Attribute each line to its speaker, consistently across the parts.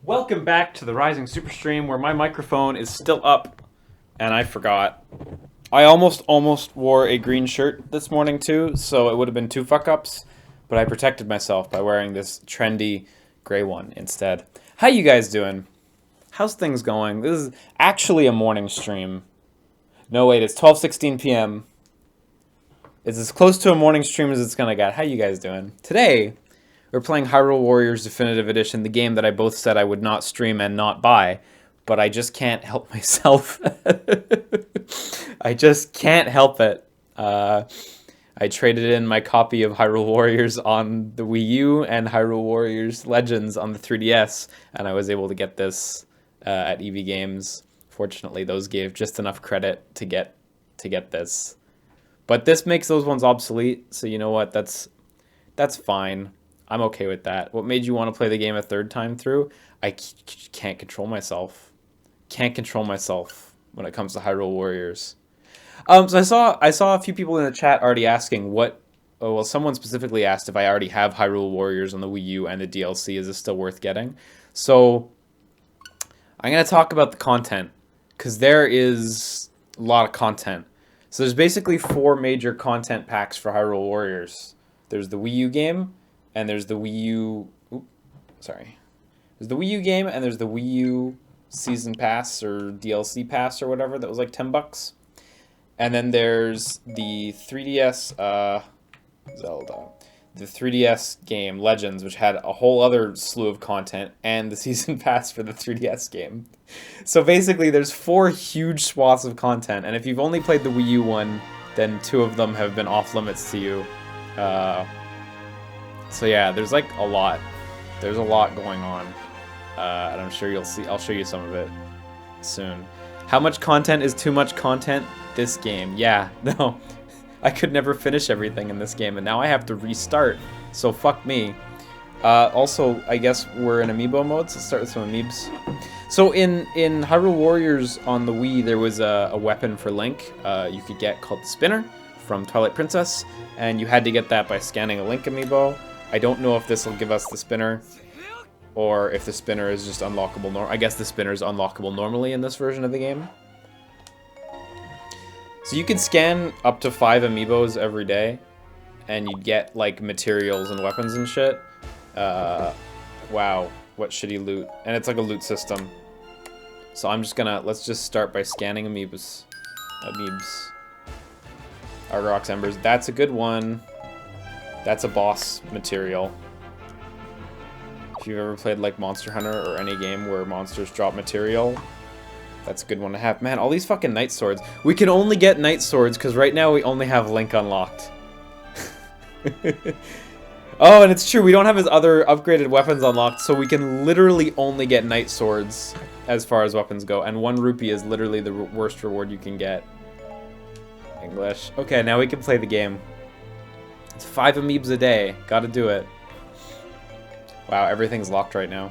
Speaker 1: Welcome back to the Rising Super Stream, where my microphone is still up, and I forgot. I almost wore a green shirt this morning too, so it would have been two fuck-ups, but I protected myself by wearing this trendy gray one instead. How you guys doing? How's things going? This is actually a morning stream. No, wait, it's 12:16 p.m. It's as close to a morning stream as it's gonna get. How you guys doing? Today, we're playing Hyrule Warriors Definitive Edition, the game that I both said I would not stream and not buy, but I just can't help myself. I just can't help it. I traded in my copy of Hyrule Warriors on the Wii U and Hyrule Warriors Legends on the 3DS, and I was able to get this at EV Games. Fortunately, those gave just enough credit to get this. But this makes those ones obsolete, so you know what? That's fine. I'm okay with that. What made you want to play the game a third time through? I can't control myself. Can't control myself when it comes to Hyrule Warriors. So I saw a few people in the chat already asking what. Oh well, someone specifically asked if I already have Hyrule Warriors on the Wii U and the DLC. Is it still worth getting? So I'm gonna talk about the content because there is a lot of content. So there's basically 4 major content packs for Hyrule Warriors. There's the Wii U game. And there's the Wii U... There's the Wii U game, and there's the Wii U Season Pass, or DLC Pass, or whatever, that was like $10. And then there's the 3DS, Zelda. The 3DS game, Legends, which had a whole other slew of content, and the Season Pass for the 3DS game. So basically, there's 4 huge swaths of content, and if you've only played the Wii U one, then 2 of them have been off limits to you. So yeah, there's like a lot. There's a lot going on. And I'm sure you'll see. I'll show you some of it soon. How much content is too much content? This game. Yeah, no. I could never finish everything in this game, and now I have to restart. So fuck me. Also, I guess we're in Amiibo mode, so let's start with some Amiibs. So in Hyrule Warriors on the Wii, there was a weapon for Link you could get called the Spinner from Twilight Princess, and you had to get that by scanning a Link Amiibo. I don't know if this will give us the spinner, or if the spinner is just unlockable. I guess the spinner is unlockable normally in this version of the game. So you could scan up to 5 Amiibos every day, and you'd get like materials and weapons and shit. Wow, what shitty loot. And it's like a loot system. So I'm just gonna, let's just start by scanning Amiibos. Argorox Embers, that's a good one. That's a boss material. If you've ever played like Monster Hunter or any game where monsters drop material, that's a good one to have. Man, all these fucking Knight Swords. We can only get Knight Swords because right now we only have Link unlocked. Oh, and it's true, we don't have his other upgraded weapons unlocked, so we can literally only get Knight Swords as far as weapons go, and 1 rupee is literally the worst reward you can get. English. Okay, now we can play the game. It's 5 Amiibs a day. Gotta do it. Wow, everything's locked right now.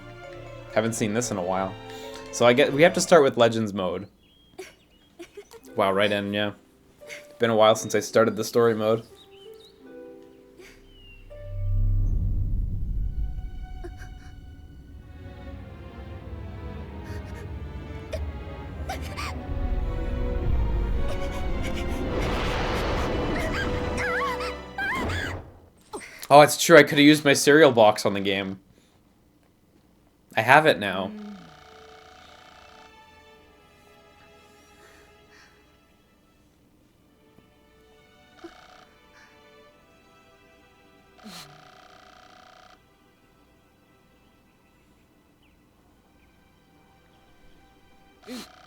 Speaker 1: Haven't seen this in a while. So we have to start with Legends mode. Wow, right in, yeah. Been a while since I started the story mode. Oh, it's true. I could have used my cereal box on the game. I have it now.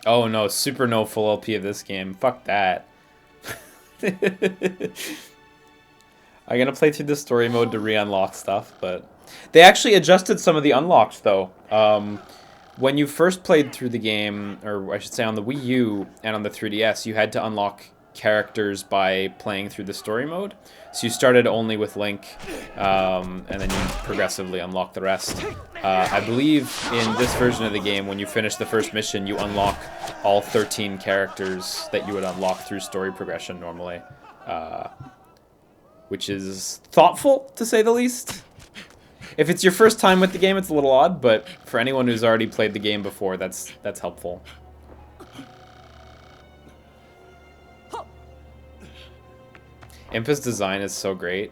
Speaker 1: Oh no, super no full LP of this game. Fuck that. I'm gonna play through the story mode to re-unlock stuff, but they actually adjusted some of the unlocks though. When you first played through the game, or I should say on the Wii U and on the 3DS, you had to unlock characters by playing through the story mode. So you started only with Link, and then you progressively unlock the rest. I believe in this version of the game, when you finish the first mission, you unlock all 13 characters that you would unlock through story progression normally. Which is thoughtful, to say the least. If it's your first time with the game, it's a little odd, but for anyone who's already played the game before, that's helpful. Impa's design is so great.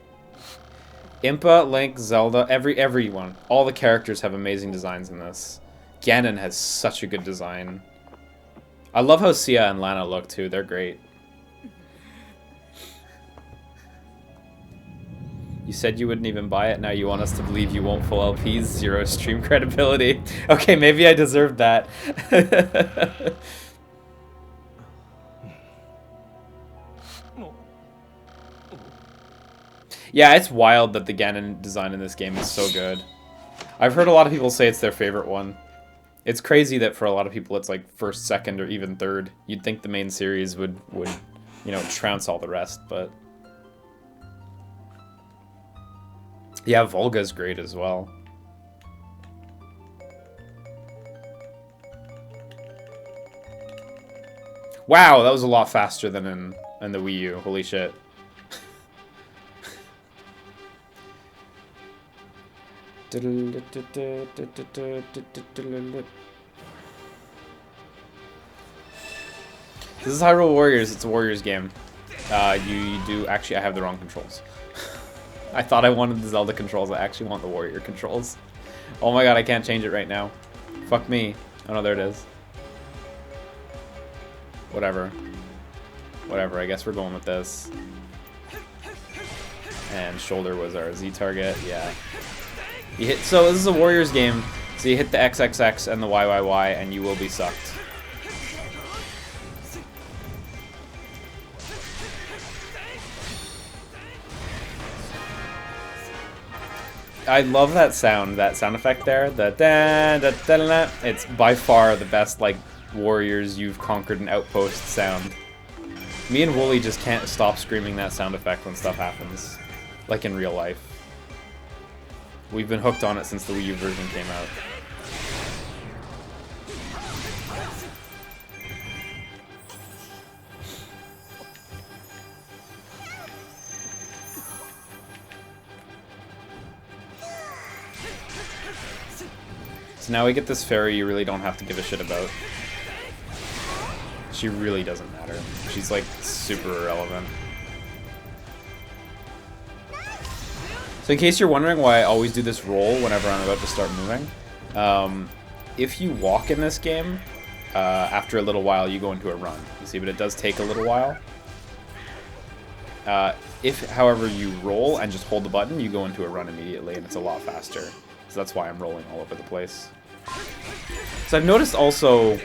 Speaker 1: Impa, Link, Zelda, everyone. All the characters have amazing designs in this. Ganon has such a good design. I love how Sia and Lana look too, they're great. You said you wouldn't even buy it, now you want us to believe you won't full LPs, 0 stream credibility. Okay, maybe I deserved that. Yeah, it's wild that the Ganon design in this game is so good. I've heard a lot of people say it's their favorite one. It's crazy that for a lot of people it's like first, second, or even third. You'd think the main series would you know, trounce all the rest, but... Yeah, Volga's great as well. Wow, that was a lot faster than in the Wii U. Holy shit. This is Hyrule Warriors. It's a Warriors game. You do... Actually, I have the wrong controls. I thought I wanted the Zelda controls. I actually want the Warrior controls. Oh my god, I can't change it right now. Fuck me. Oh no, there it is. Whatever. Whatever, I guess we're going with this. And shoulder was our Z target, yeah. You hit, so this is a Warriors game, so you hit the XXX and the YYY and you will be sucked. I love that sound effect there, the da da da da. It's by far the best, like, Warriors you've conquered an outpost sound. Me and Wooly just can't stop screaming that sound effect when stuff happens, like in real life. We've been hooked on it since the Wii U version came out. So now we get this fairy you really don't have to give a shit about. She really doesn't matter. She's like super irrelevant. So in case you're wondering why I always do this roll whenever I'm about to start moving, if you walk in this game, after a little while you go into a run. You see, but it does take a little while. If, however, you roll and just hold the button, you go into a run immediately, and it's a lot faster. So that's why I'm rolling all over the place. So I've noticed also,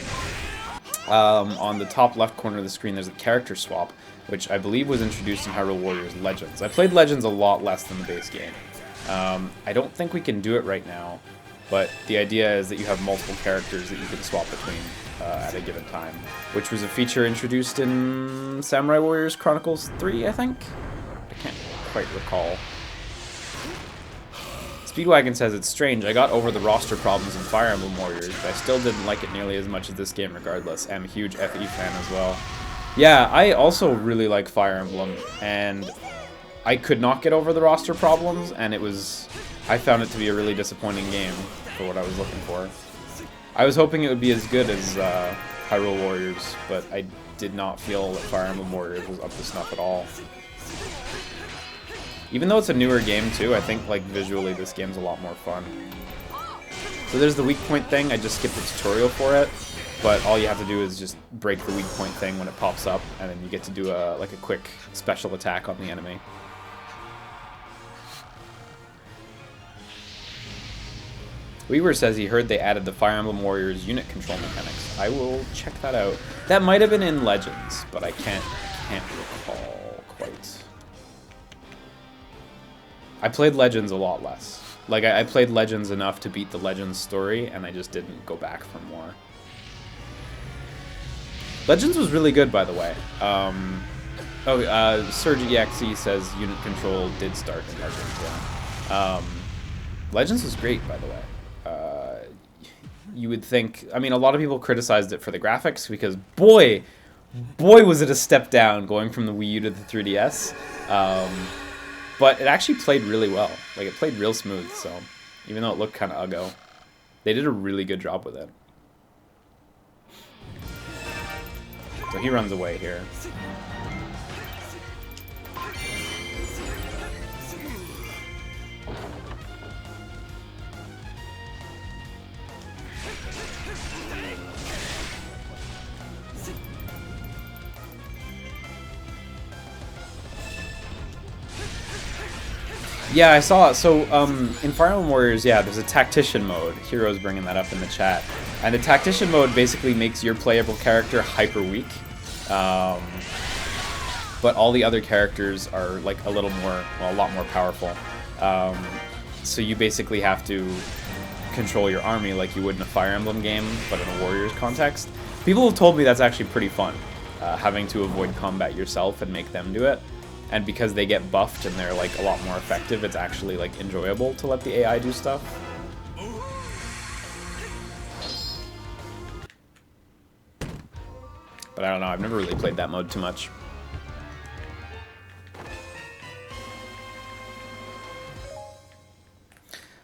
Speaker 1: on the top left corner of the screen, there's a character swap, which I believe was introduced in Hyrule Warriors Legends. I played Legends a lot less than the base game. I don't think we can do it right now, but the idea is that you have multiple characters that you can swap between at a given time, which was a feature introduced in Samurai Warriors Chronicles 3, I think? I can't quite recall. Speedwagon says, it's strange, I got over the roster problems in Fire Emblem Warriors, but I still didn't like it nearly as much as this game regardless. I'm a huge FE fan as well. Yeah, I also really like Fire Emblem, and I could not get over the roster problems, and I found it to be a really disappointing game for what I was looking for. I was hoping it would be as good as Hyrule Warriors, but I did not feel that Fire Emblem Warriors was up to snuff at all. Even though it's a newer game too, I think like visually this game's a lot more fun. So there's the weak point thing, I just skipped the tutorial for it, but all you have to do is just break the weak point thing when it pops up, and then you get to do a quick special attack on the enemy. Weaver says he heard they added the Fire Emblem Warriors unit control mechanics. I will check that out. That might have been in Legends, but I can't recall quite. I played Legends a lot less. Like, I played Legends enough to beat the Legends story, and I just didn't go back for more. Legends was really good, by the way. Surge EXE says unit control did start in Legends, yeah. Legends was great, by the way. You would think... I mean, a lot of people criticized it for the graphics, because boy was it a step down going from the Wii U to the 3DS. But it actually played really well. Like, it played real smooth, so even though it looked kind of uggo. They did a really good job with it. So he runs away here. Yeah, I saw it. So, in Fire Emblem Warriors, yeah, there's a tactician mode. Hero's bringing that up in the chat. And the tactician mode basically makes your playable character hyper weak. But all the other characters are, like, a little more, well, a lot more powerful. So you basically have to control your army like you would in a Fire Emblem game, but in a Warriors context. People have told me that's actually pretty fun, having to avoid combat yourself and make them do it. And because they get buffed and they're like a lot more effective, it's actually like enjoyable to let the AI do stuff. But I don't know, I've never really played that mode too much.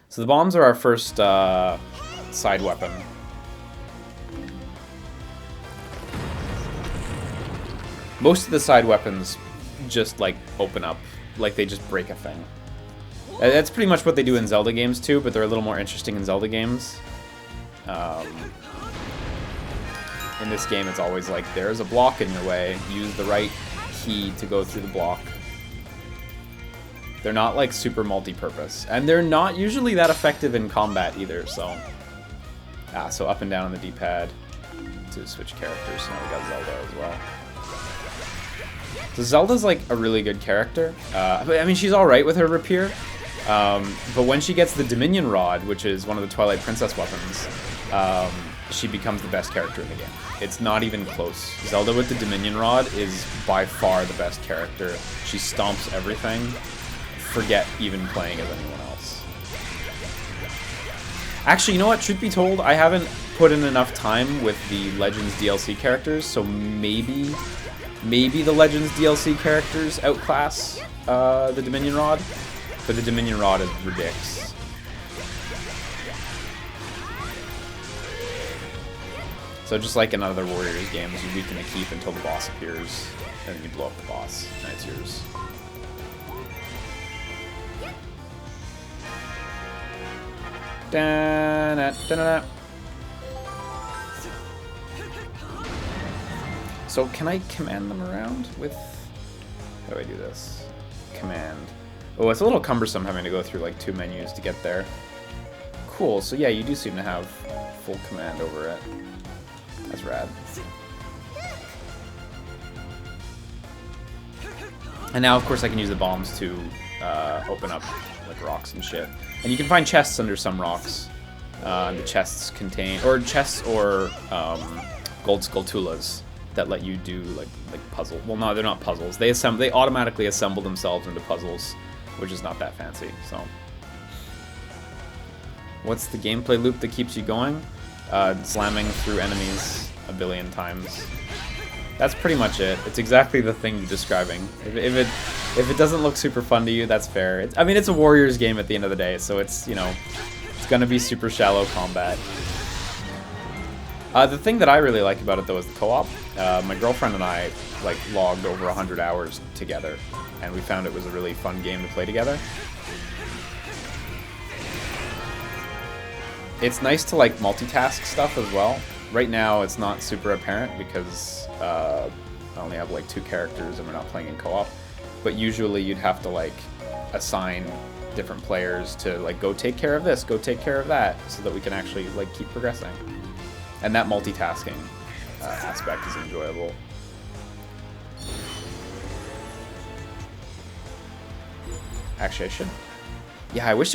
Speaker 1: So the bombs are our first side weapon. Most of the side weapons just like open up, like they just break a thing. That's pretty much what they do in Zelda games too, but they're a little more interesting in Zelda games. In this game it's always like, there's a block in your way, use the right key to go through the block. They're not like super multi-purpose, and they're not usually that effective in combat either, so... so up and down on the D-pad to switch characters, so now we got Zelda as well. So Zelda's like a really good character. I mean, she's alright with her rapier, but when she gets the Dominion Rod, which is one of the Twilight Princess weapons, she becomes the best character in the game. It's not even close. Zelda with the Dominion Rod is by far the best character. She stomps everything. Forget even playing as anyone else. Actually, you know what? Truth be told, I haven't put in enough time with the Legends DLC characters, so maybe the Legends DLC characters outclass the Dominion Rod, but the Dominion Rod is ridiculous. So just like in other Warriors games, you weaken a keep until the boss appears, and then you blow up the boss, and it's yours. Da-na-da-na-da. So can I command them around with... How do I do this? Command. Oh, it's a little cumbersome having to go through like 2 menus to get there. Cool, so yeah, you do seem to have full command over it. That's rad. And now, of course, I can use the bombs to open up like rocks and shit. And you can find chests under some rocks. The chests contain... Or chests or gold Skulltulas that let you do like puzzle. Well, no, they're not puzzles. They automatically assemble themselves into puzzles, which is not that fancy. So, what's the gameplay loop that keeps you going? Slamming through enemies a billion times. That's pretty much it. It's exactly the thing you're describing. If it doesn't look super fun to you, that's fair. I mean, it's a Warriors game at the end of the day, so it's, you know, it's gonna be super shallow combat. The thing that I really like about it, though, is the co-op. My girlfriend and I, like, logged over 100 hours together, and we found it was a really fun game to play together. It's nice to, like, multitask stuff as well. Right now, it's not super apparent because I only have, like, 2 characters and we're not playing in co-op. But usually you'd have to, like, assign different players to, like, go take care of this, go take care of that, so that we can actually, like, keep progressing. And that multitasking aspect is enjoyable. Actually, I should... Yeah, I wish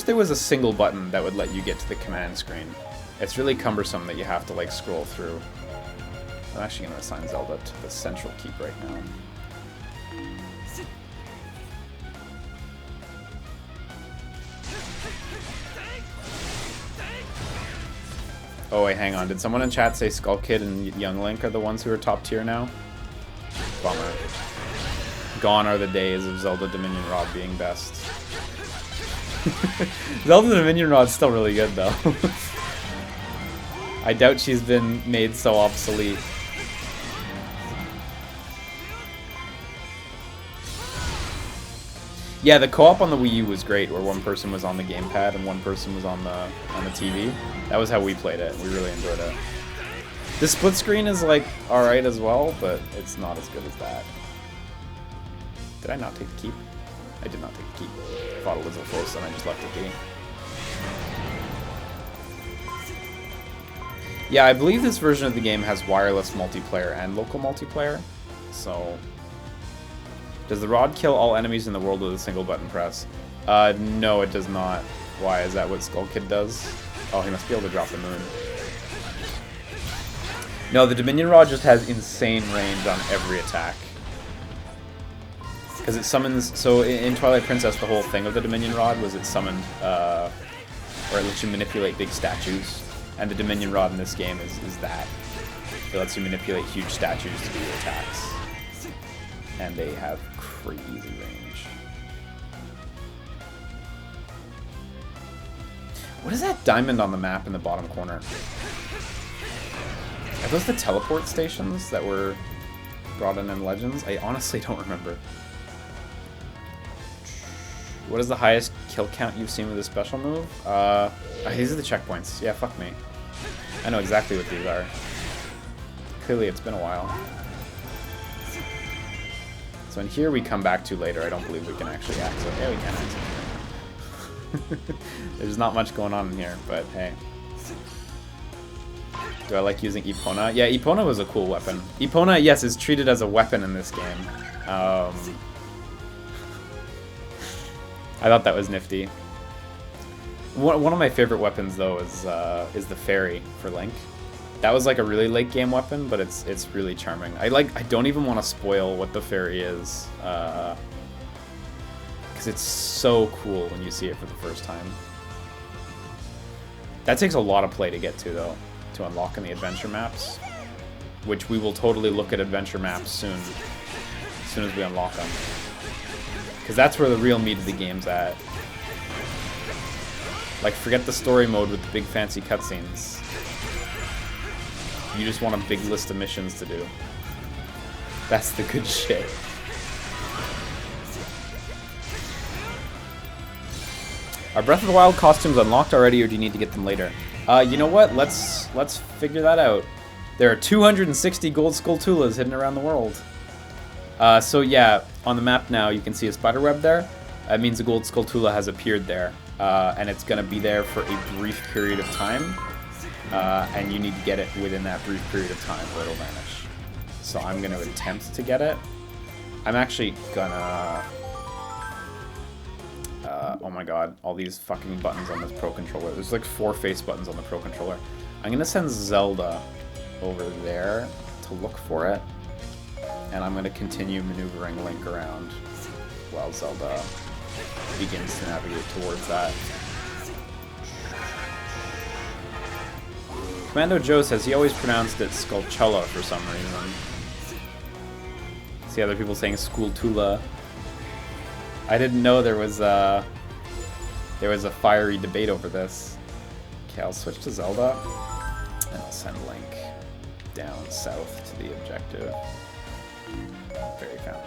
Speaker 1: there was a single button that would let you get to the command screen. It's really cumbersome that you have to like scroll through. I'm actually going to assign Zelda to the central keep right now. Oh wait, hang on. Did someone in chat say Skull Kid and Young Link are the ones who are top tier now? Bummer. Gone are the days of Zelda Dominion Rod being best. Zelda Dominion Rod's still really good, though. I doubt she's been made so obsolete. Yeah, the co-op on the Wii U was great, where one person was on the gamepad and one person was on the TV. That was how we played it. We really enjoyed it. The split screen is like alright as well, but it's not as good as that. Did I not take the keep? I did not take the keep. I fought Elizabeth first and I just left the key. Yeah, I believe this version of the game has wireless multiplayer and local multiplayer. So, does the rod kill all enemies in the world with a single button press? No, it does not. Why? Is that what Skull Kid does? Oh, he must be able to drop the moon. No, the Dominion Rod just has insane range on every attack. Because it summons... So in Twilight Princess, the whole thing of the Dominion Rod was it summoned... or it lets you manipulate big statues. And the Dominion Rod in this game is that. It lets you manipulate huge statues to do your attacks. And they have crazy range. What is that diamond on the map in the bottom corner? Are those the teleport stations that were brought in Legends? I honestly don't remember. What is the highest kill count you've seen with a special move? These are the checkpoints. Yeah, fuck me. I know exactly what these are. Clearly it's been a while. So in here we come back to later. I don't believe we can actually access. Yeah, we can access it. There's not much going on in here, but hey. Do I like using Epona? Yeah, Epona was a cool weapon. Epona, yes, is treated as a weapon in this game. I thought that was nifty. One of my favorite weapons, though, is the fairy for Link. That was like a really late game weapon, but it's really charming. I don't even want to spoil what the fairy is, because it's so cool when you see it for the first time. That takes a lot of play to get to, though, to unlock in the adventure maps, which we will totally look at adventure maps soon, as soon as we unlock them. Because that's where the real meat of the game's at. Like, forget the story mode with the big fancy cutscenes. You just want a big list of missions to do. That's the good shit. Are Breath of the Wild costumes unlocked already, or do you need to get them later? You know what? Let's figure that out. There are 260 gold Skulltulas hidden around the world. So yeah, on the map now you can see a spider web there. That means a gold Skulltula has appeared there, and it's going to be there for a brief period of time, and you need to get it within that brief period of time or it'll vanish. So I'm going to attempt to get it. I'm actually gonna... oh my god, all these fucking buttons on this Pro Controller. There's like 4 face buttons on the Pro Controller. I'm going to send Zelda over there to look for it. And I'm going to continue maneuvering Link around while Zelda begins to navigate towards that. Commando Joe says he always pronounced it Skulltula for some reason. See other people saying Skulltula. I didn't know there was a fiery debate over this. Okay, I'll switch to Zelda, and I'll send Link down south to the objective. Fairy Fountain.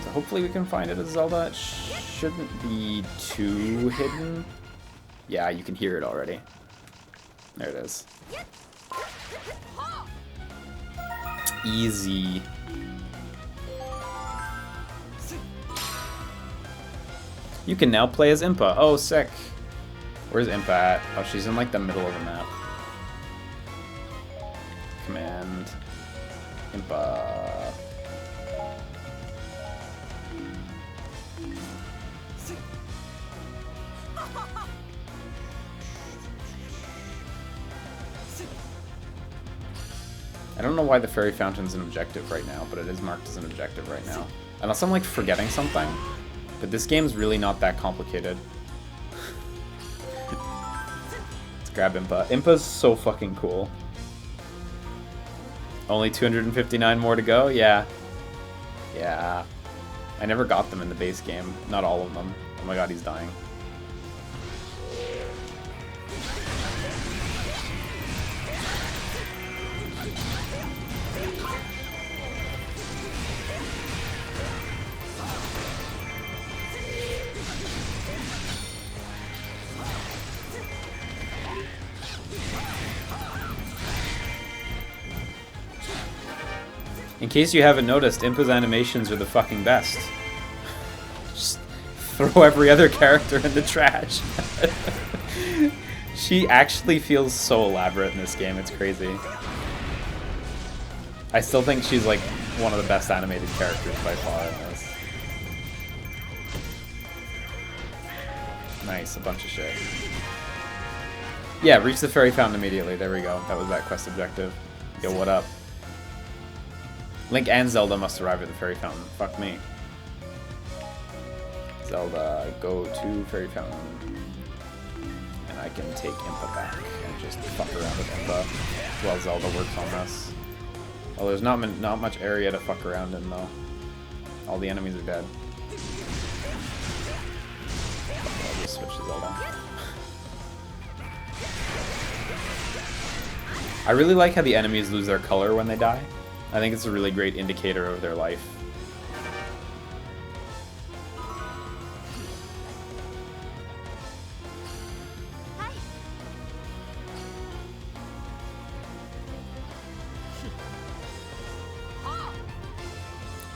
Speaker 1: So hopefully we can find it as Zelda. It shouldn't be too hidden. Yeah, you can hear it already. There it is. Easy. You can now play as Impa. Oh, sick. Where's Impa at? Oh, she's in like the middle of the map. Command. Impa. I don't know why the Fairy Fountain's an objective right now, but it is marked as an objective right now. Unless I'm like forgetting something. But this game's really not that complicated. Let's grab Impa. Impa's so fucking cool. Only 259 more to go? Yeah. Yeah. I never got them in the base game. Not all of them, Oh my god, he's dying. In case you haven't noticed, Impa's animations are the fucking best. Just throw every other character in the trash. She actually feels so elaborate in this game, it's crazy. I still think she's like one of the best animated characters by far in this. Nice, a bunch of shit. Yeah, reach the fairy fountain immediately. There we go. That was that quest objective. Yo, what up? Link and Zelda must arrive at the fairy fountain. Fuck me. Zelda, go to fairy fountain. And I can take Impa back and just fuck around with Impa while Zelda works on this. Oh, there's not much area to fuck around in though. All the enemies are dead. I'll just switch to Zelda. I really like how the enemies lose their color when they die. I think it's a really great indicator of their life.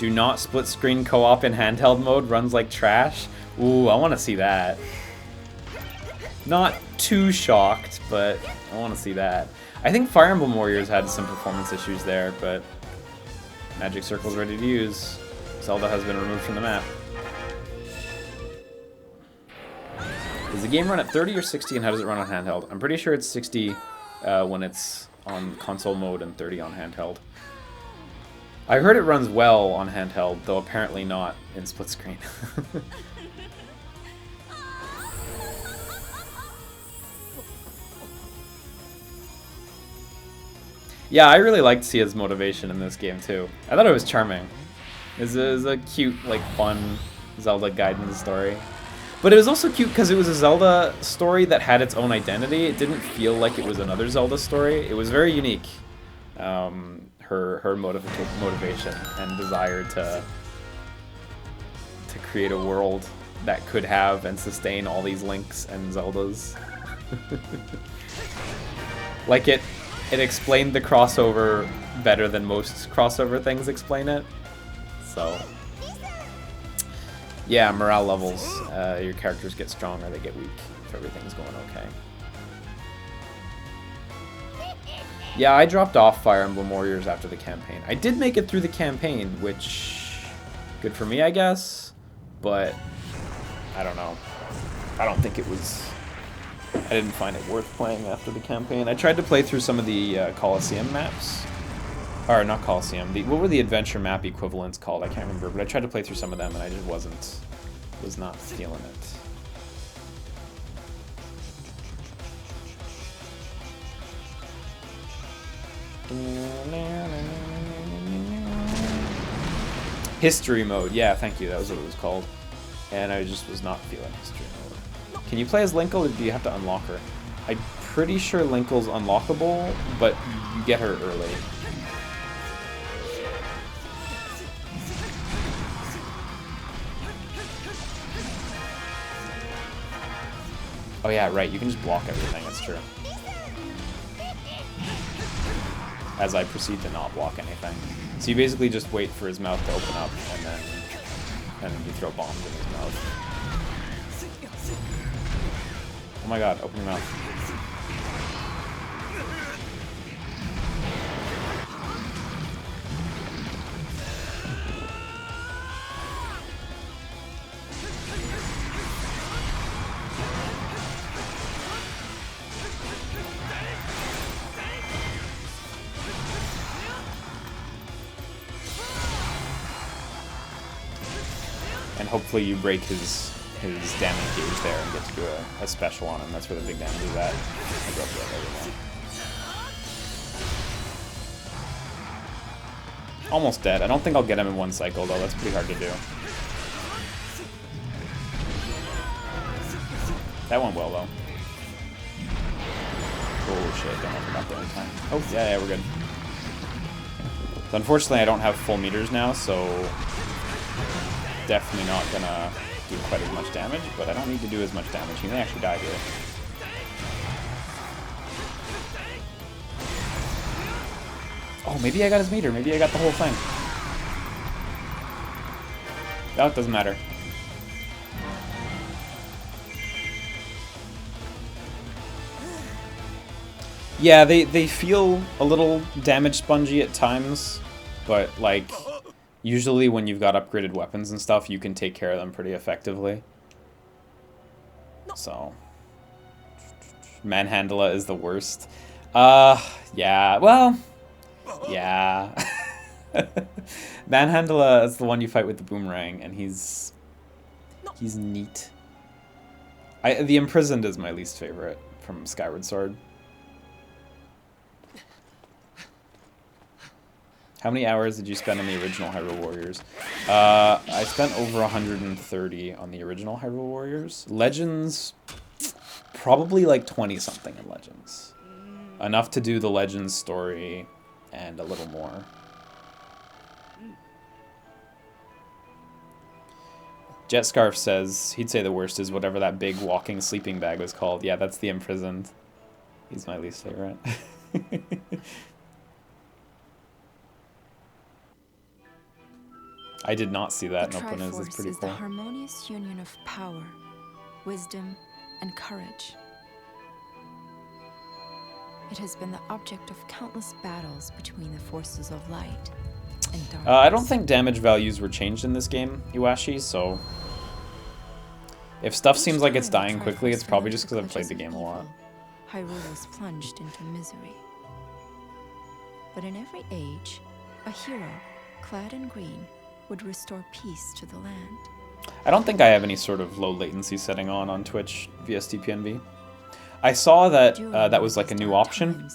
Speaker 1: Do not split screen co-op in handheld mode, runs like trash. Ooh, I want to see that. Not too shocked, but I want to see that. I think Fire Emblem Warriors had some performance issues there, but Magic Circle's ready to use. Zelda has been removed from the map. Does the game run at 30 or 60, and how does it run on handheld? I'm pretty sure it's 60 when it's on console mode and 30 on handheld. I heard it runs well on handheld, though apparently not in split screen. Yeah, I really liked Sia's motivation in this game too. I thought it was charming. It was a cute, like, fun Zelda guidance story. But it was also cute because it was a Zelda story that had its own identity. It didn't feel like it was another Zelda story. It was very unique. Her motivation and desire to create a world that could have and sustain all these Links and Zeldas. Like it explained the crossover better than most crossover things explain it. So, yeah, morale levels. Your characters get strong or they get weak if everything's going okay. Yeah, I dropped off Fire Emblem Warriors after the campaign. I did make it through the campaign, which, good for me, I guess, but I don't know. I don't think it was... I didn't find it worth playing after the campaign. I tried to play through some of the Coliseum maps. Or, not Coliseum. What were the adventure map equivalents called? I can't remember, but I tried to play through some of them and I just was not feeling it. History mode, yeah, thank you, that was what it was called. And I just was not feeling history mode. Can you play as Linkle or do you have to unlock her? I'm pretty sure Linkle's unlockable, but you get her early. Oh yeah, right, you can just block everything, that's true. As I proceed to not block anything. So you basically just wait for his mouth to open up, and then you throw bombs in his mouth. Oh my god, open your mouth. And hopefully you break his damage gauge there and get to do a special on him. That's where the big damage is at. I broke it everywhere. Almost dead. I don't think I'll get him in one cycle though. That's pretty hard to do. That went well, though. Oh, shit. Don't open up there in time. Oh, yeah, we're good. So unfortunately, I don't have full meters now, so definitely not gonna do quite as much damage, but I don't need to do as much damage. He may actually die here. Oh, maybe I got his meter. Maybe I got the whole thing. Oh, it doesn't matter. Yeah, they feel a little damage spongy at times, but like usually when you've got upgraded weapons and stuff, you can take care of them pretty effectively. So Manhandla is the worst. Yeah, well, yeah. Manhandla is the one you fight with the boomerang, and he's neat. The Imprisoned is my least favorite from Skyward Sword. How many hours did you spend on the original Hyrule Warriors? I spent over 130 on the original Hyrule Warriors. Legends, probably like 20-something in Legends. Enough to do the Legends story and a little more. Jetscarf says he'd say the worst is whatever that big walking sleeping bag was called. Yeah, that's the Imprisoned. He's my least favorite. I did not see that in Open. It's pretty cool.
Speaker 2: The harmonious union of power, wisdom, and courage. It has been the object of countless battles between the forces of light and darkness.
Speaker 1: I don't think damage values were changed in this game, Iwashi, so if stuff seems like it's dying quickly, it's probably just because I've played the game a lot.
Speaker 2: Hyrule was plunged into misery. But in every age, a hero, clad in green, would restore peace to the land.
Speaker 1: I don't think I have any sort of low latency setting on Twitch via STPNV. I saw that that was like a new option,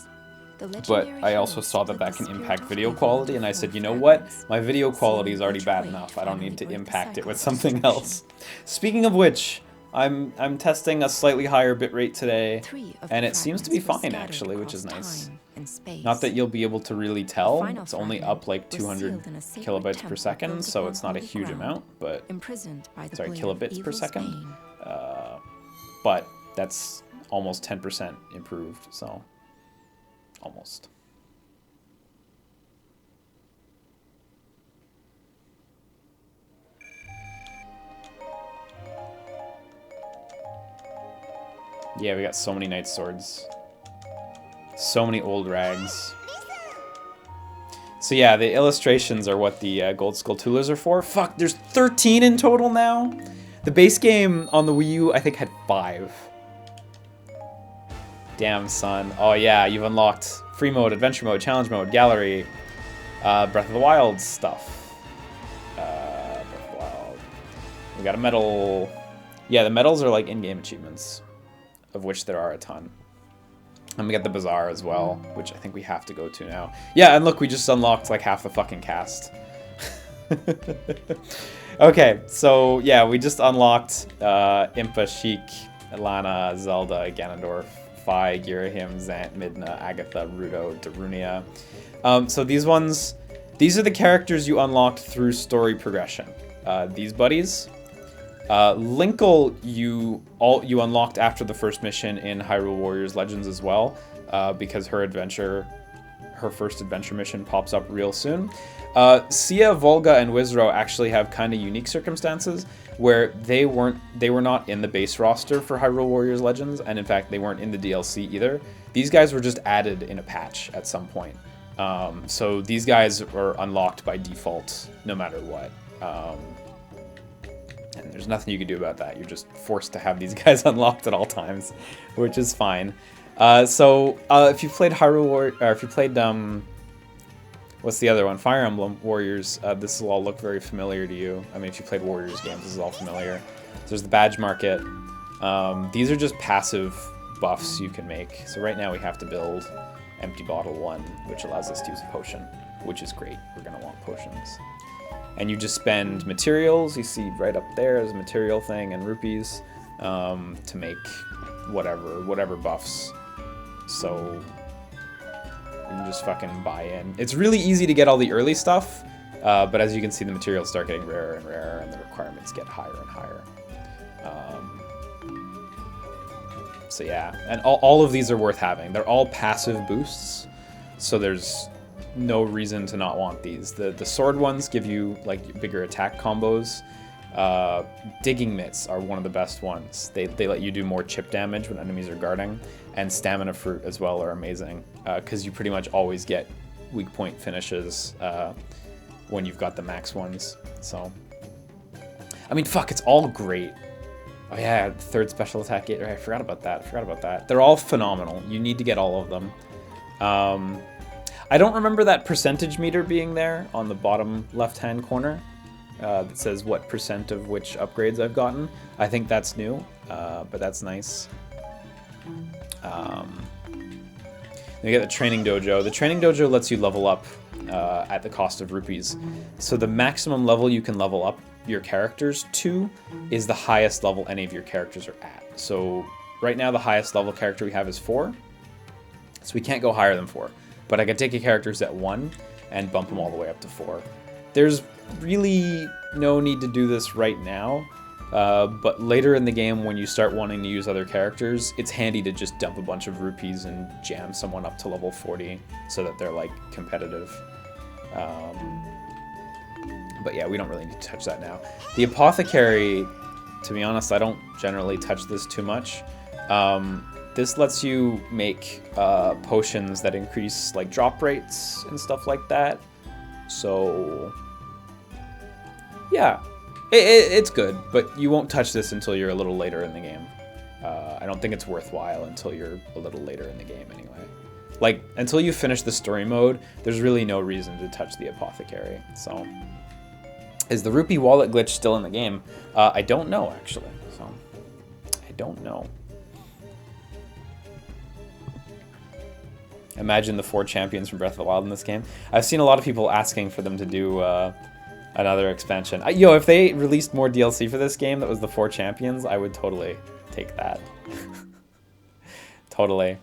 Speaker 1: but I also saw that that can impact video quality, and I said, you know what? My video quality is already bad enough. I don't need to impact it with something else. Speaking of which, I'm testing a slightly higher bitrate today, and it seems to be fine actually, which is nice. Not that you'll be able to really tell. It's only up like 200 kilobytes per second, so it's not a huge amount, but sorry, kilobits per second. But that's almost 10% improved, so almost. Yeah, we got so many Knight Swords. So many old rags. So yeah, the illustrations are what the gold Skulltulas are for. Fuck, there's 13 in total now? The base game on the Wii U, I think, had 5. Damn, son. Oh yeah, you've unlocked free mode, adventure mode, challenge mode, gallery, Breath of the Wild stuff. Breath of the Wild. We got a medal. Yeah, the medals are like in-game achievements, of which there are a ton. And we got the Bazaar as well, which I think we have to go to now. Yeah, and look, we just unlocked like half the fucking cast. Okay, so yeah, we just unlocked Impa, Sheik, Lana, Zelda, Ganondorf, Fi, Girahim, Zant, Midna, Agatha, Ruto, Darunia. So these are the characters you unlocked through story progression. These buddies. Linkle you unlocked after the first mission in Hyrule Warriors Legends as well, because her first adventure mission pops up real soon. Sia, Volga, and Wizro actually have kind of unique circumstances where they were not in the base roster for Hyrule Warriors Legends, and in fact they weren't in the DLC either. These guys were just added in a patch at some point. So these guys were unlocked by default no matter what. And there's nothing you can do about that. You're just forced to have these guys unlocked at all times, which is fine. So if you played Hyrule Warriors, or if you played what's the other one? Fire Emblem Warriors. This will all look very familiar to you. I mean, if you played Warriors games, this is all familiar. So there's the badge market. These are just passive buffs you can make. So right now we have to build Empty Bottle 1, which allows us to use a potion, which is great. We're gonna want potions. And you just spend materials. You see right up there is a material thing and rupees. to make whatever buffs. So you can just fucking buy in. It's really easy to get all the early stuff, but as you can see, the materials start getting rarer and rarer, and the requirements get higher and higher. So yeah, and all of these are worth having. They're all passive boosts, so there's no reason to not want these. The sword ones give you like bigger attack combos. Digging mitts are one of the best ones. They let you do more chip damage when enemies are guarding, and stamina fruit as well are amazing because you pretty much always get weak point finishes when you've got the max ones. So, I mean, fuck, it's all great. Oh yeah, third special attack. I forgot about that. They're all phenomenal. You need to get all of them. I don't remember that percentage meter being there on the bottom left-hand corner. That says what percent of which upgrades I've gotten. I think that's new, but that's nice. Then you get the training dojo. The training dojo lets you level up at the cost of rupees. So the maximum level you can level up your characters to is the highest level any of your characters are at. So right now the highest level character we have is 4. So we can't go higher than 4. But I can take your characters at 1 and bump them all the way up to 4. There's really no need to do this right now, but later in the game when you start wanting to use other characters, it's handy to just dump a bunch of rupees and jam someone up to level 40 so that they're like competitive. But yeah, we don't really need to touch that now. The apothecary, to be honest, I don't generally touch this too much. This lets you make potions that increase like drop rates and stuff like that. So yeah, it's good, but you won't touch this until you're a little later in the game. I don't think it's worthwhile until you're a little later in the game anyway. Like, until you finish the story mode, there's really no reason to touch the apothecary. So, is the rupee wallet glitch still in the game? I don't know, actually. So, I don't know. Imagine the 4 champions from Breath of the Wild in this game. I've seen a lot of people asking for them to do another expansion. Yo, if they released more DLC for this game that was the 4 champions, I would totally take that. Totally.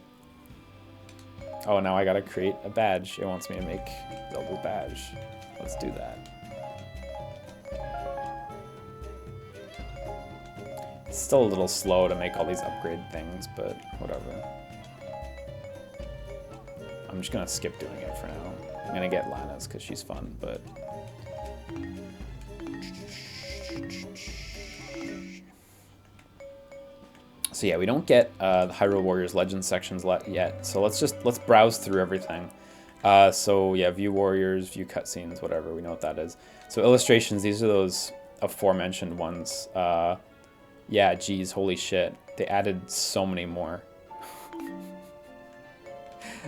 Speaker 1: Oh, now I gotta create a badge. It wants me to make Zelda's badge. Let's do that. It's still a little slow to make all these upgrade things, but whatever. I'm just gonna skip doing it for now. I'm gonna get Lana's because she's fun, but... So yeah, we don't get the Hyrule Warriors Legends sections yet, so let's browse through everything. So yeah, view Warriors, view cutscenes, whatever, we know what that is. So illustrations, these are those aforementioned ones. Yeah, geez, holy shit. They added so many more.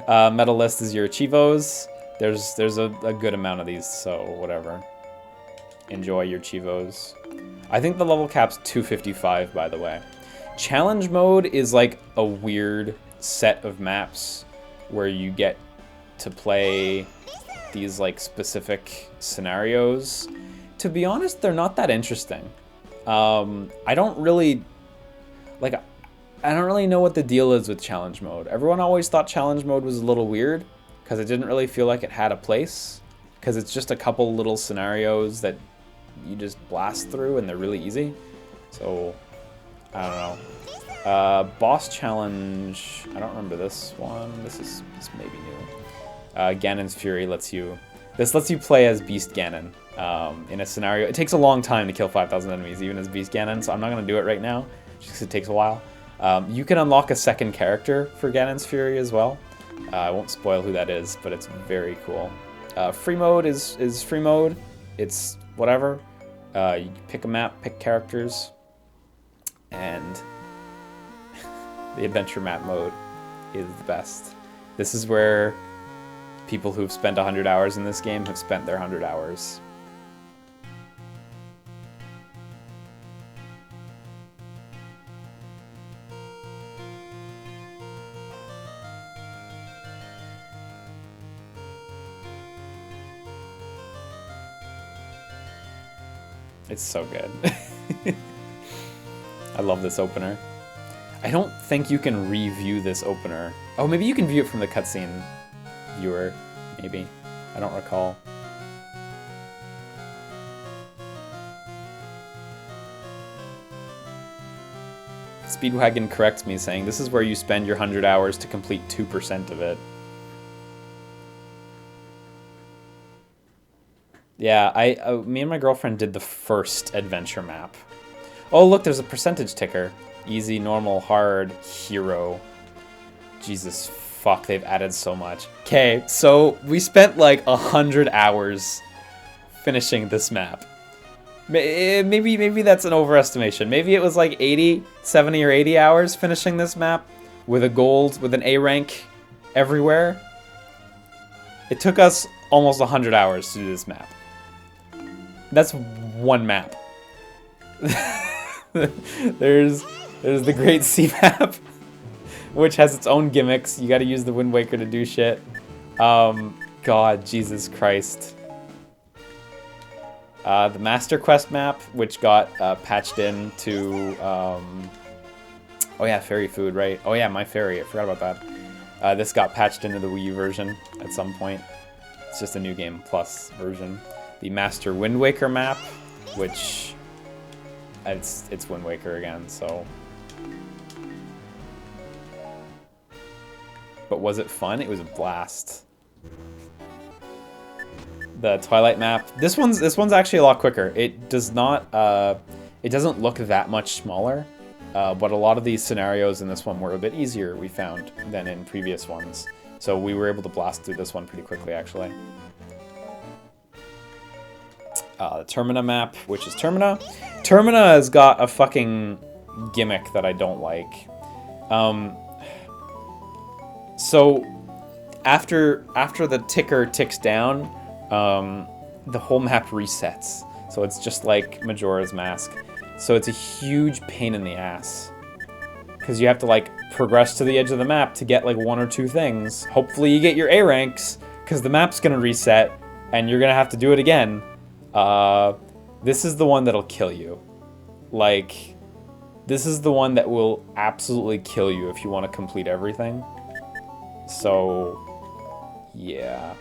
Speaker 1: Medal list is your Chivos. There's a good amount of these, so whatever. Enjoy your Chivos. I think the level cap's 255, by the way. Challenge mode is like a weird set of maps where you get to play these like specific scenarios. To be honest, they're not that interesting. I don't really know what the deal is with challenge mode. Everyone always thought challenge mode was a little weird because it didn't really feel like it had a place, because it's just a couple little scenarios that you just blast through and they're really easy. So I don't know. Boss challenge, I don't remember this one. This may be new. Ganon's Fury lets you play as Beast Ganon in a scenario. It takes a long time to kill 5,000 enemies, even as Beast Ganon, so I'm not going to do it right now, just because it takes a while. You can unlock a second character for Ganon's Fury as well. I won't spoil who that is, but it's very cool. Free mode is free mode. It's whatever. You pick a map, pick characters, and the adventure map mode is the best. This is where people who've spent 100 hours in this game have spent their 100 hours. It's so good. I love this opener. I don't think you can review this opener. Oh, maybe you can view it from the cutscene viewer. Maybe. I don't recall. Speedwagon corrects me, saying this is where you spend your 100 hours to complete 2% of it. Yeah, me and my girlfriend did the first adventure map. Oh, look, there's a percentage ticker. Easy, normal, hard, hero. Jesus fuck, they've added so much. Okay, so we spent like 100 hours finishing this map. Maybe that's an overestimation. Maybe it was like 70 or 80 hours finishing this map with a gold, with an A rank everywhere. It took us almost 100 hours to do this map. That's one map. There's the Great Sea map, which has its own gimmicks. You gotta use the Wind Waker to do shit. God, Jesus Christ. The Master Quest map, which got patched into... oh yeah, fairy food, right? Oh yeah, My Fairy, I forgot about that. This got patched into the Wii U version at some point. It's just a New Game Plus version. The Master Wind Waker map, which... It's Wind Waker again, so... But was it fun? It was a blast. The Twilight map. This one's actually a lot quicker. It does not it doesn't look that much smaller, but a lot of these scenarios in this one were a bit easier, we found, than in previous ones. So we were able to blast through this one pretty quickly, actually. The Termina map, which is Termina. Termina has got a fucking gimmick that I don't like. So after the ticker ticks down, the whole map resets. So it's just like Majora's Mask. So it's a huge pain in the ass. Because you have to like progress to the edge of the map to get like one or two things. Hopefully you get your A ranks, because the map's gonna reset and you're gonna have to do it again. This is the one that'll kill you. Like, this is the one that will absolutely kill you if you want to complete everything. So, yeah.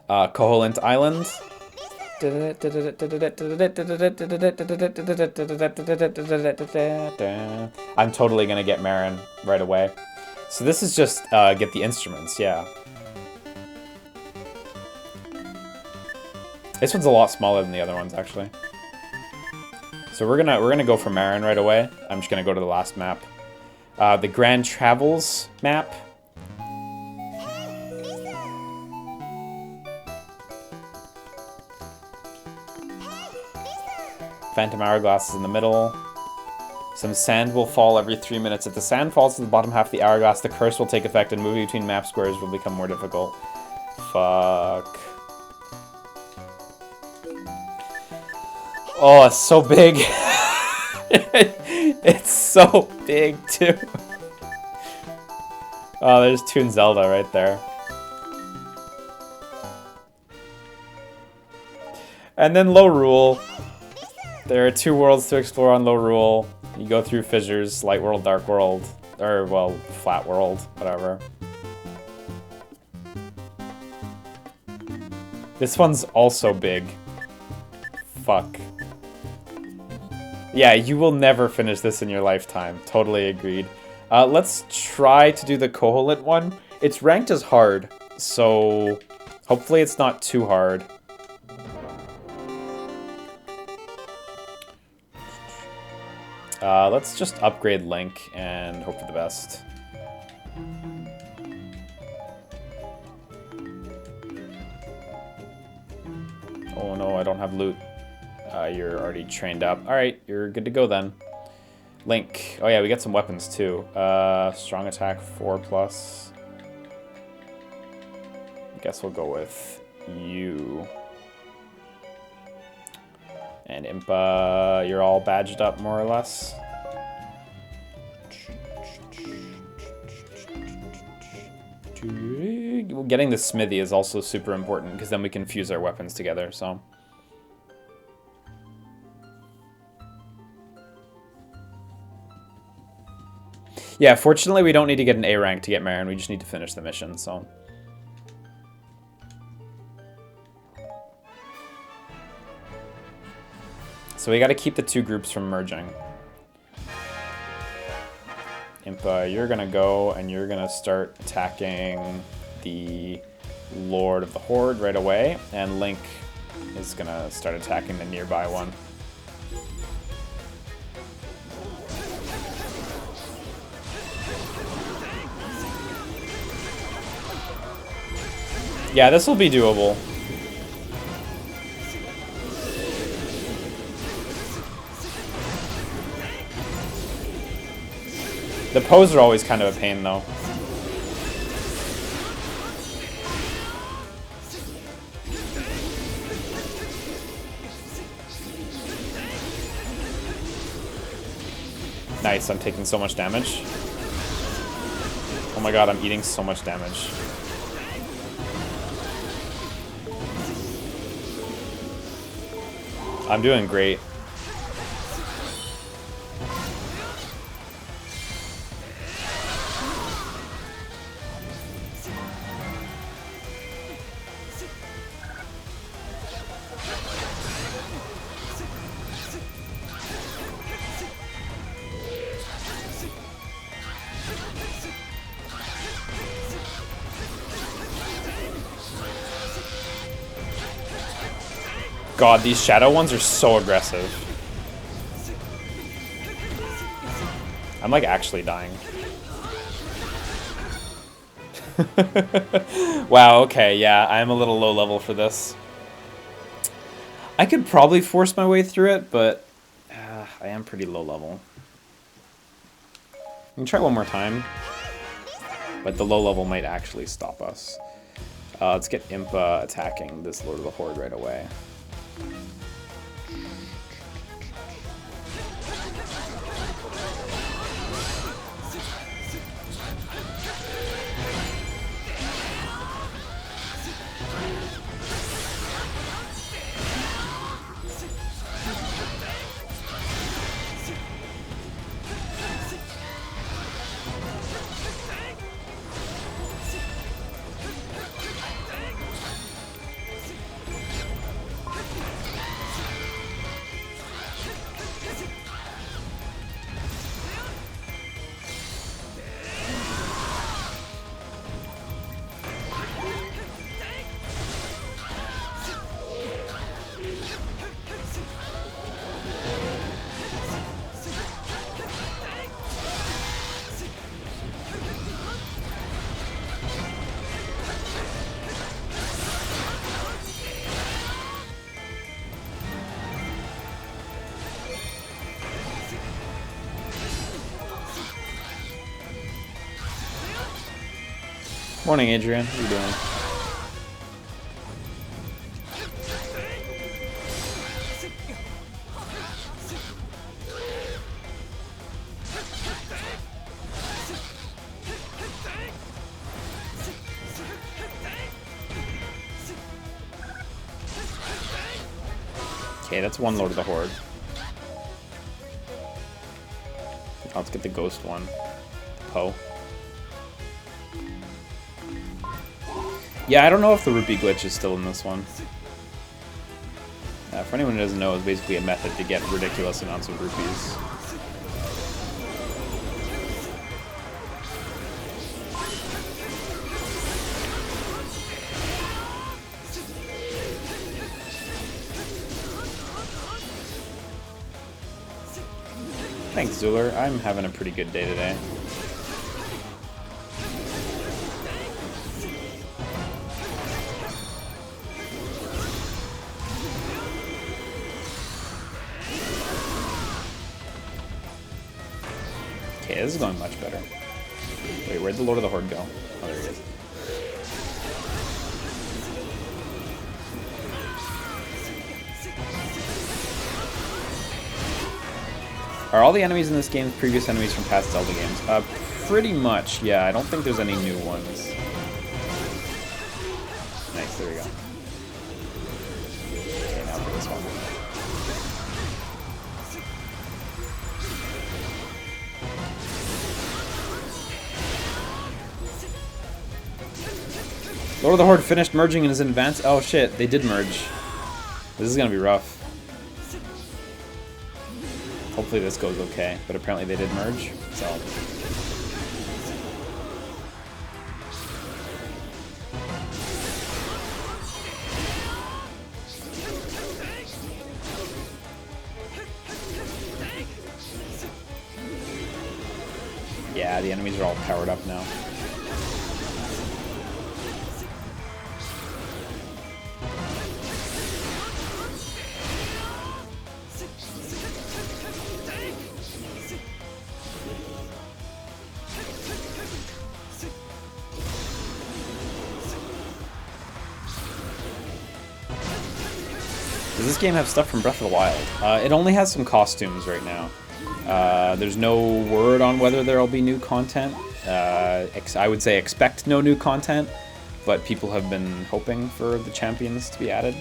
Speaker 1: Koholint Island. I'm totally gonna get Marin right away. So this is just get the instruments, yeah. This one's a lot smaller than the other ones, actually. So we're gonna go for Marin right away. I'm just gonna go to the last map. The Grand Travels map. Phantom Hourglass is in the middle. Some sand will fall every 3 minutes. If the sand falls to the bottom half of the hourglass, the curse will take effect and moving between map squares will become more difficult. Fuck. Oh, it's so big. It's so big, too. Oh, there's Toon Zelda right there. And then Low Rule. There are 2 worlds to explore on Low Rule. You go through fissures, Light World, Dark World, or, well, Flat World, whatever. This one's also big. Fuck. Yeah, you will never finish this in your lifetime. Totally agreed. Let's try to do the Koholint one. It's ranked as hard, so hopefully it's not too hard. Let's just upgrade Link and hope for the best. Oh no, I don't have loot. You're already trained up. Alright, you're good to go then. Link. Oh yeah, we got some weapons too. Strong attack 4+. I guess we'll go with you. And Impa, you're all badged up more or less. Getting the smithy is also super important because then we can fuse our weapons together, so. Yeah, fortunately we don't need to get an A rank to get Marin. We just need to finish the mission, so. So we got to keep the two groups from merging. Impa, you're going to go and you're going to start attacking the Lord of the Horde right away. And Link is going to start attacking the nearby one. Yeah, this will be doable. The pose are always kind of a pain, though. Nice, I'm taking so much damage. Oh my god, I'm eating so much damage. I'm doing great. God, these shadow ones are so aggressive. I'm like actually dying. Wow, okay, yeah, I'm a little low level for this. I could probably force my way through it, but I am pretty low level. We can try one more time, but the low level might actually stop us. Let's get Impa attacking this Lord of the Horde right away. Morning, Adrian. How you doing? Okay, that's one Lord of the Horde. Let's get the ghost one. Poe. Yeah, I don't know if the rupee glitch is still in this one. For anyone who doesn't know, it's basically a method to get ridiculous amounts of rupees. Thanks, Zuler. I'm having a pretty good day today. Okay, this is going much better. Wait, where'd the Lord of the Horde go? Oh, there he is. Are all the enemies in this game previous enemies from past Zelda games? Pretty much, yeah. I don't think there's any new ones. Nice, there we go. Okay, now for this one. Lord of the Horde finished merging and is in advance. Oh shit, they did merge. This is gonna be rough. Hopefully this goes okay, but apparently they did merge, so. Yeah, the enemies are all powered up now. Does this game have stuff from Breath of the Wild? It only has some costumes right now. There's no word on whether there'll be new content. I would say expect no new content, but people have been hoping for the champions to be added.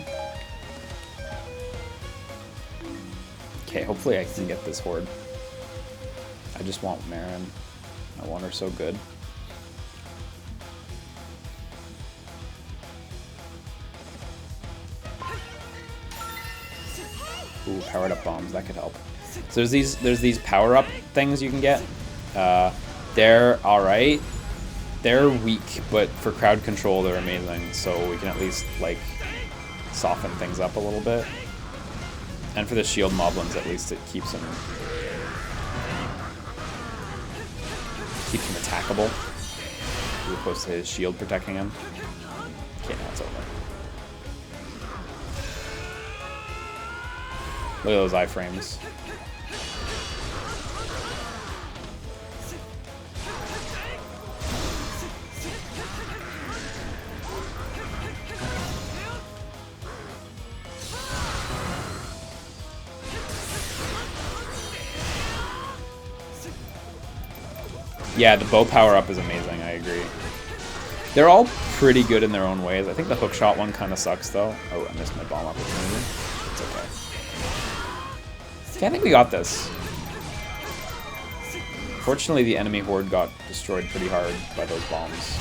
Speaker 1: Okay, hopefully I can get this Horde. I just want Marin. I want her so good. Ooh, powered up bombs, that could help. So there's these power up things you can get. They're alright. They're weak, but for crowd control they're amazing. So we can at least like soften things up a little bit. And for the shield moblins, at least it keeps him attackable, as opposed to his shield protecting him. Okay, now it's over. Look at those iframes. Yeah, the bow power-up is amazing, I agree. They're all pretty good in their own ways. I think the hookshot one kind of sucks, though. Oh, I missed my bomb opportunity. It's okay. Okay, I think we got this. Fortunately, the enemy horde got destroyed pretty hard by those bombs.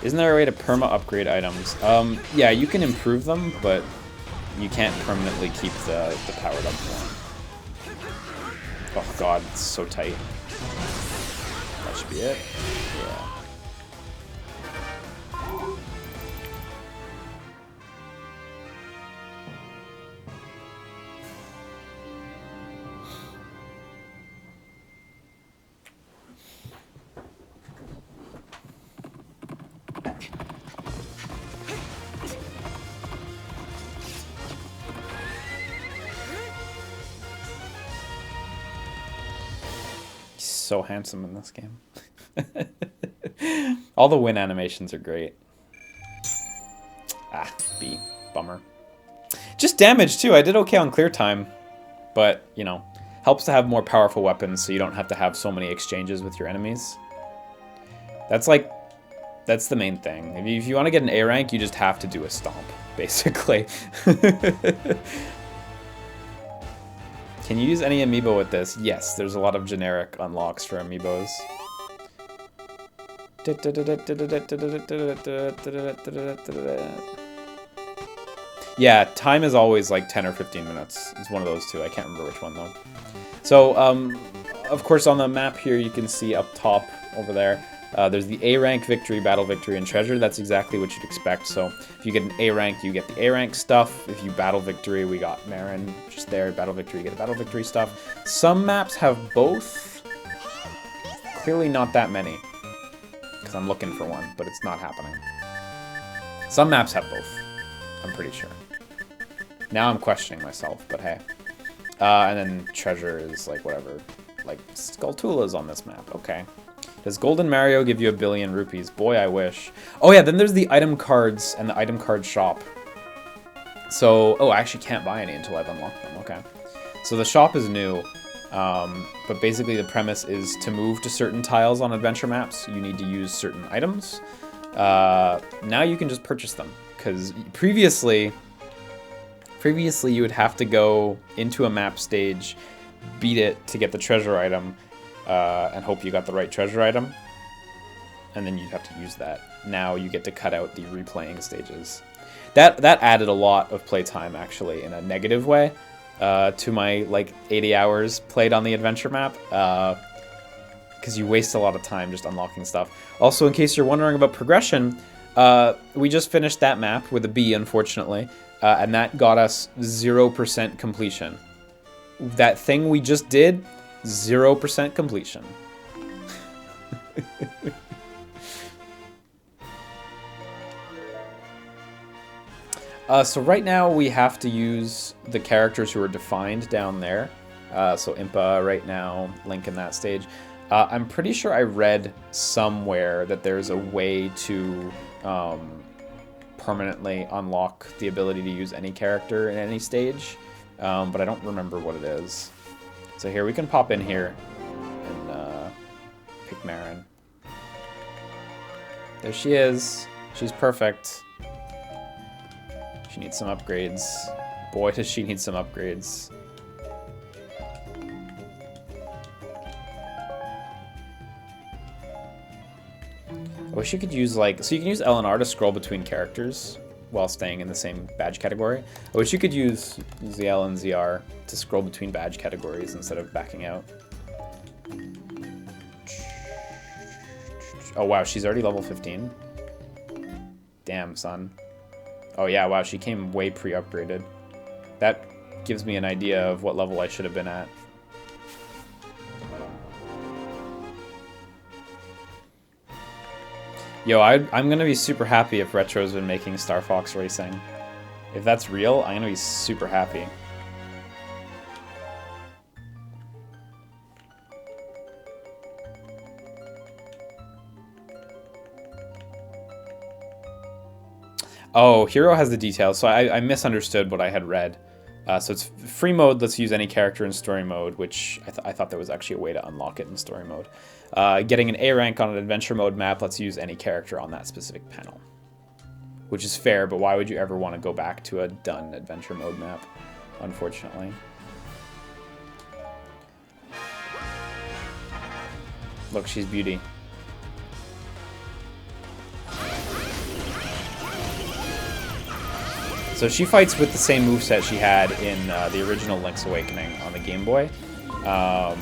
Speaker 1: Isn't there a way to perma-upgrade items? Yeah, you can improve them, but you can't permanently keep the powered up one. Oh god, it's so tight. That should be it. Yeah. So handsome in this game. All the win animations are great. Ah, B. Bummer. Just damage, too. I did okay on clear time. But, you know, helps to have more powerful weapons so you don't have to have so many exchanges with your enemies. That's the main thing. If you want to get an A rank, you just have to do a stomp, basically. Can you use any amiibo with this? Yes, there's a lot of generic unlocks for amiibos. Yeah, time is always like 10 or 15 minutes. It's one of those two. I can't remember which one though. So, of course on the map here you can see up top over there, there's the A rank victory, battle victory, and treasure. That's exactly what you'd expect. So if you get an A rank, you get the A rank stuff. If you battle victory, we got Marin just there. Battle victory, you get the battle victory stuff. Some maps have both. Clearly not that many, because I'm looking for one, but it's not happening. Some maps have both, I'm pretty sure. Now I'm questioning myself, but hey. And then treasure is like whatever, like Skulltulas on this map. Okay. Does Golden Mario give you 1 billion rupees? Boy, I wish. Oh yeah, then there's the item cards and the item card shop. So, oh, I actually can't buy any until I've unlocked them. Okay. So the shop is new, but basically the premise is to move to certain tiles on adventure maps, you need to use certain items. Now you can just purchase them, because previously Previously, you would have to go into a map stage, beat it to get the treasure item, and hope you got the right treasure item, and then you'd have to use that. Now you get to cut out the replaying stages. That added a lot of playtime, actually, in a negative way, to my, like, 80 hours played on the adventure map, because you waste a lot of time just unlocking stuff. Also, in case you're wondering about progression, we just finished that map with a B, unfortunately, and that got us 0% completion. That thing we just did, 0% completion. So right now we have to use the characters who are defined down there. So Impa right now, Link in that stage. I'm pretty sure I read somewhere that there's a way to permanently unlock the ability to use any character in any stage, but I don't remember what it is. So here we can pop in here and pick Marin. There she is. She's perfect. She needs some upgrades. Boy, does she need some upgrades. I wish you could use, like, so you can use L and R to scroll between characters while staying in the same badge category. I wish you could use the L and ZR to scroll between badge categories instead of backing out. Oh wow, she's already level 15? Damn, son. Oh yeah, wow, she came way pre-upgraded. That gives me an idea of what level I should have been at. Yo, I'm gonna be super happy if Retro's been making Star Fox Racing. If that's real, I'm gonna be super happy. Oh, Hero has the details, so I misunderstood what I had read. So it's free mode, let's use any character in story mode, which I thought there was actually a way to unlock it in story mode. Getting an A rank on an adventure mode map, let's use any character on that specific panel. Which is fair, but why would you ever want to go back to a done adventure mode map, unfortunately. Look, she's beauty. So she fights with the same moveset she had in the original Link's Awakening on the Game Boy. All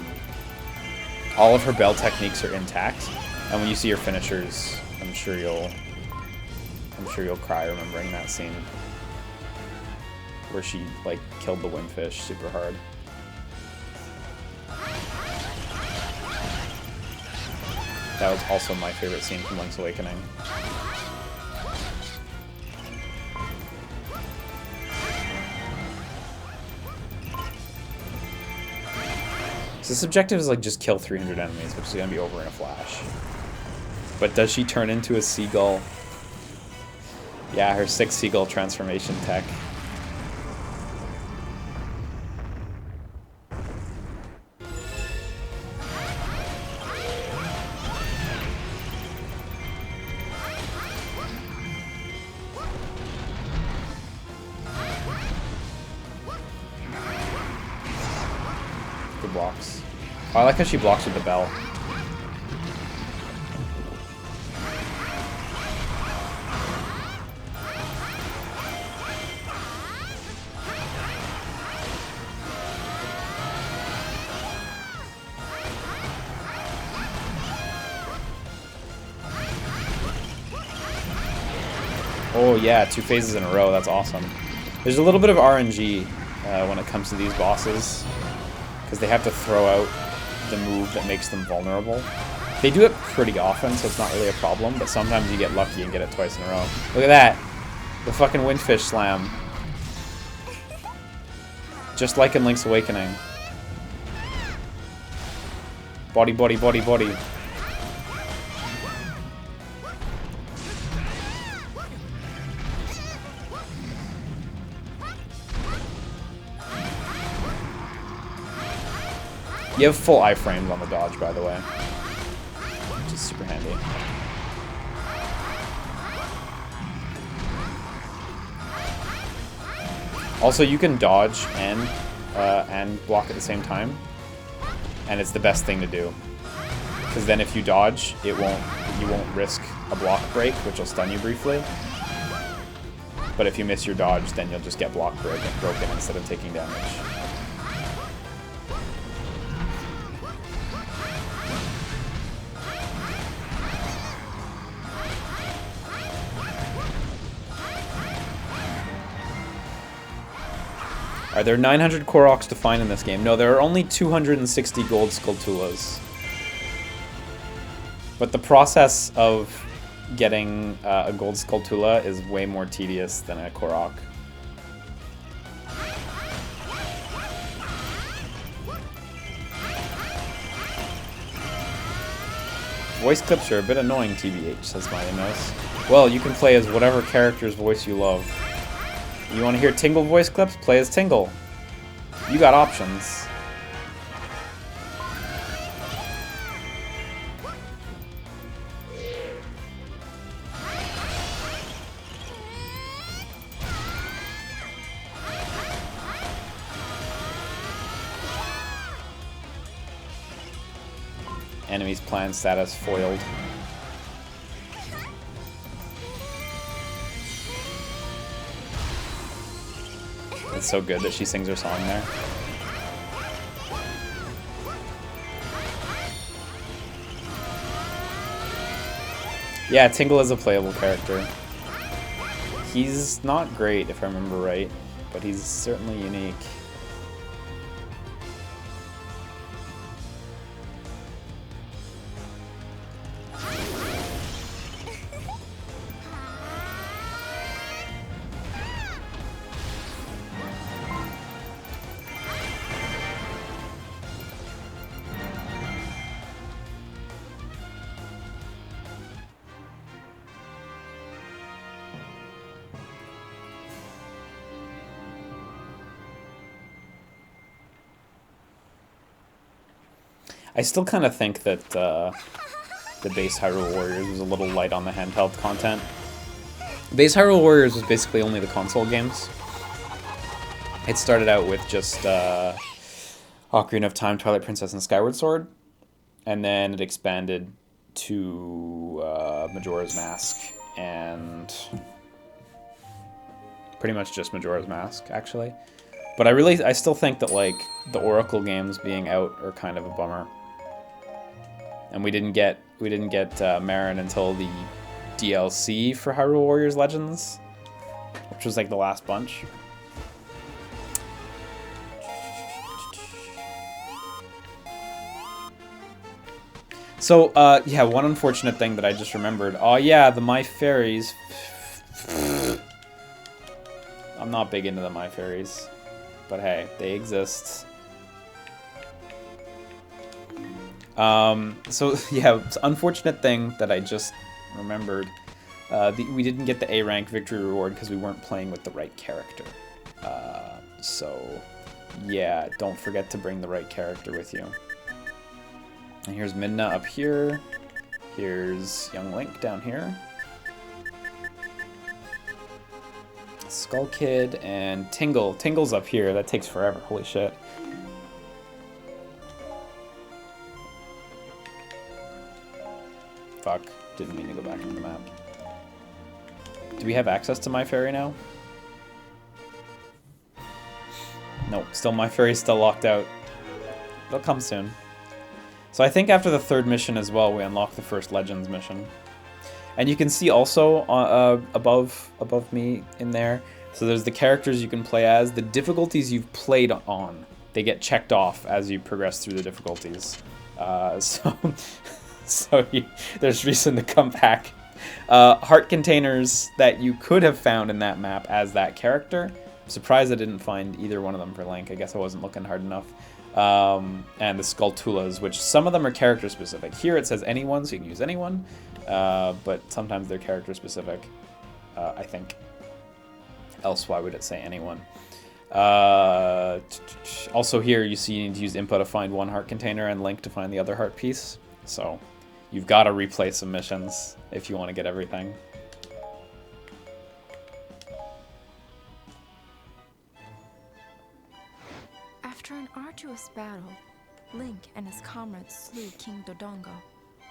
Speaker 1: of her bell techniques are intact, and when you see her finishers, I'm sure you'll cry remembering that scene where she like killed the windfish super hard. That was also my favorite scene from Link's Awakening. So this objective is like just kill 300 enemies, which is gonna be over in a flash. But does she turn into a seagull? Yeah, her 6 seagull transformation tech. Good blocks. Oh, I like how she blocks with the bell. Oh yeah, 2 phases in a row, that's awesome. There's a little bit of RNG when it comes to these bosses, because they have to throw out the move that makes them vulnerable. They do it pretty often, so it's not really a problem, but sometimes you get lucky and get it twice in a row. Look at that! The fucking windfish slam. Just like in Link's Awakening. Body, body, body, body. You have full iframes on the dodge, by the way, which is super handy. Also, you can dodge and block at the same time, and it's the best thing to do. Because then if you dodge, you won't risk a block break, which will stun you briefly. But if you miss your dodge, then you'll just get block broken instead of taking damage. Are there 900 Koroks to find in this game? No, there are only 260 gold Skulltulas. But the process of getting a gold Skulltula is way more tedious than a Korok. Voice clips are a bit annoying, TBH, says Mighty Mouse. Well, you can play as whatever character's voice you love. You want to hear Tingle voice clips? Play as Tingle. You got options. Enemy's plan status foiled. It's so good that she sings her song there. Yeah, Tingle is a playable character. He's not great, if I remember right, but he's certainly unique. I still kind of think that the base Hyrule Warriors was a little light on the handheld content. Base Hyrule Warriors was basically only the console games. It started out with just Ocarina of Time, Twilight Princess, and Skyward Sword, and then it expanded to Majora's Mask, and pretty much just Majora's Mask, actually. But I still think that, like, the Oracle games being out are kind of a bummer. And we didn't get Marin until the DLC for Hyrule Warriors Legends, which was like the last bunch. So, yeah, one unfortunate thing that I just remembered. Oh yeah, the My Fairies. I'm not big into the My Fairies, but hey, they exist. So yeah, it's an unfortunate thing that I just remembered. We didn't get the A rank victory reward because we weren't playing with the right character. So yeah, don't forget to bring the right character with you. And here's Midna up here. Here's young Link down here. Skull Kid and Tingle. Tingle's up here. That takes forever. Holy shit. Fuck. Didn't mean to go back into the map. Do we have access to My Fairy now? Nope. Still, My Fairy's still locked out. They'll come soon. So I think after the third mission as well, we unlock the first Legends mission. And you can see also above me in there, so there's the characters you can play as, the difficulties you've played on. They get checked off as you progress through the difficulties. There's reason to come back. Heart containers that you could have found in that map as that character. I'm surprised I didn't find either one of them for Link. I guess I wasn't looking hard enough. And the Skulltulas, which some of them are character specific. Here it says anyone, so you can use anyone, but sometimes they're character specific, I think. Else, why would it say anyone? Also here, you see you need to use input to find one heart container and Link to find the other heart piece. So you've got to replay some missions if you want to get everything.
Speaker 2: After an arduous battle, Link and his comrades slew King Dodongo,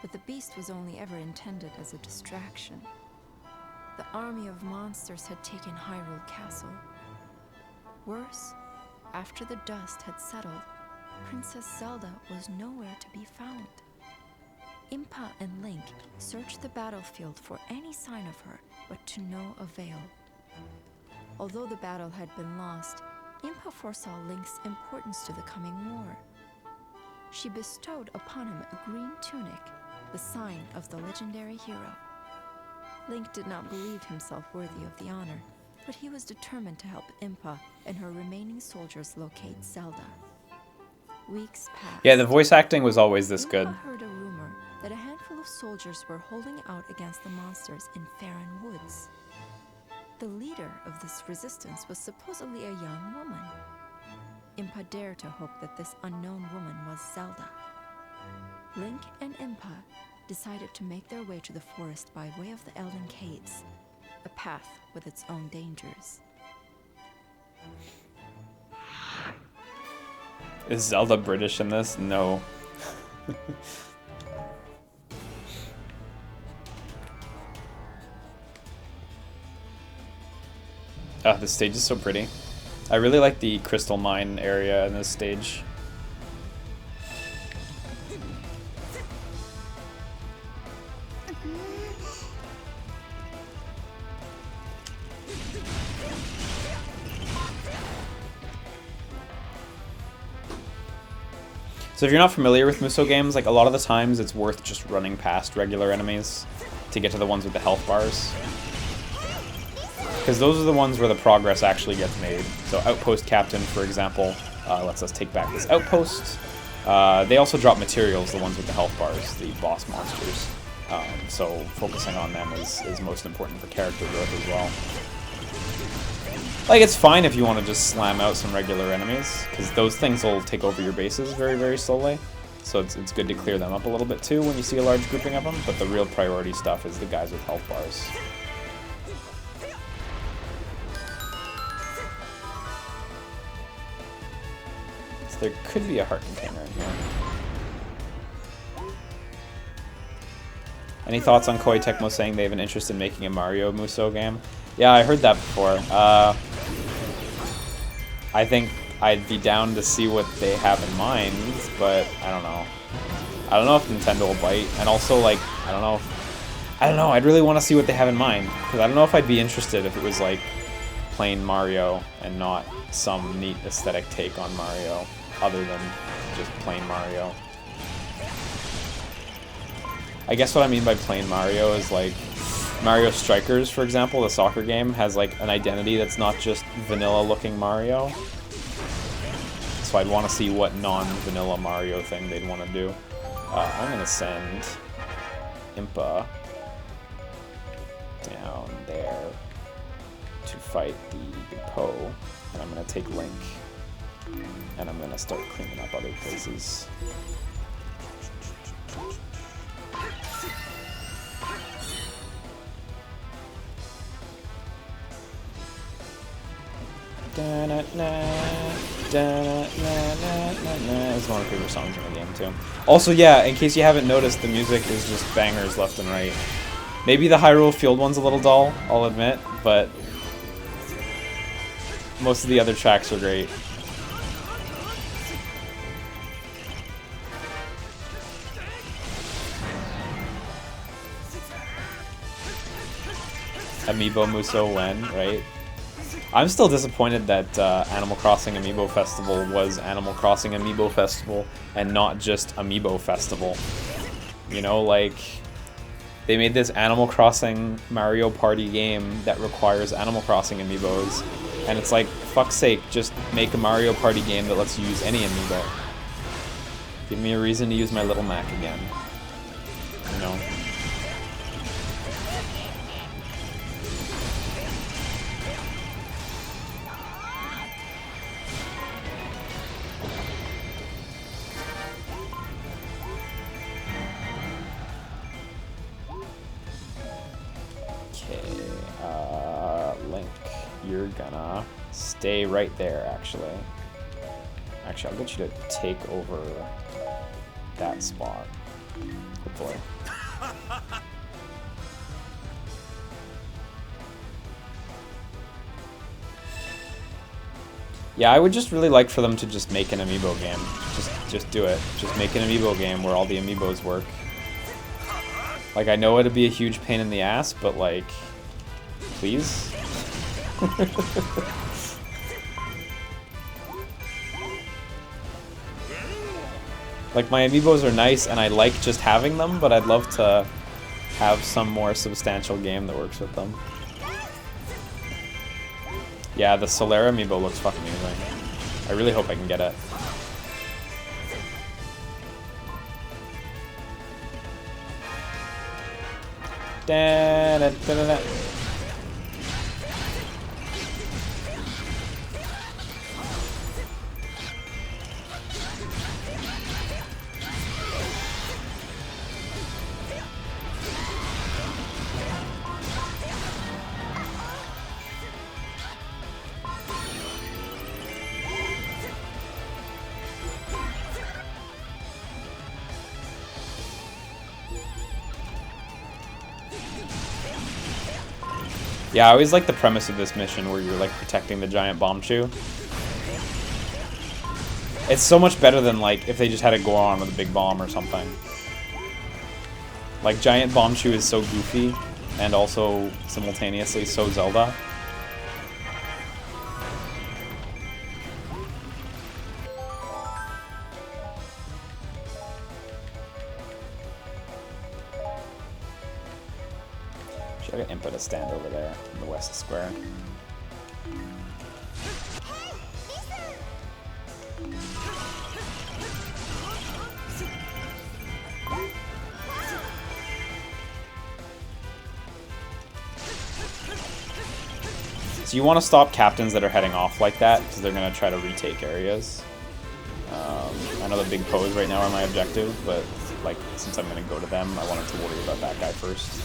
Speaker 2: but the beast was only ever intended as a distraction. The army of monsters had taken Hyrule Castle. Worse, after the dust had settled, Princess Zelda was nowhere to be found. Impa and Link searched the battlefield for any sign of her, but to no avail. Although the battle had been lost, Impa foresaw Link's importance to the coming war. She bestowed upon him a green tunic, the sign of the legendary hero. Link did not believe himself worthy of the honor, but he was determined to help Impa and her remaining soldiers locate Zelda. Weeks passed.
Speaker 1: Yeah, the voice acting was always this good.
Speaker 2: Impa heard a rumor that a handful of soldiers were holding out against the monsters in Faron Woods. The leader of this resistance was supposedly a young woman. Impa dared to hope that this unknown woman was Zelda. Link and Impa decided to make their way to the forest by way of the Elden Caves, a path with its own dangers.
Speaker 1: Is Zelda British in this? No. Oh, this stage is so pretty. I really like the crystal mine area in this stage. So if you're not familiar with Musou games, like a lot of the times it's worth just running past regular enemies to get to the ones with the health bars. Because those are the ones where the progress actually gets made. So Outpost Captain, for example, lets us take back this outpost. They also drop materials, the ones with the health bars, the boss monsters. So focusing on them is most important for character growth as well. Like, it's fine if you want to just slam out some regular enemies, because those things will take over your bases very, very slowly. So it's good to clear them up a little bit too when you see a large grouping of them, but the real priority stuff is the guys with health bars. There could be a heart container in here. Any thoughts on Koei Tecmo saying they have an interest in making a Mario Musou game? Yeah, I heard that before. I think I'd be down to see what they have in mind, but I don't know. I don't know if Nintendo will bite, and also, like, I don't know, I'd really want to see what they have in mind, because I don't know if I'd be interested if it was, like, plain Mario and not some neat aesthetic take on Mario, other than just plain Mario. I guess what I mean by plain Mario is, like, Mario Strikers, for example, the soccer game, has, like, an identity that's not just vanilla-looking Mario. So I'd want to see what non-vanilla Mario thing they'd want to do. I'm going to send Impa down there to fight the Poe, and I'm going to take Link, and I'm going to start cleaning up other places. It's one of my favorite songs in the game too. Also, yeah, in case you haven't noticed, the music is just bangers left and right. Maybe the Hyrule Field one's a little dull, I'll admit, but most of the other tracks are great. Amiibo Musou when, right? I'm still disappointed that Animal Crossing Amiibo Festival was Animal Crossing Amiibo Festival and not just Amiibo Festival. You know, like, they made this Animal Crossing Mario Party game that requires Animal Crossing Amiibos, and it's like, fuck's sake, just make a Mario Party game that lets you use any Amiibo. Give me a reason to use my Little Mac again. You know? Link, you're gonna stay right there, actually. Actually, I'll get you to take over that spot. Hopefully. Yeah, I would just really like for them to just make an Amiibo game. Just do it. Just make an Amiibo game where all the Amiibos work. Like, I know it'd be a huge pain in the ass, but like, please? Like, my Amiibos are nice and I like just having them, but I'd love to have some more substantial game that works with them. Yeah, the Solera Amiibo looks fucking amazing. I really hope I can get it. Da, da, da, da, da. Yeah, I always like the premise of this mission where you're like protecting the giant Bombchu. It's so much better than like if they just had a Goron with a big bomb or something. Like, giant Bombchu is so goofy and also simultaneously so Zelda. Should I input a stand over there in the west square? So you want to stop captains that are heading off like that, because they're going to try to retake areas. I know the big pose right now are my objective, but like, since I'm going to go to them, I wanted to worry about that guy first.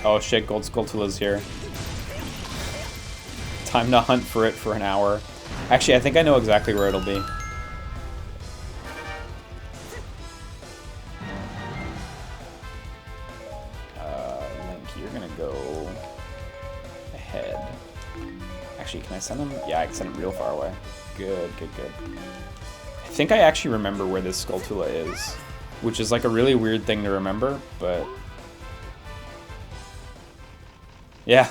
Speaker 1: Oh shit, Gold Skulltulas here. Time to hunt for it for an hour. Actually, I think I know exactly where it'll be. Link, you're gonna go ahead. Actually, can I send him? Yeah, I can send him real far away. Good, good, good. I think I actually remember where this Skulltula is, which is like a really weird thing to remember, but... yeah.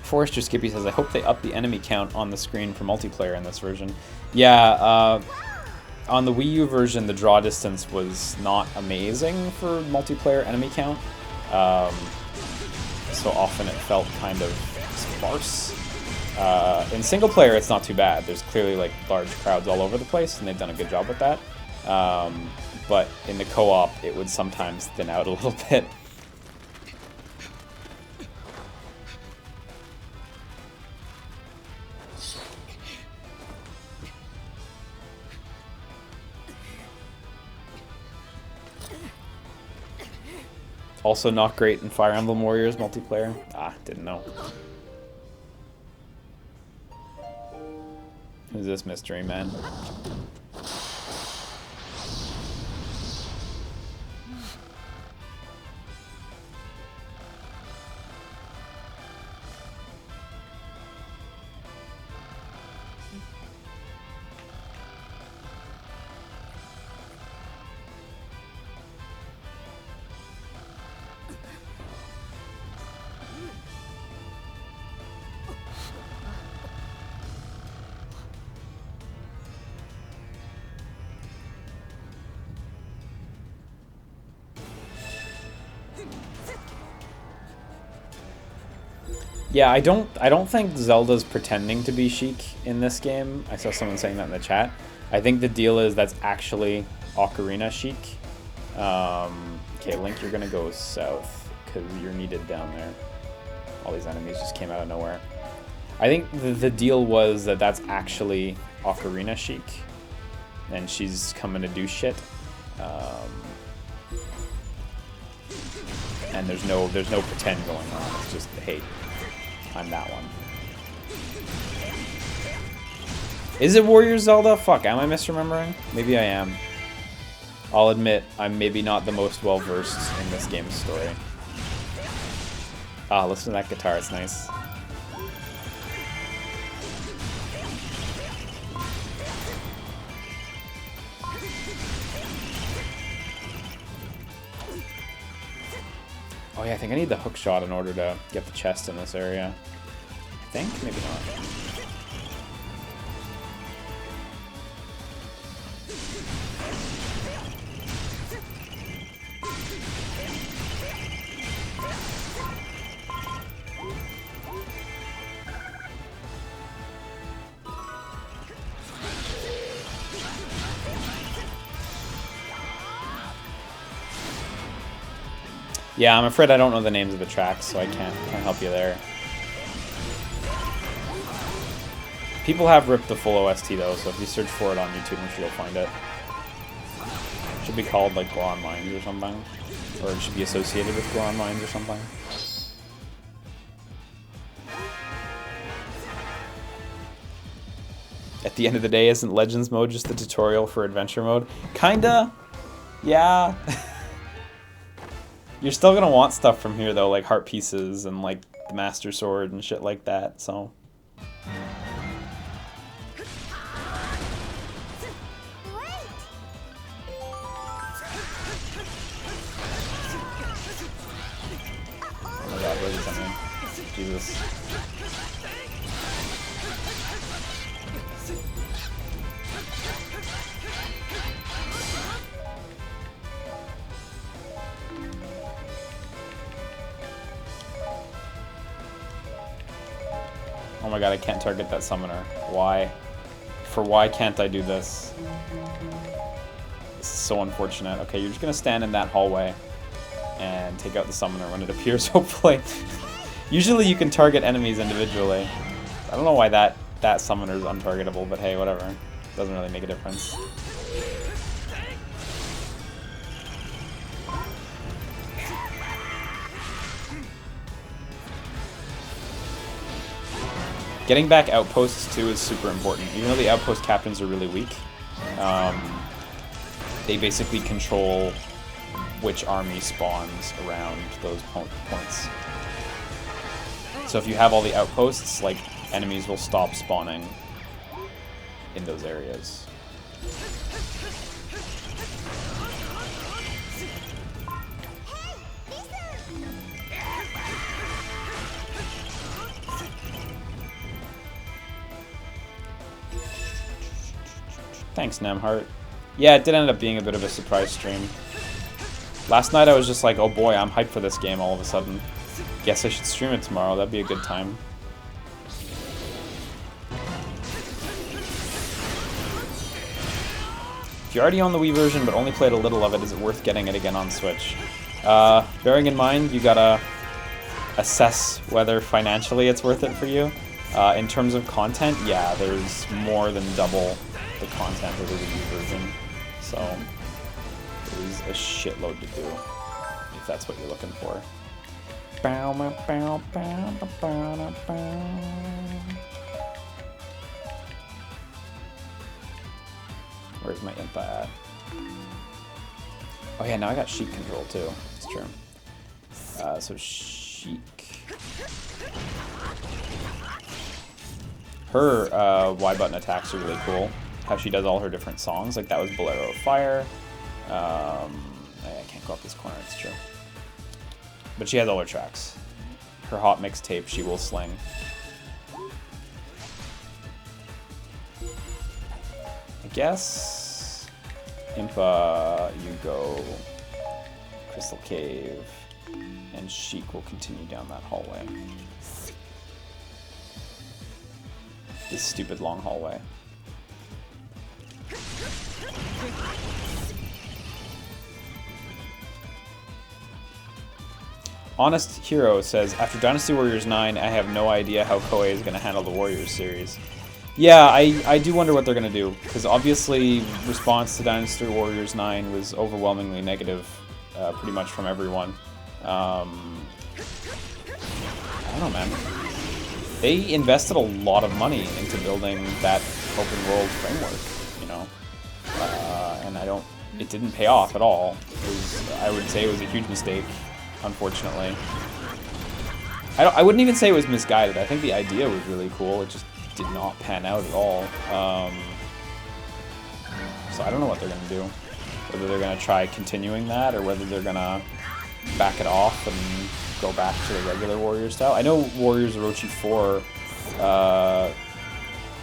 Speaker 1: Forester Skippy says, I hope they up the enemy count on the screen for multiplayer in this version. Yeah, on the Wii U version, the draw distance was not amazing for multiplayer enemy count. So often it felt kind of sparse. In single player, it's not too bad. There's clearly like large crowds all over the place, and they've done a good job with that. But in the co-op, it would sometimes thin out a little bit. Also not great in Fire Emblem Warriors multiplayer. Ah, didn't know. Who's this mystery man? Yeah, I don't think Zelda's pretending to be Sheik in this game. I saw someone saying that in the chat. I think the deal is that's actually Ocarina Sheik. Okay, Link, you're gonna go south because you're needed down there. All these enemies just came out of nowhere. I think the deal was that that's actually Ocarina Sheik, and she's coming to do shit. And there's no pretend going on. It's just, hey, I'm that one. Is it Warriors Zelda? Fuck, am I misremembering? Maybe I am. I'll admit, I'm maybe not the most well-versed in this game's story. Ah, listen to that guitar, it's nice. Oh yeah, I think I need the hook shot in order to get the chest in this area. I think? Maybe not. Yeah, I'm afraid I don't know the names of the tracks, so I can't help you there. People have ripped the full OST though, so if you search for it on YouTube, I'm sure you'll find it. It should be called like Goron Mines or something. Or it should be associated with Goron Mines or something. At the end of the day, isn't Legends mode just the tutorial for adventure mode? Kinda. Yeah. You're still gonna want stuff from here though, like heart pieces and like the Master Sword and shit like that, so. Oh my god, where is something? Jesus. Oh my god, I can't target that summoner. Why? Why can't I do this? This is so unfortunate. Okay, you're just gonna stand in that hallway and take out the summoner when it appears, hopefully. Usually you can target enemies individually. I don't know why that summoner is untargetable, but hey, whatever. Doesn't really make a difference. Getting back outposts too is super important. Even though the outpost captains are really weak, they basically control which army spawns around those points. So if you have all the outposts, like, enemies will stop spawning in those areas. Thanks, Nemheart. Yeah, it did end up being a bit of a surprise stream. Last night I was just like, oh boy, I'm hyped for this game all of a sudden. Guess I should stream it tomorrow, that'd be a good time. If you're already on the Wii version but only played a little of it, is it worth getting it again on Switch? Bearing in mind, you gotta assess whether financially it's worth it for you. In terms of content, yeah, there's more than double the content of the Wii version, so there's a shitload to do if that's what you're looking for. Where's my Impa at? Oh yeah, now I got Sheik control too. It's true. So Sheik. Her Y button attacks are really cool. How she does all her different songs. Like that was Bolero of Fire. I can't go up this corner, it's true. But she has all her tracks. Her hot mixtape, She Will Sling. I guess Impa, you go Crystal Cave, and Sheik will continue down that hallway. This stupid long hallway. Honest Hero says, after Dynasty Warriors 9, I have no idea how Koei is going to handle the Warriors series. Yeah, I do wonder what they're going to do, because obviously response to Dynasty Warriors 9 was overwhelmingly negative, pretty much from everyone. I don't know, man. They invested a lot of money into building that open world framework, you know, and it didn't pay off at all. I would say it was a huge mistake, unfortunately. I wouldn't even say it was misguided. I think the idea was really cool. It just did not pan out at all. So I don't know what they're gonna do. Whether they're gonna try continuing that, or whether they're gonna back it off and go back to the regular Warrior style. I know Warriors Orochi 4,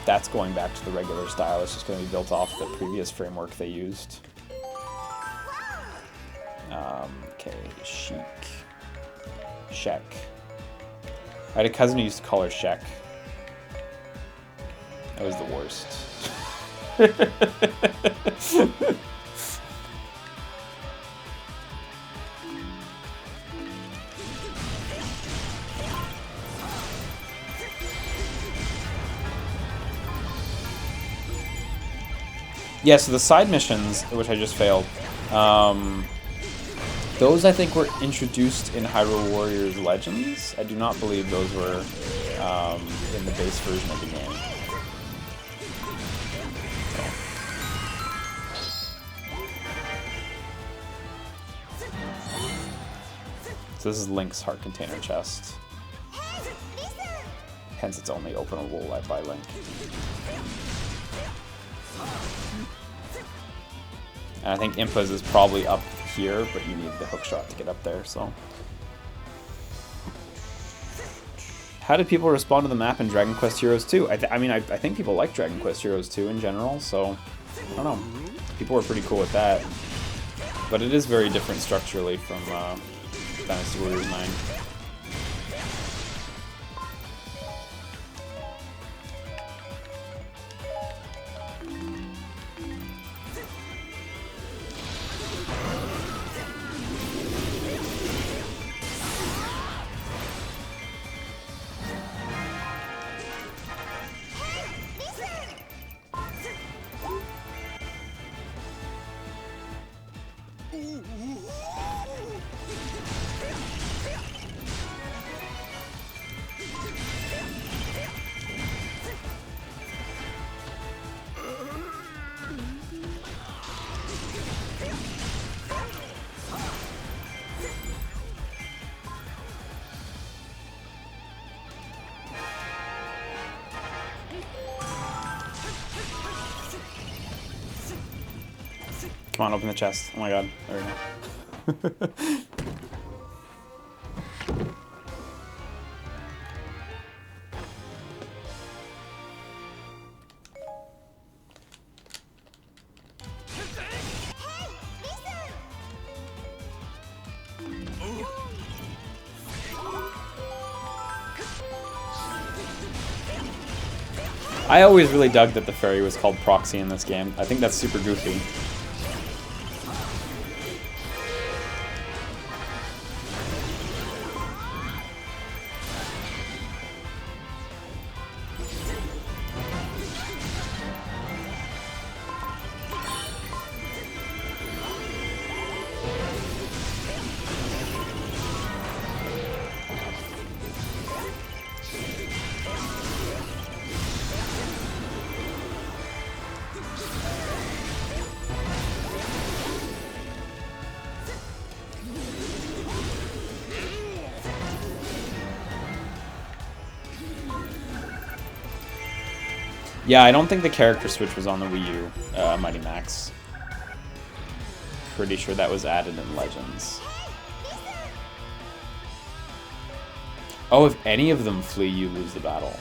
Speaker 1: that's going back to the regular style. It's just going to be built off the previous framework they used. Okay, Sheik. Sheik. I had a cousin who used to call her Sheik. That was the worst. Yeah, so the side missions, which I just failed, those I think were introduced in Hyrule Warriors Legends. I do not believe those were in the base version of the game. So this is Link's heart container chest. Hence it's only openable by Link. And I think Impa's is probably up here, but you need the hook shot to get up there, so. How did people respond to the map in Dragon Quest Heroes 2? I think people like Dragon Quest Heroes 2 in general, so I don't know. People were pretty cool with that. But it is very different structurally from Dynasty Warriors 9. Come on, open the chest. Oh my god. There we go. I always really dug that the fairy was called Proxy in this game. I think that's super goofy. Yeah, I don't think the character switch was on the Wii U, Mighty Max. Pretty sure that was added in Legends. Oh, if any of them flee, you lose the battle.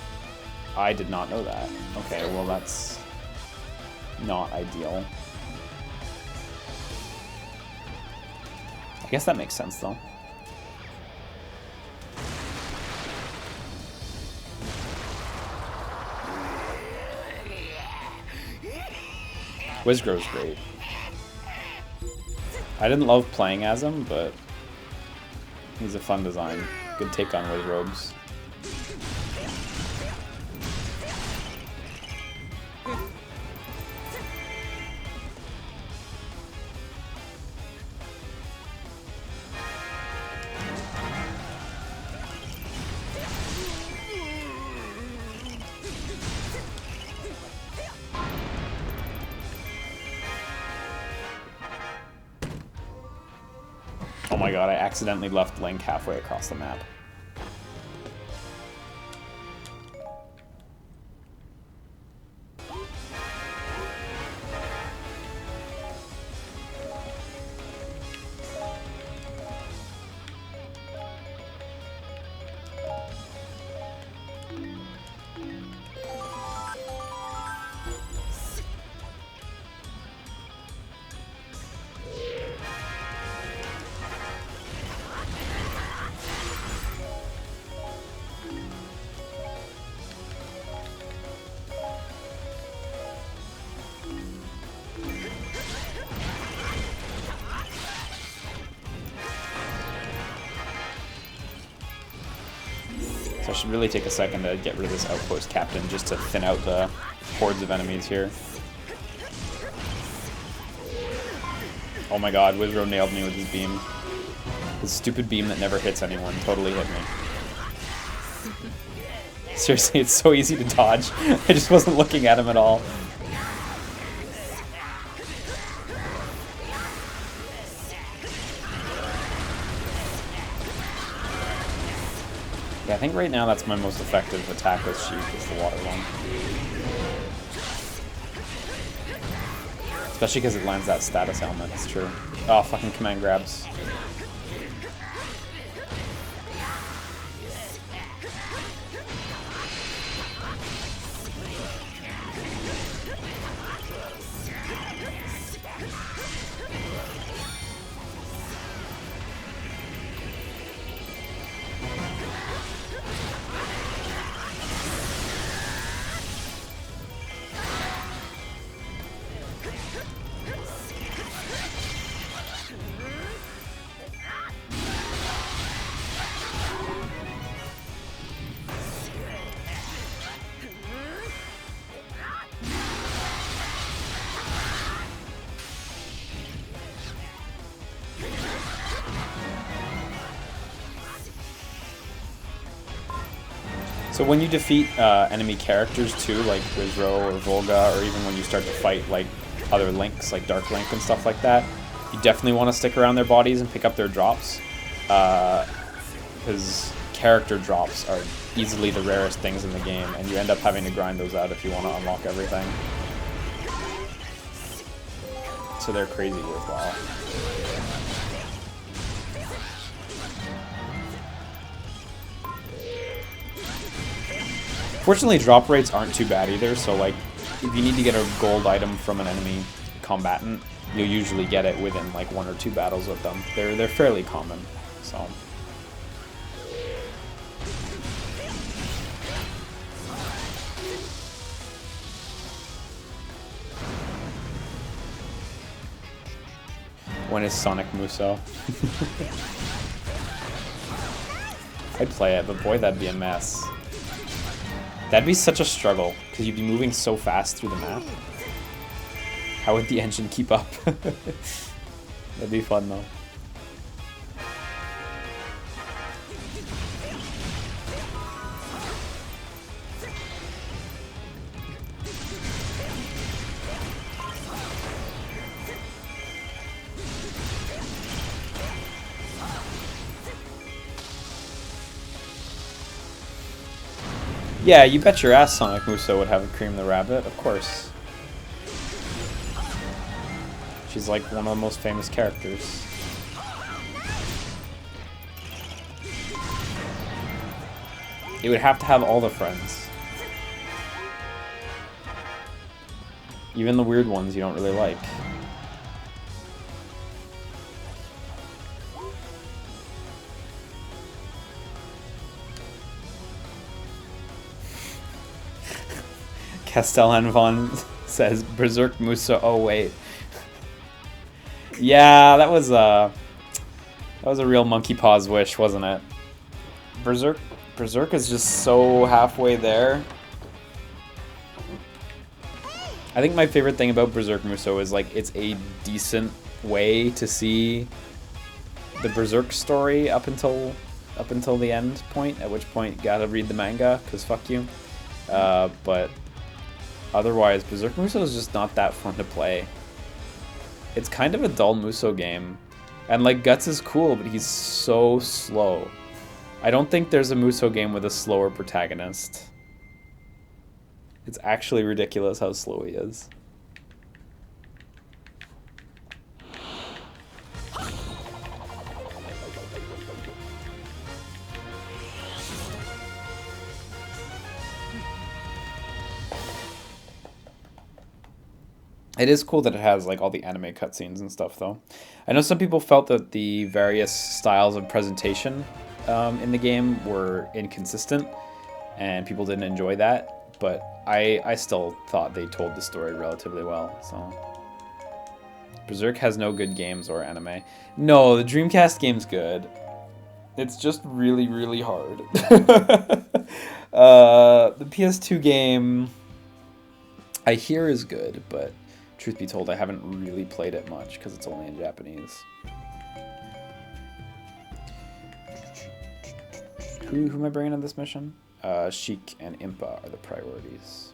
Speaker 1: I did not know that. Okay, well that's not ideal. I guess that makes sense though. Wizgro's great. I didn't love playing as him, but he's a fun design. Good take on Wizrobes. Oh my god, I accidentally left Link halfway across the map. So I should really take a second to get rid of this outpost captain just to thin out the hordes of enemies here. Oh my god, Wizro nailed me with his beam. His stupid beam that never hits anyone totally hit me. Seriously, it's so easy to dodge. I just wasn't looking at him at all. Yeah, I think right now that's my most effective attack with Sheik, is the water one. Especially because it lands that status element, it's true. Oh, fucking command grabs. So when you defeat enemy characters too, like Wizro or Volga, or even when you start to fight like other Links, like Dark Link and stuff like that, you definitely want to stick around their bodies and pick up their drops, because character drops are easily the rarest things in the game, and you end up having to grind those out if you want to unlock everything. So they're crazy worthwhile. Fortunately, drop rates aren't too bad either, so like, if you need to get a gold item from an enemy combatant, you'll usually get it within like 1 or 2 battles with them. They're fairly common, so. When is Sonic Musou? I'd play it, but boy, that'd be a mess. That'd be such a struggle, because you'd be moving so fast through the map. How would the engine keep up? That'd be fun though. Yeah, you bet your ass Sonic Musou would have a Cream the Rabbit, of course. She's like one of the most famous characters. It would have to have all the friends. Even the weird ones you don't really like. Castellan Von says Berserk Musou. Oh wait. Yeah, that was a real monkey paws wish, wasn't it? Berserk is just so halfway there. I think my favorite thing about Berserk Musou is like it's a decent way to see the Berserk story up until the end point, at which point you gotta read the manga, cause fuck you. But otherwise, Berserk Musou is just not that fun to play. It's kind of a dull Musou game. And like Guts is cool, but he's so slow. I don't think there's a Musou game with a slower protagonist. It's actually ridiculous how slow he is. It is cool that it has like all the anime cutscenes and stuff, though. I know some people felt that the various styles of presentation in the game were inconsistent, and people didn't enjoy that. But I still thought they told the story relatively well. So Berserk has no good games or anime. No, the Dreamcast game's good. It's just really, really hard. The PS2 game I hear is good, but truth be told, I haven't really played it much because it's only in Japanese. Who am I bringing on this mission? Sheik and Impa are the priorities.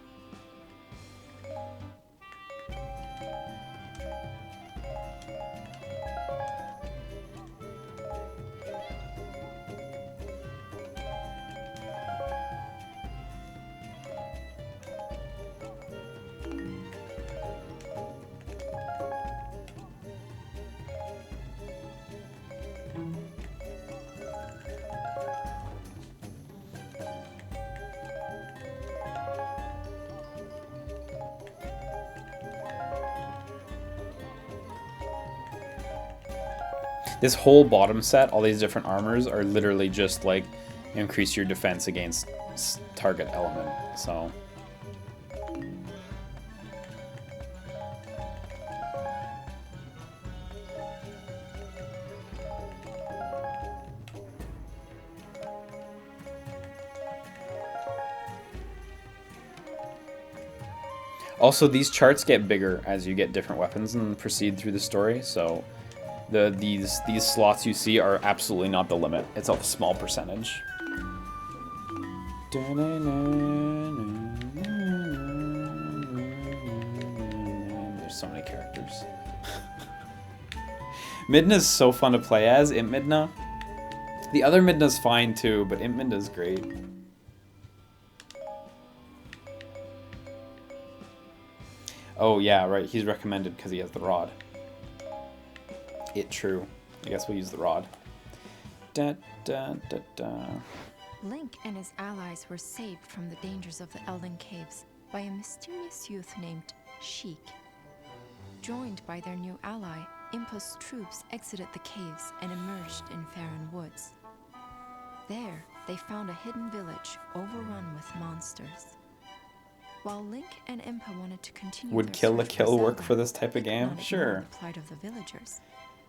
Speaker 1: This whole bottom set, all these different armors, are literally just like increase your defense against target element. So also, these charts get bigger as you get different weapons and proceed through the story. So these slots you see are absolutely not the limit. It's a small percentage. There's so many characters. Midna's so fun to play as, Imp Midna. The other Midna's fine too, but Imp Midna's great. Oh yeah, right, he's recommended because he has the rod. True. I guess we'll use the rod. Da, da, da, da.
Speaker 2: Link and his allies were saved from the dangers of the Elden Caves by a mysterious youth named Sheik. Joined by their new ally, Impa's troops exited the caves and emerged in Farron Woods. There, they found a hidden village overrun with monsters. While Link and Impa wanted to continue
Speaker 1: Would
Speaker 2: their
Speaker 1: Kill la
Speaker 2: search
Speaker 1: Kill
Speaker 2: for
Speaker 1: work
Speaker 2: Zelda,
Speaker 1: for this type
Speaker 2: they
Speaker 1: of
Speaker 2: could
Speaker 1: game?
Speaker 2: not
Speaker 1: Sure.
Speaker 2: ignore the plight of the villagers.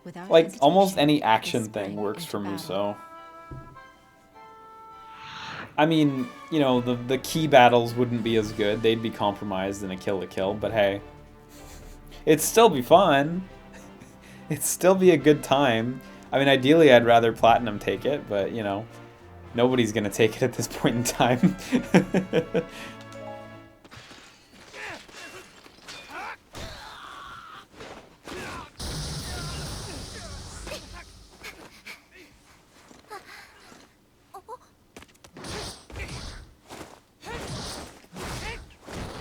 Speaker 2: Without
Speaker 1: Like, almost
Speaker 2: hesitation,
Speaker 1: any
Speaker 2: they
Speaker 1: action thing
Speaker 2: sprang
Speaker 1: works
Speaker 2: into
Speaker 1: for
Speaker 2: battle.
Speaker 1: Musou. I mean, you know, the key battles wouldn't be as good. They'd be compromised in a Kill la Kill, but hey. It'd still be fun. It'd still be a good time. I mean, ideally I'd rather Platinum take it, but, you know, nobody's gonna take it at this point in time.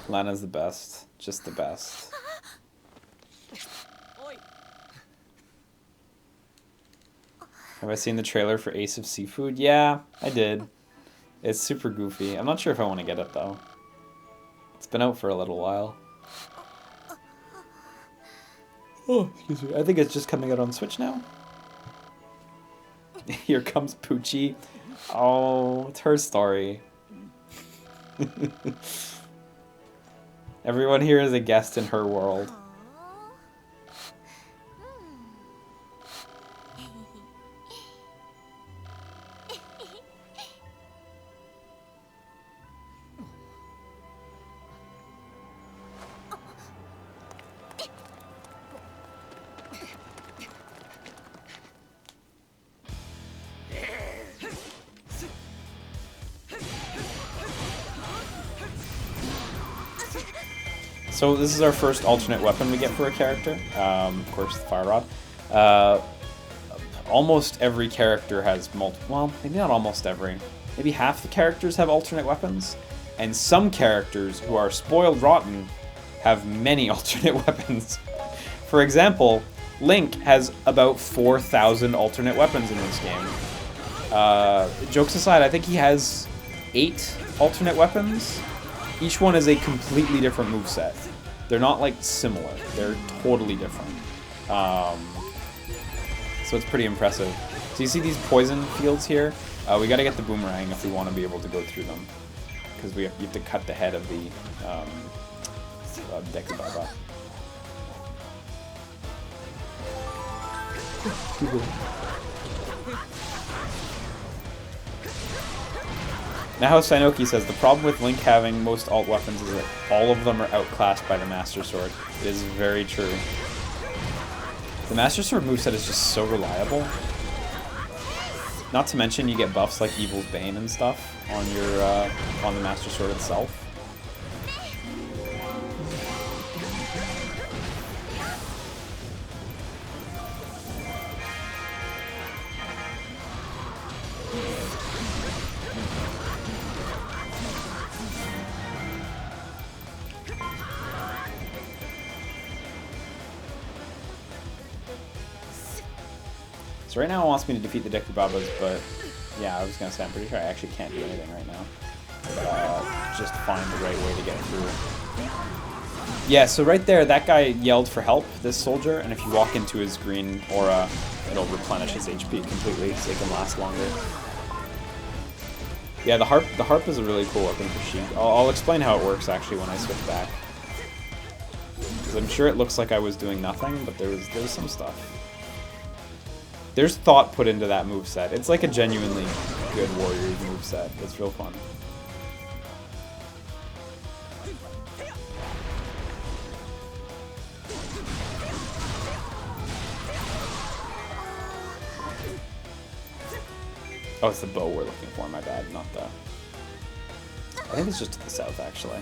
Speaker 1: Lana's the best. Just the best. Have I seen the trailer for Ace of Seafood? Yeah, I did. It's super goofy. I'm not sure if I want to get it, though. It's been out for a little while. Oh, excuse me. I think it's just coming out on Switch now. Here comes Poochie. Oh, it's her story. Everyone here is a guest in her world. So this is our first alternate weapon we get for a character. Of course, the Fire Rod. Almost every character has multiple... Well, maybe not almost every. Maybe half the characters have alternate weapons. And some characters who are spoiled rotten have many alternate weapons. For example, Link has about 4,000 alternate weapons in this game. Jokes aside, I think he has 8 alternate weapons. Each one is a completely different moveset. They're not, like, similar. They're totally different. So it's pretty impressive. So you see these poison fields here? We gotta get the boomerang if we want to be able to go through them. Because you have to cut the head of the Deku Baba. Now Sainoki says, the problem with Link having most alt weapons is that all of them are outclassed by the Master Sword. It is very true. The Master Sword moveset is just so reliable. Not to mention you get buffs like Evil's Bane and stuff on your on the Master Sword itself. So right now it wants me to defeat the Deku Babas, but yeah, I was going to say I'm pretty sure I actually can't do anything right now. Just find the right way to get through. Yeah, so right there, that guy yelled for help, this soldier, and if you walk into his green aura, it'll replenish his HP completely so he can last longer. Yeah, the harp is a really cool weapon for Sheik. I'll explain how it works actually when I switch back. Because I'm sure it looks like I was doing nothing, but there was some stuff. There's thought put into that moveset. It's like a genuinely good Warriors moveset. It's real fun. Oh, it's the bow we're looking for, my bad, not the... I think it's just to the south, actually.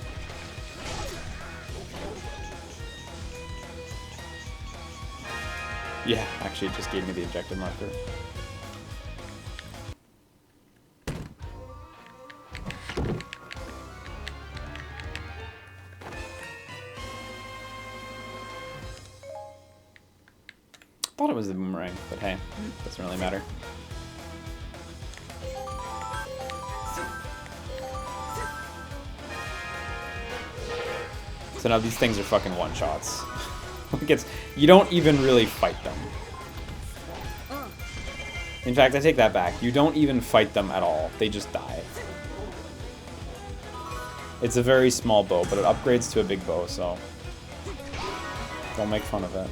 Speaker 1: Yeah, actually it just gave me the objective marker. Thought it was the boomerang, but hey, doesn't really matter. So now these things are fucking one-shots. You don't even really fight them. In fact, I take that back. You don't even fight them at all. They just die. It's a very small bow, but it upgrades to a big bow, so don't make fun of it.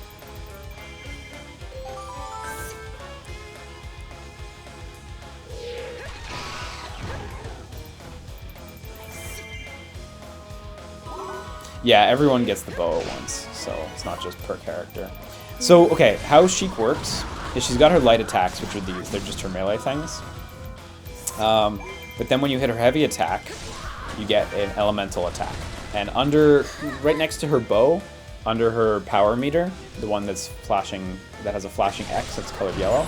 Speaker 1: Yeah, everyone gets the bow at once, so it's not just per character. So, okay, how Sheik works is she's got her light attacks, which are these. They're just her melee things. But then when you hit her heavy attack, you get an elemental attack. And right next to her bow, under her power meter, the one that's flashing, that has a flashing X that's colored yellow,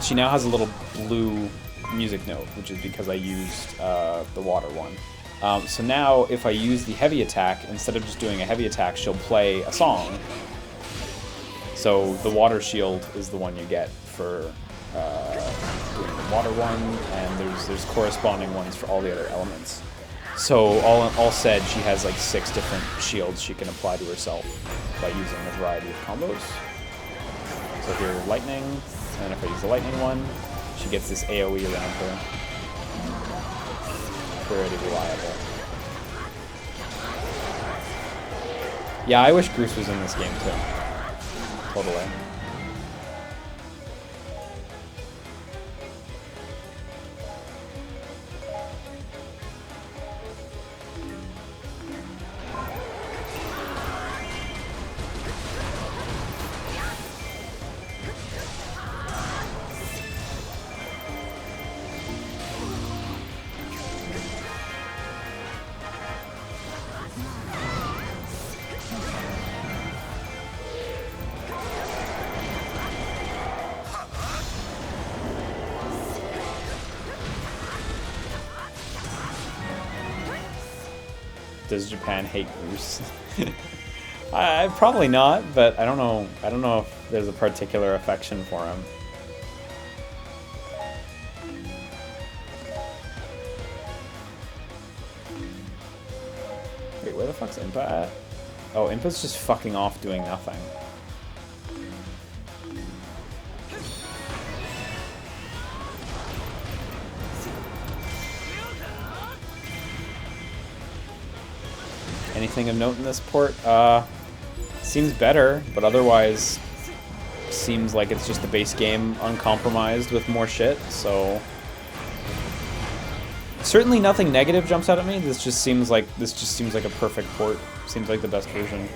Speaker 1: she now has a little blue music note, which is because I used the water one. So now, if I use the heavy attack, instead of just doing a heavy attack, she'll play a song. So the water shield is the one you get for doing the water one, and there's corresponding ones for all the other elements. So all said, she has like 6 different shields she can apply to herself by using a variety of combos. So here, lightning, and if I use the lightning one, she gets this AoE around her. Pretty reliable. Yeah, I wish Groose was in this game too. Totally. Does Japan hate Groose? Probably not, but I don't know. I don't know if there's a particular affection for him. Wait, where the fuck's Impa at? Oh, Impa's just fucking off doing nothing. Anything of note in this port? Seems better, but otherwise seems like it's just the base game uncompromised with more shit, so... Certainly nothing negative jumps out at me. This just seems like a perfect port. Seems like the best version.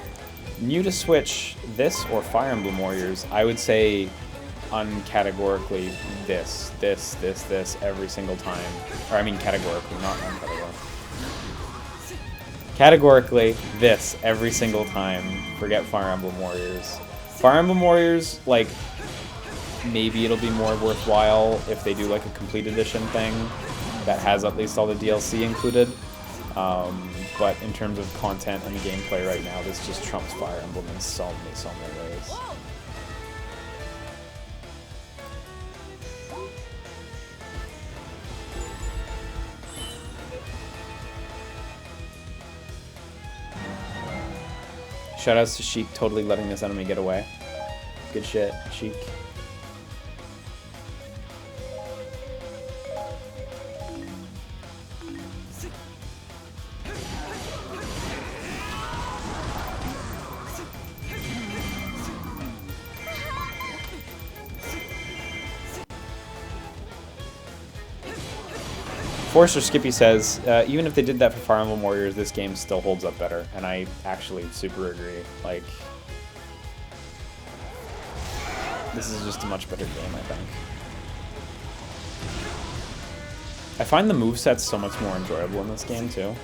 Speaker 1: New to Switch, this or Fire Emblem Warriors, I would say uncategorically this every single time. Or I mean categorically, not uncategorically. Categorically, this every single time. Forget Fire Emblem Warriors. Fire Emblem Warriors, like, maybe it'll be more worthwhile if they do like a complete edition thing that has at least all the DLC included. But in terms of content and gameplay right now, this just trumps Fire Emblem in so many ways. Shoutouts to Sheik totally letting this enemy get away. Good shit, Sheik. Forrester Skippy says, even if they did that for Fire Emblem Warriors, this game still holds up better. And I actually super agree. Like, this is just a much better game, I think. I find the movesets so much more enjoyable in this game, too.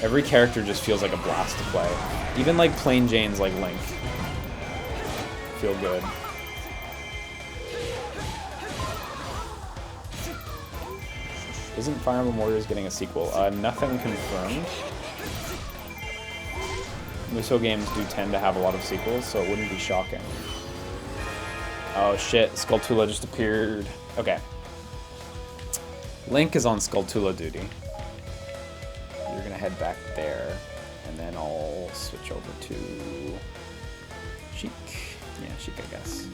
Speaker 1: Every character just feels like a blast to play. Even, like, plain Janes like Link feel good. Isn't Fire Emblem Warriors getting a sequel? Nothing confirmed. Musou games do tend to have a lot of sequels, so it wouldn't be shocking. Oh shit, Skulltula just appeared. Okay. Link is on Skulltula duty. You're gonna head back there, and then I'll switch over to Sheik. Yeah, Sheik, I guess.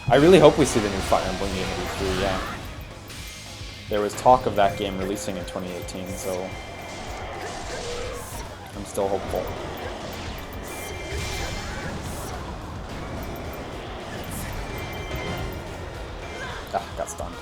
Speaker 1: I really hope we see the new Fire Emblem game in E3, yeah. There was talk of that game releasing in 2018, so I'm still hopeful. Ah, got stunned.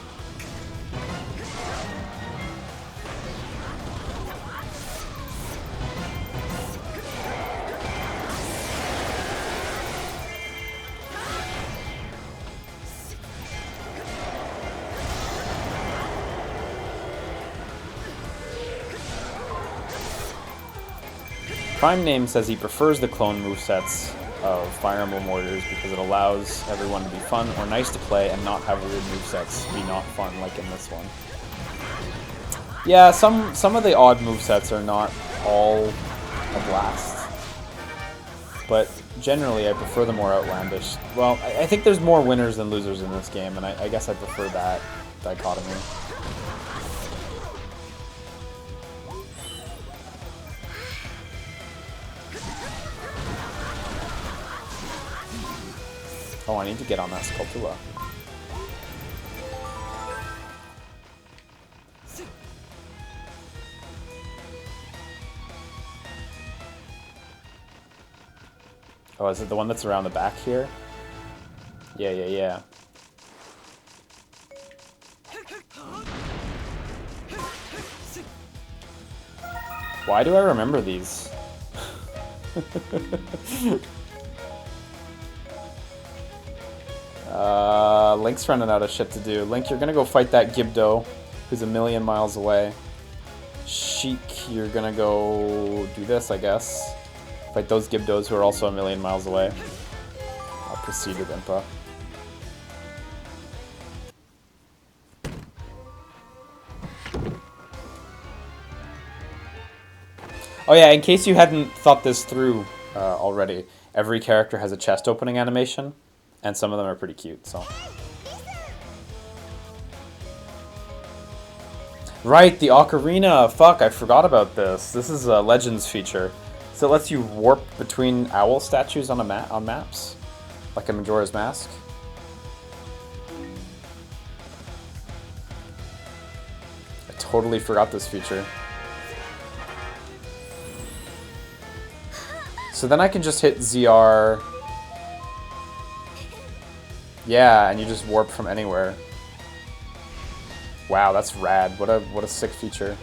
Speaker 1: Prime Name says he prefers the clone movesets of Fire Emblem Warriors because it allows everyone to be fun or nice to play and not have weird movesets be not fun like in this one. Yeah, some of the odd movesets are not all a blast. But generally I prefer the more outlandish. Well, I think there's more winners than losers in this game, and I guess I prefer that dichotomy. Oh, I need to get on that Skulltula. Oh, is it the one that's around the back here? Yeah. Why do I remember these? Link's running out of shit to do. Link, you're gonna go fight that Gibdo, who's a million miles away. Sheik, you're gonna go do this, I guess. Fight those Gibdos who are also a million miles away. I'll proceed with Impa. Oh yeah, in case you hadn't thought this through already, every character has a chest opening animation, and some of them are pretty cute, so. Right, the Ocarina! Fuck, I forgot about this. This is a Legends feature. So it lets you warp between owl statues on on maps, like a Majora's Mask. I totally forgot this feature. So then I can just hit ZR. Yeah, and you just warp from anywhere. Wow, that's rad. What a sick feature.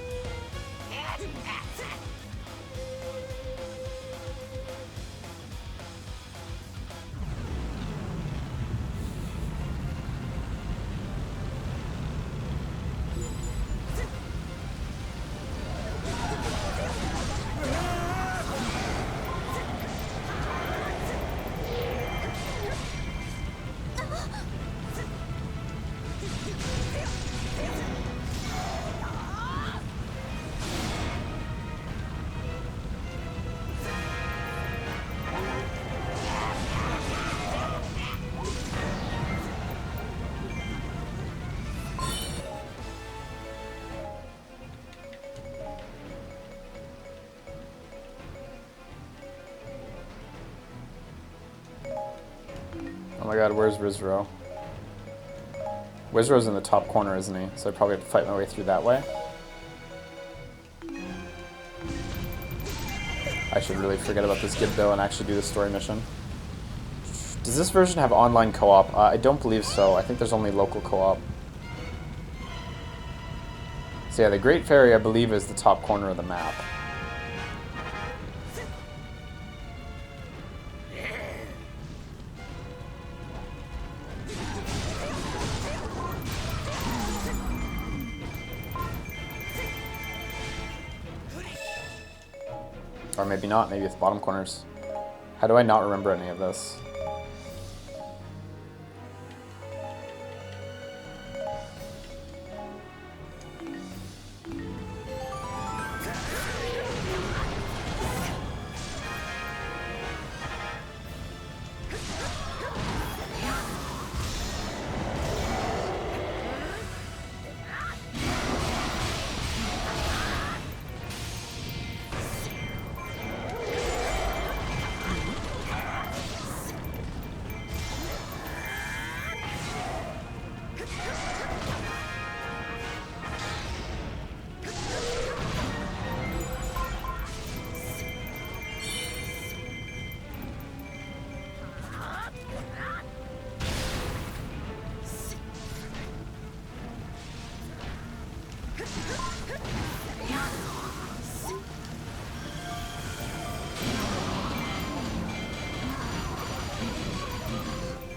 Speaker 1: Oh my god, where's Rizro? Wizro's in the top corner, isn't he? So I probably have to fight my way through that way. I should really forget about this Gibdo and actually do the story mission. Does this version have online co-op? I don't believe so. I think there's only local co-op. So yeah, the Great Fairy, I believe, is the top corner of the map. Or maybe not, maybe it's bottom corners. How do I not remember any of this?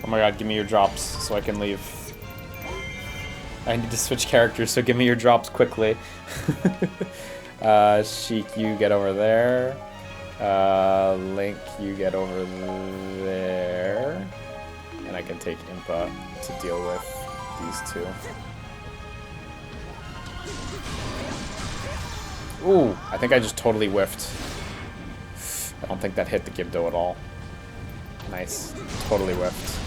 Speaker 1: Oh my god, give me your drops so I can leave. I need to switch characters, so give me your drops quickly. Sheik, you get over there. Link, you get over there. And I can take Impa to deal with these two. Ooh, I think I just totally whiffed. I don't think that hit the Gibdo at all. Nice. Totally whiffed.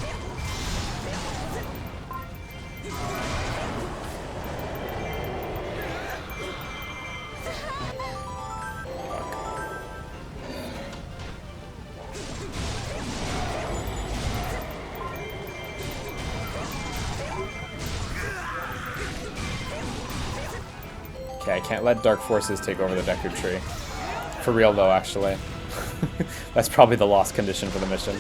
Speaker 1: Okay, I can't let Dark Forces take over the Deku Tree. For real though, actually. That's probably the lost condition for the mission.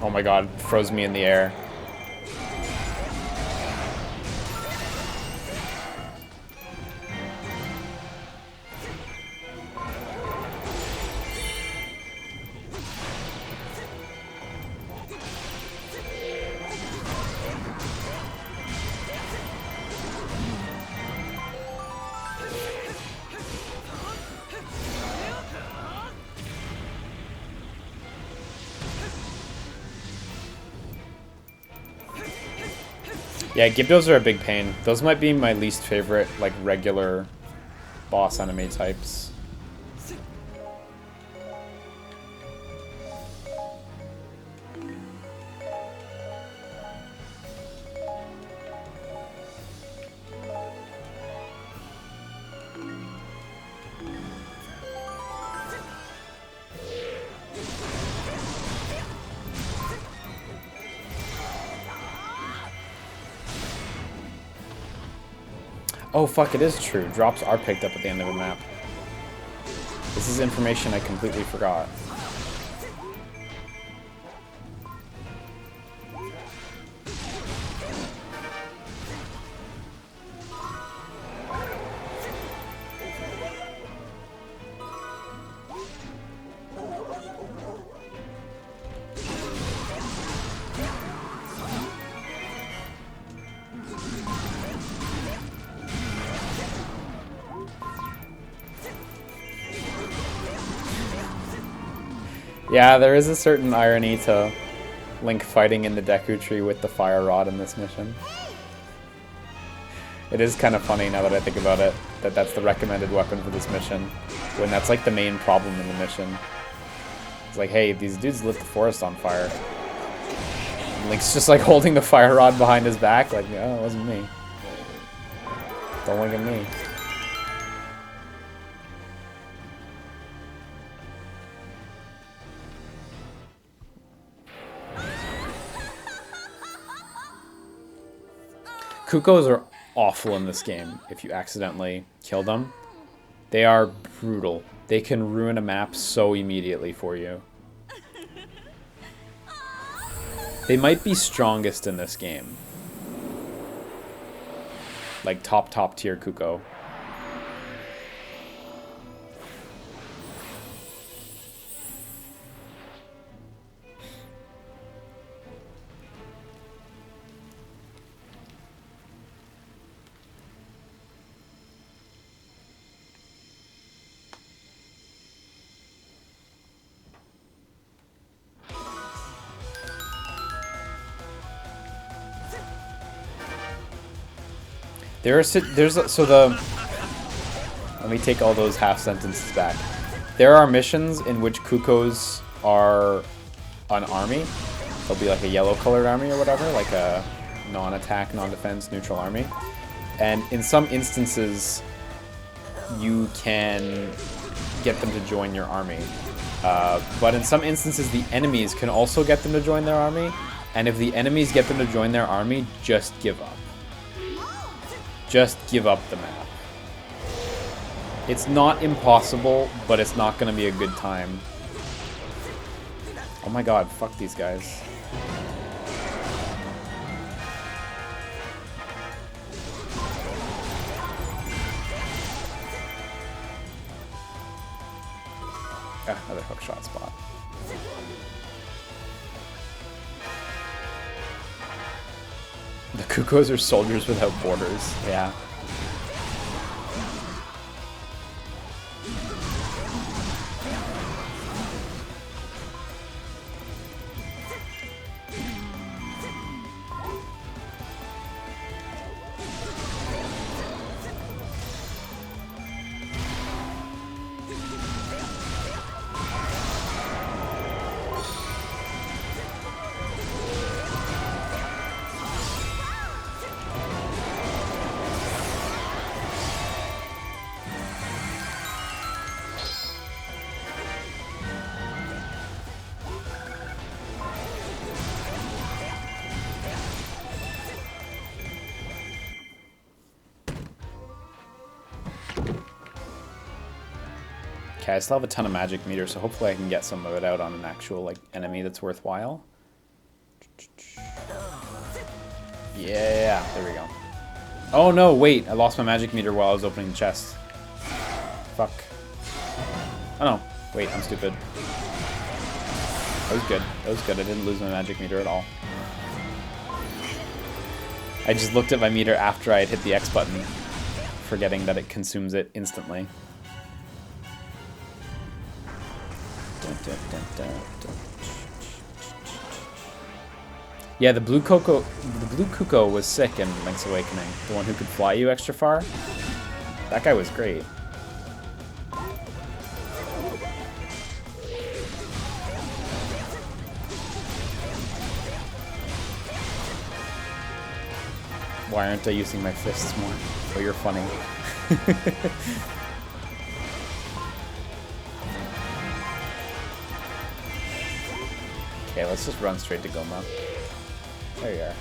Speaker 1: Oh my god, froze me in the air. Yeah, Gibdos are a big pain. Those might be my least favorite, like, regular boss enemy types. Oh fuck, it is true. Drops are picked up at the end of a map. This is information I completely forgot. Yeah, there is a certain irony to Link fighting in the Deku Tree with the Fire Rod in this mission. It is kind of funny now that I think about it, that that's the recommended weapon for this mission, when that's like the main problem in the mission. It's like, hey, these dudes lit the forest on fire. And Link's just like holding the Fire Rod behind his back, like, no, it wasn't me. Don't look at me. Kukos are awful in this game if you accidentally kill them. They are brutal. They can ruin a map so immediately for you. They might be strongest in this game. Like top tier Kuko. Let me take all those half sentences back. There are missions in which Kukos are an army. They'll be like a yellow colored army or whatever, like a non-attack, non-defense, neutral army. And in some instances, you can get them to join your army. But in some instances, the enemies can also get them to join their army. And if the enemies get them to join their army, just give up. Just give up the map. It's not impossible, but it's not going to be a good time. Oh my god, fuck these guys. another hook shot spot. The Kukos are soldiers without borders. Yeah. Okay, I still have a ton of magic meter, so hopefully I can get some of it out on an actual like enemy that's worthwhile. Yeah, there we go. Oh no, wait, I lost my magic meter while I was opening the chest. Fuck. Oh no, wait, I'm stupid. That was good. That was good. I didn't lose my magic meter at all. I just looked at my meter after I had hit the X button, forgetting that it consumes it instantly. Yeah, the blue Kuko was sick in Link's Awakening. The one who could fly you extra far. That guy was great. Why aren't I using my fists more? Oh, you're funny. Okay, let's just run straight to Goma. There you are.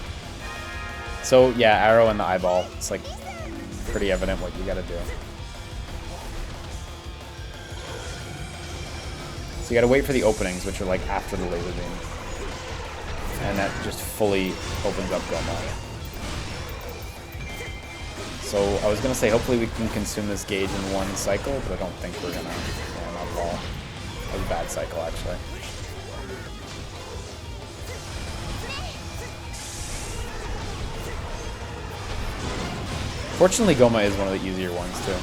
Speaker 1: So, yeah, arrow in the eyeball. It's, like, pretty evident what you gotta do. So you gotta wait for the openings, which are, like, after the laser beam. And that just fully opens up Goma. So, I was gonna say, hopefully we can consume this gauge in one cycle, but I don't think we're gonna. Yeah, not at all. That was a bad cycle, actually. Fortunately, Goma is one of the easier ones, too.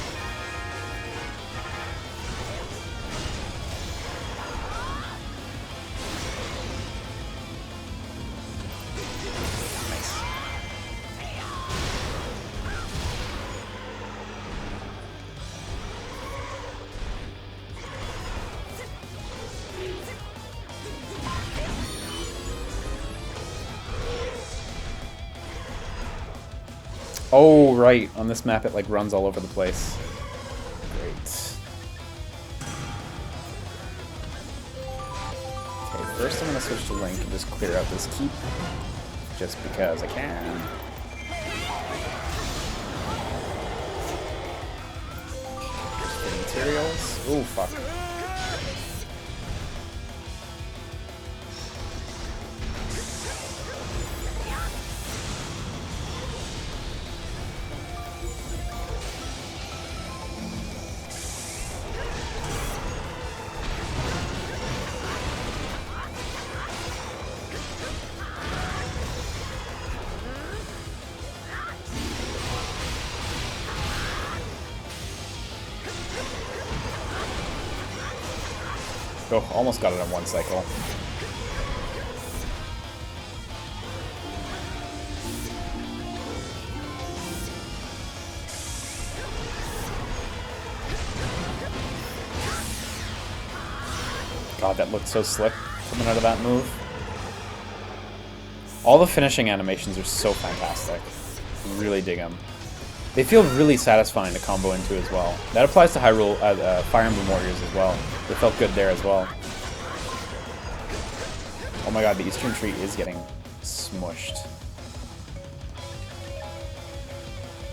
Speaker 1: Nice. Oh, right. On this map, it like runs all over the place. Great. Okay, first I'm going to switch to Link and just clear out this keep. Just because I can. Just get materials. Oh, fuck. Oh, almost got it in one cycle. God, that looked so slick coming out of that move. All the finishing animations are so fantastic. Really dig them. They feel really satisfying to combo into as well. That applies to Hyrule, Fire Emblem Warriors as well. It felt good there as well. Oh my god, the Eastern Tree is getting smushed.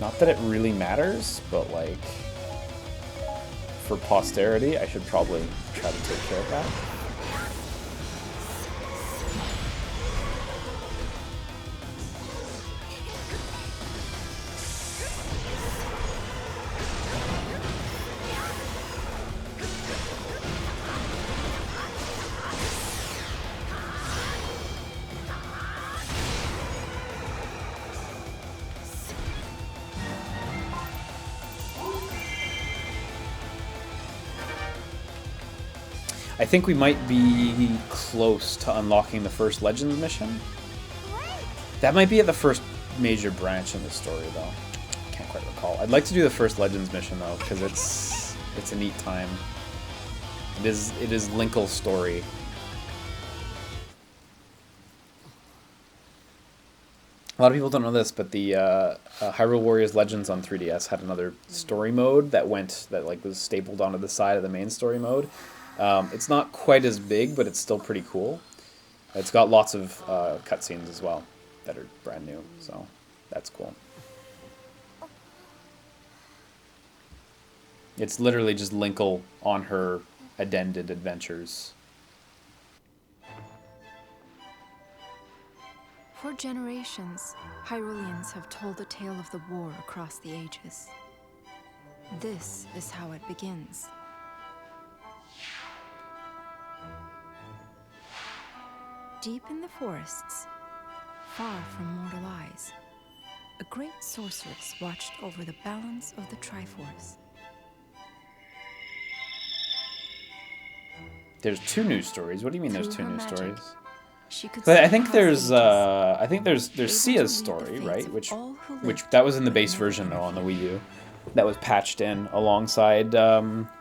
Speaker 1: Not that it really matters, but like, for posterity, I should probably try to take care of that. I think we might be close to unlocking the first Legends mission. That might be at the first major branch in the story, though. Can't quite recall. I'd like to do the first Legends mission, though, because it's a neat time. It is Linkle's story. A lot of people don't know this, but the Hyrule Warriors Legends on 3DS had another story mode that was stapled onto the side of the main story mode. It's not quite as big, but it's still pretty cool. It's got lots of cutscenes as well that are brand new, so that's cool. It's literally just Linkle on her addended adventures.
Speaker 2: For generations, Hyruleans have told the tale of the war across the ages. This is how it begins. Deep in the forests, far from mortal eyes, a great sorceress watched over the balance of the Triforce.
Speaker 1: There's 2 new stories. What do you mean there's 2 new stories?
Speaker 2: But
Speaker 1: I think there's Sia's story, right? Which that was in the base version though on the Wii U. That was patched in alongside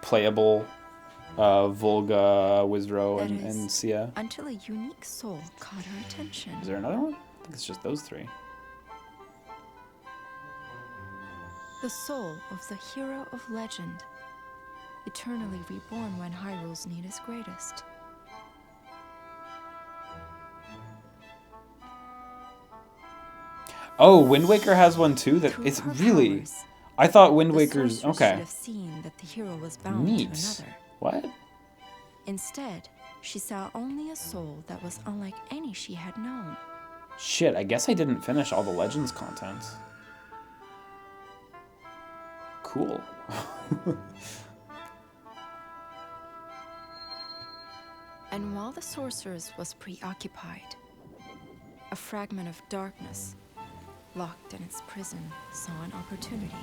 Speaker 1: playable Volga, Wizdro, and Sia.
Speaker 2: Until a unique soul caught her attention.
Speaker 1: Is there another one? I think it's just those 3.
Speaker 2: The soul of the hero of legend, eternally reborn when Hyrule's need is greatest.
Speaker 1: Oh, Wind Waker has one too? It's really...
Speaker 2: Powers,
Speaker 1: I thought Wind Waker's...
Speaker 2: Okay.
Speaker 1: Okay.
Speaker 2: Have seen that the hero was bound
Speaker 1: Neat.
Speaker 2: to another.
Speaker 1: What?
Speaker 2: Instead, she saw only a soul that was unlike any she had known.
Speaker 1: Shit, I guess I didn't finish all the Legends content. Cool.
Speaker 2: And while the sorceress was preoccupied, a fragment of darkness, locked in its prison, saw an opportunity.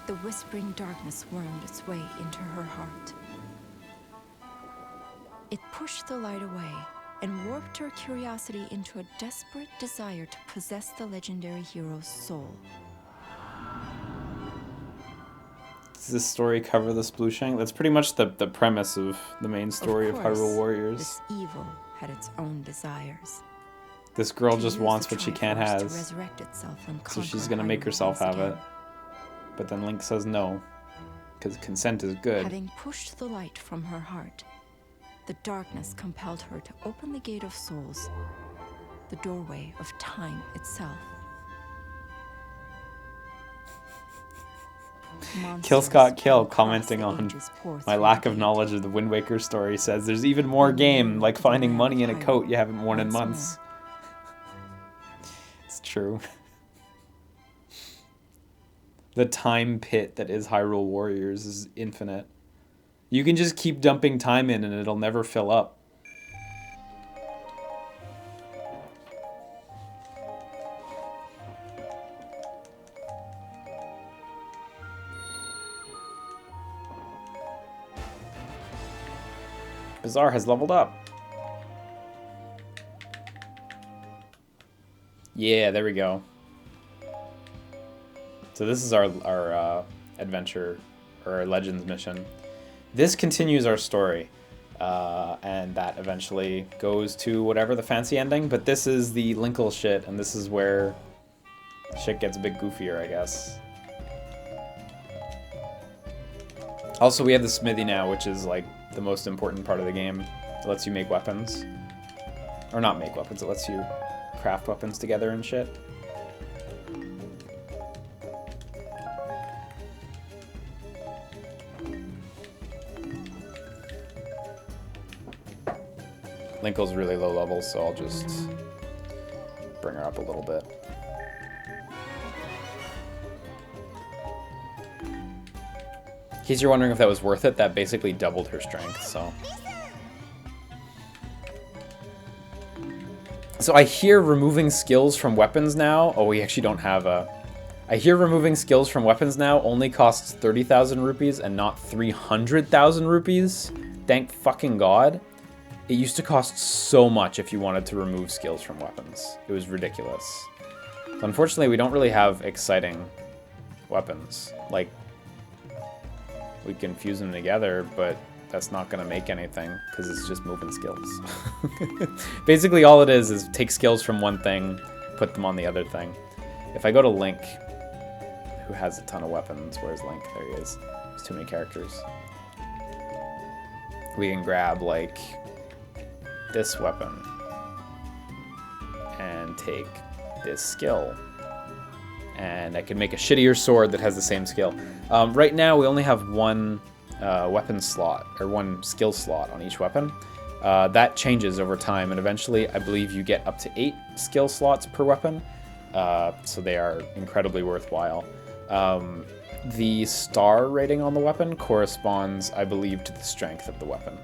Speaker 2: The whispering darkness wormed its way into her heart. It pushed the light away and warped her curiosity into a desperate desire to possess the legendary hero's soul.
Speaker 1: Does this story cover the splooshing? That's pretty much the premise of the main story of Hyrule Warriors.
Speaker 2: This evil had its own desires.
Speaker 1: This girl just wants what she can't
Speaker 2: To
Speaker 1: has,
Speaker 2: resurrect itself and
Speaker 1: so she's
Speaker 2: conquer
Speaker 1: gonna make
Speaker 2: Hyrule
Speaker 1: herself
Speaker 2: once
Speaker 1: have it.
Speaker 2: again.
Speaker 1: But then Link says no, because consent is good.
Speaker 2: Having pushed the light from her heart, the darkness compelled her to open the gate of souls, the doorway of time itself.
Speaker 1: Kill Scott Kill,
Speaker 2: Monsters
Speaker 1: commenting
Speaker 2: across the
Speaker 1: on
Speaker 2: ages pour
Speaker 1: my
Speaker 2: through
Speaker 1: lack
Speaker 2: the
Speaker 1: of
Speaker 2: gate.
Speaker 1: knowledge of the Wind Waker story, says there's even more game, like finding money in a coat you haven't worn in months. It's true. The time pit that is Hyrule Warriors is infinite. You can just keep dumping time in and it'll never fill up. Bazaar has leveled up. Yeah, there we go. So this is our adventure, or our Legends mission. This continues our story, and that eventually goes to whatever the fancy ending, but this is the Linkle shit, and this is where shit gets a bit goofier, I guess. Also, we have the smithy now, which is like the most important part of the game. It lets you make weapons. Or not make weapons, it lets you craft weapons together and shit. Linkle's really low level, so I'll just bring her up a little bit. In case you're wondering if that was worth it, that basically doubled her strength, so. So I hear removing skills from weapons now. Oh, we actually don't have a I hear removing skills from weapons now only costs 30,000 rupees and not 300,000 rupees. Thank fucking God. It used to cost so much if you wanted to remove skills from weapons. It was ridiculous. So unfortunately, we don't really have exciting weapons. Like, we can fuse them together, but that's not going to make anything because it's just moving skills. Basically, all it is take skills from one thing, put them on the other thing. If I go to Link, who has a ton of weapons, where's Link? There he is. There's too many characters. We can grab, like, this weapon and take this skill. And I can make a shittier sword that has the same skill. Right now, we only have one weapon slot, or one skill slot on each weapon. That changes over time, and eventually, I believe you get up to 8 skill slots per weapon. So they are incredibly worthwhile. The star rating on the weapon corresponds, I believe, to the strength of the weapon.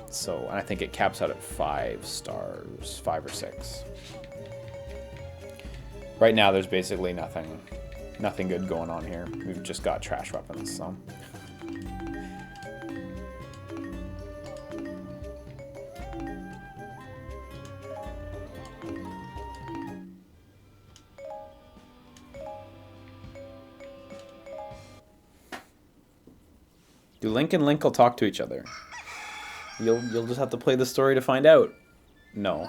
Speaker 1: So I think it caps out at 5 stars, 5 or 6. Right now, there's basically nothing good going on here. We've just got trash weapons, so. Do Link and Linkle talk to each other? You'll just have to play the story to find out. No,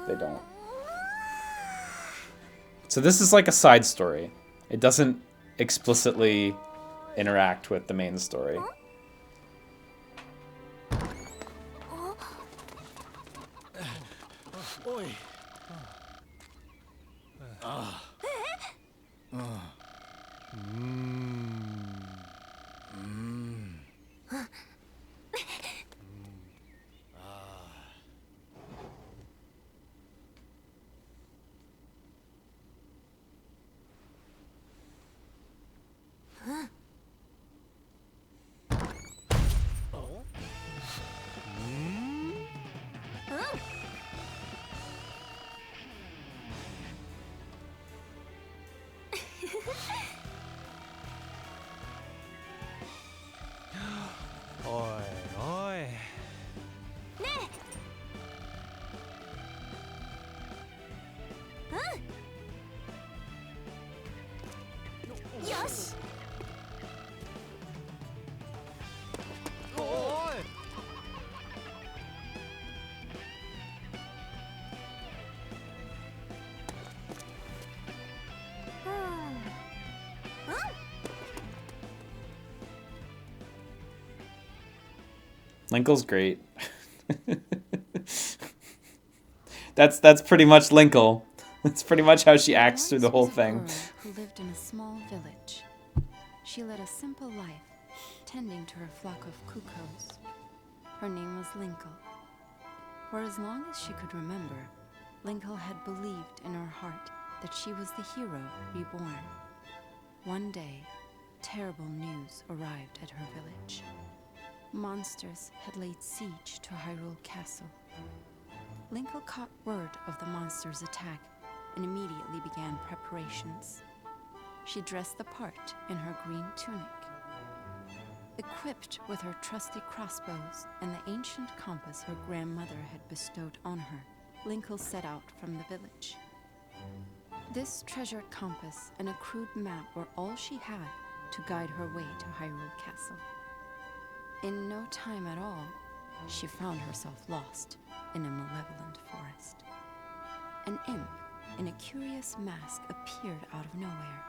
Speaker 1: they don't. So this is like a side story. It doesn't explicitly interact with the main story. Linkle's great. That's pretty much Linkle. That's pretty much how she acts through the whole thing.
Speaker 2: Who lived in a small village. She led a simple life, tending to her flock of cuckoos. Her name was Linkle. For as long as she could remember, Linkle had believed in her heart that she was the hero reborn. One day, terrible news arrived at her village. Monsters had laid siege to Hyrule Castle. Linkle caught word of the monsters' attack and immediately began preparations. She dressed the part in her green tunic. Equipped with her trusty crossbows and the ancient compass her grandmother had bestowed on her, Linkle set out from the village. This treasured compass and a crude map were all she had to guide her way to Hyrule Castle. In no time at all, she found herself lost in a malevolent forest. An imp in a curious mask appeared out of nowhere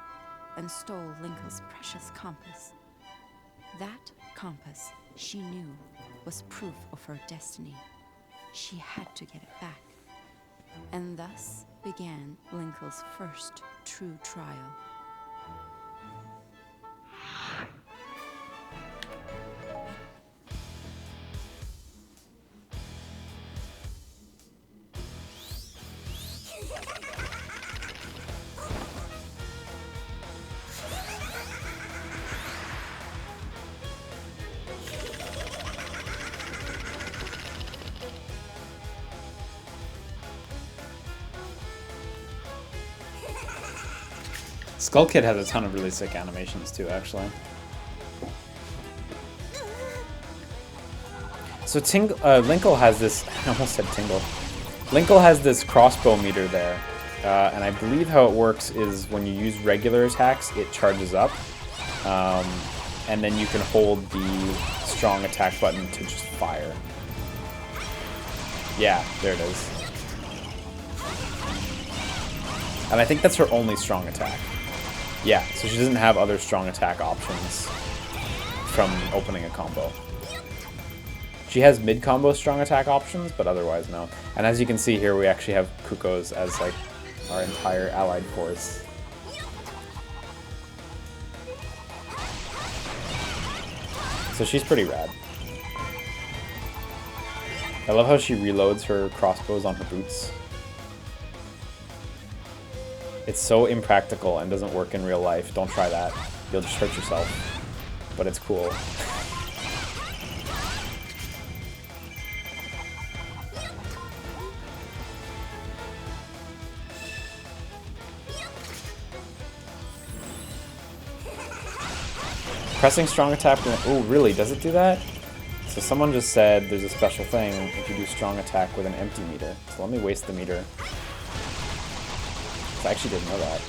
Speaker 2: and stole Linkle's precious compass. That compass, she knew, was proof of her destiny. She had to get it back. And thus began Linkle's first true trial.
Speaker 1: Skull Kid has a ton of really sick animations too, actually. So Linkle has this, I almost said Tingle. Linkle has this crossbow meter there. And I believe how it works is when you use regular attacks, it charges up. And then you can hold the strong attack button to just fire. Yeah, there it is. And I think that's her only strong attack. Yeah, so she doesn't have other strong attack options from opening a combo. She has mid-combo strong attack options, but otherwise no. And as you can see here, we actually have Kukos as like our entire allied force. So she's pretty rad. I love how she reloads her crossbows on her boots. It's so impractical and doesn't work in real life. Don't try that. You'll just hurt yourself. But it's cool. Pressing strong attack. Oh, really? Does it do that? So someone just said there's a special thing if you do strong attack with an empty meter. So let me waste the meter. I actually didn't know that.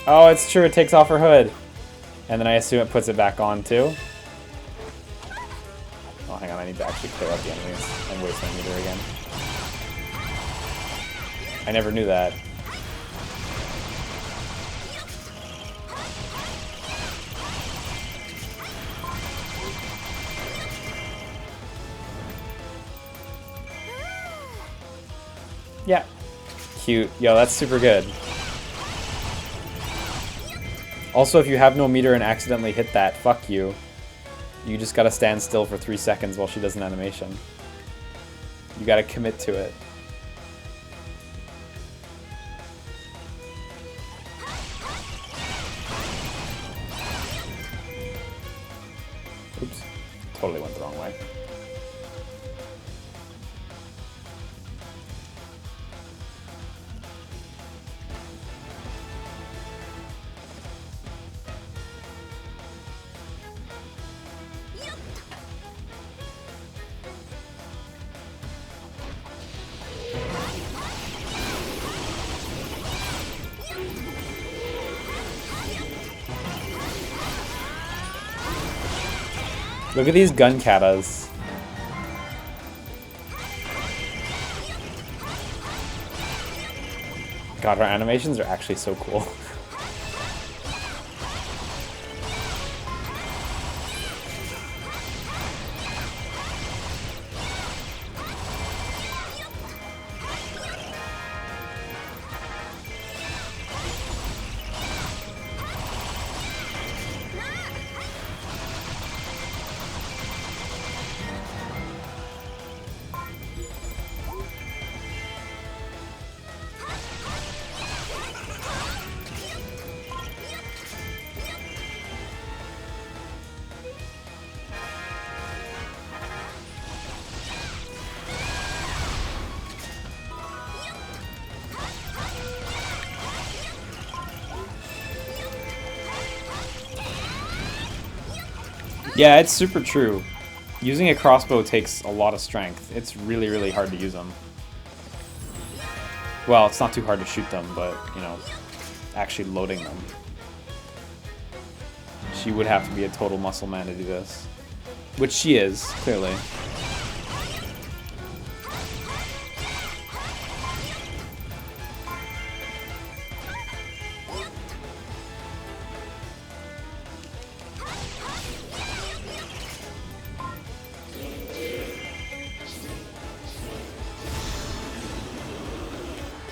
Speaker 1: Oh, it's true. It takes off her hood. And then I assume it puts it back on too. Oh, hang on. I need to actually clear out the enemies and waste my meter again. I never knew that. Yeah. Cute. Yo, that's super good. Also, if you have no meter and accidentally hit that, fuck you. You just gotta stand still for 3 seconds while she does an animation. You gotta commit to it. Oops. Totally went the wrong way. Look at these gun katas. God, her animations are actually so cool. Yeah, it's super true. Using a crossbow takes a lot of strength. It's really, really hard to use them. Well, it's not too hard to shoot them, but, you know, actually loading them. She would have to be a total muscle man to do this. Which she is, clearly.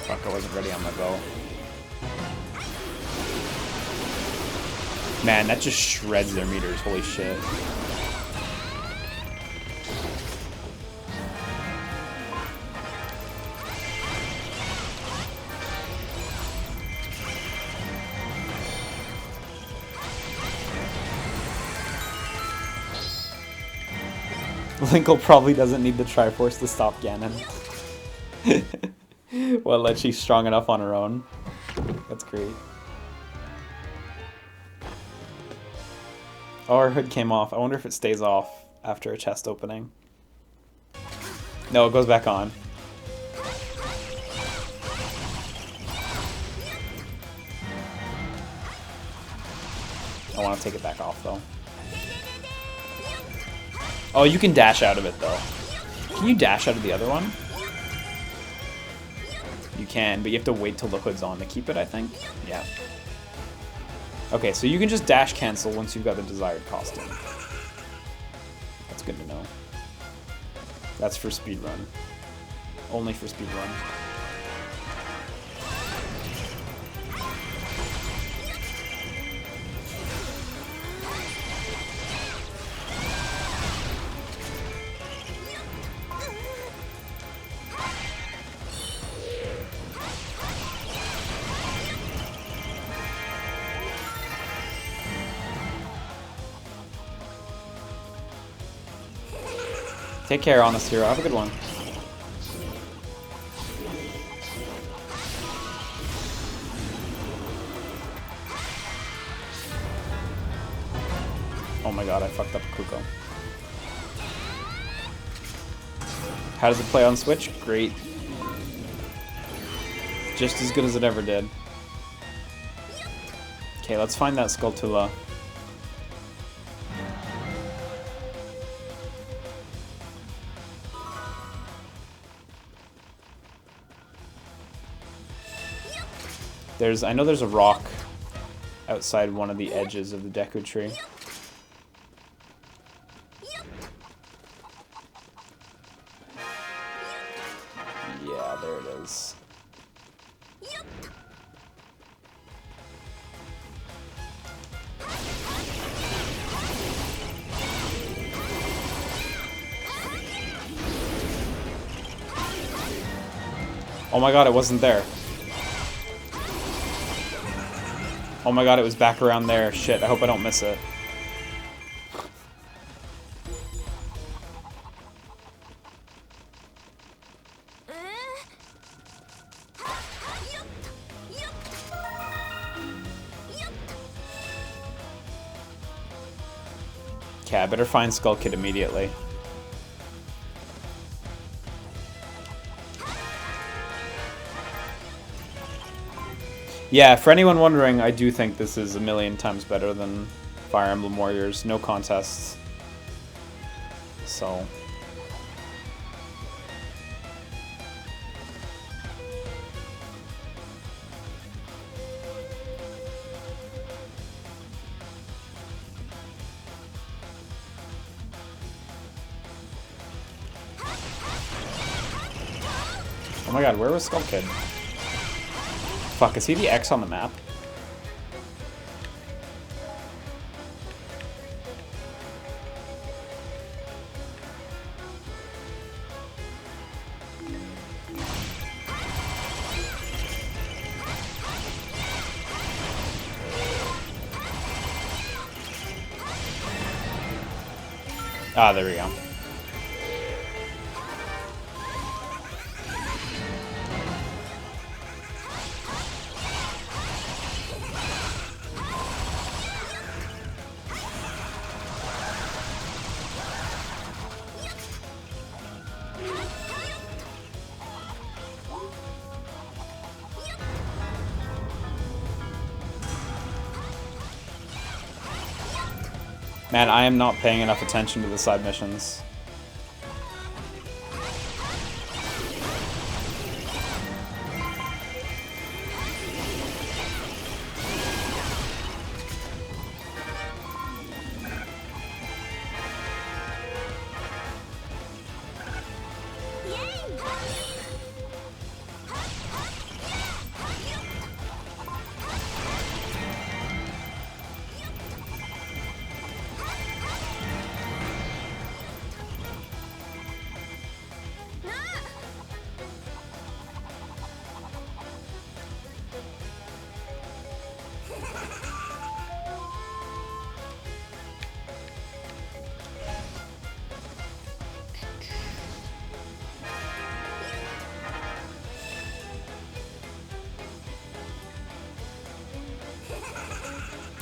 Speaker 1: Fuck, I wasn't ready on my bow. Man, that just shreds their meters, holy shit. Linkle probably doesn't need the Triforce to stop Ganon. Well, that she's strong enough on her own. That's great. Oh, our hood came off. I wonder if it stays off after a chest opening. No, it goes back on. I want to take it back off, though. Oh, you can dash out of it, though. Can you dash out of the other one? You can, but you have to wait till the hood's on to keep it, I think. Yeah. Okay, so you can just dash cancel once you've got the desired costume. That's good to know. That's for speedrun. Only for speedrun. Take care, honest hero. Have a good one. Oh my god, I fucked up Kuko. How does it play on Switch? Great. Just as good as it ever did. Okay, let's find that Skulltula. I know there's a rock outside one of the edges of the Deku tree. Yeah, there it is. Oh my god, it wasn't there. Oh my god, it was back around there. Shit, I hope I don't miss it. Okay, I better find Skull Kid immediately. Yeah, for anyone wondering, I do think this is a million times better than Fire Emblem Warriors. No contests. So... Oh my god, where was Skull Kid? Fuck, is he the X on the map? Ah, there we go. Man, I am not paying enough attention to the side missions.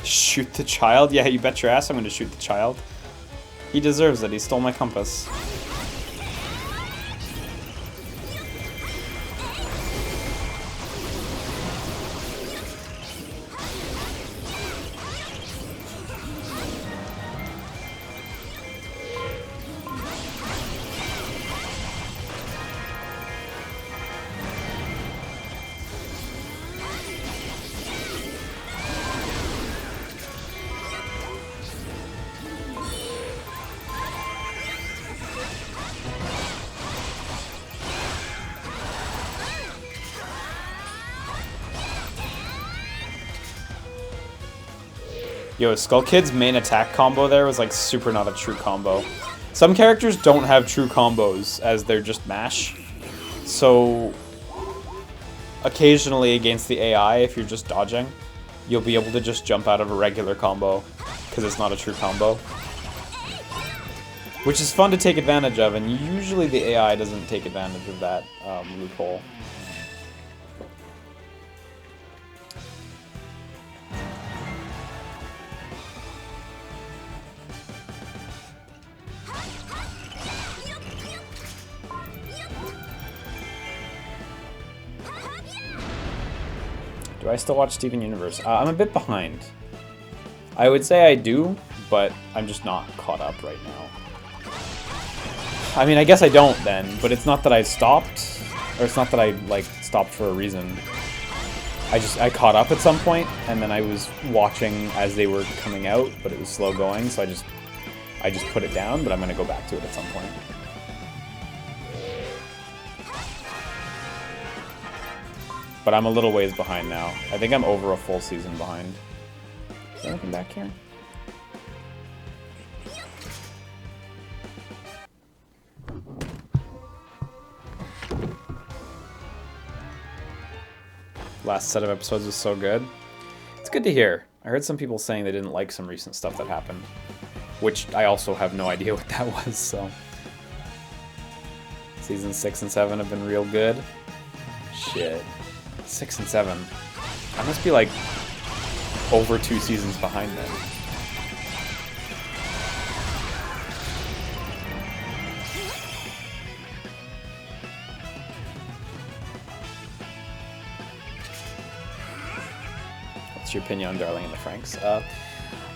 Speaker 1: Shoot the child? Yeah, you bet your ass I'm gonna shoot the child. He deserves it. He stole my compass. Yo, Skull Kid's main attack combo there was like super not a true combo. Some characters don't have true combos as they're just mash. So occasionally against the AI, if you're just dodging, you'll be able to just jump out of a regular combo because it's not a true combo. Which is fun to take advantage of, and usually the AI doesn't take advantage of that loophole. Do I still watch Steven Universe? I'm a bit behind. I would say I do, but I'm just not caught up right now. I mean, I guess I don't then, but it's not that I stopped, or it's not that I, like, stopped for a reason. I caught up at some point, and then I was watching as they were coming out, but it was slow going, so I just put it down, but I'm gonna go back to it at some point. But I'm a little ways behind now. I think I'm over a full season behind. Is there anything back here? Last set of episodes was so good. It's good to hear. I heard some people saying they didn't like some recent stuff that happened. Which I also have no idea what that was, so. Season 6 and 7 have been real good. Shit. 6 and 7. I must be like over 2 seasons behind then. What's your opinion on Darling in the Franxx?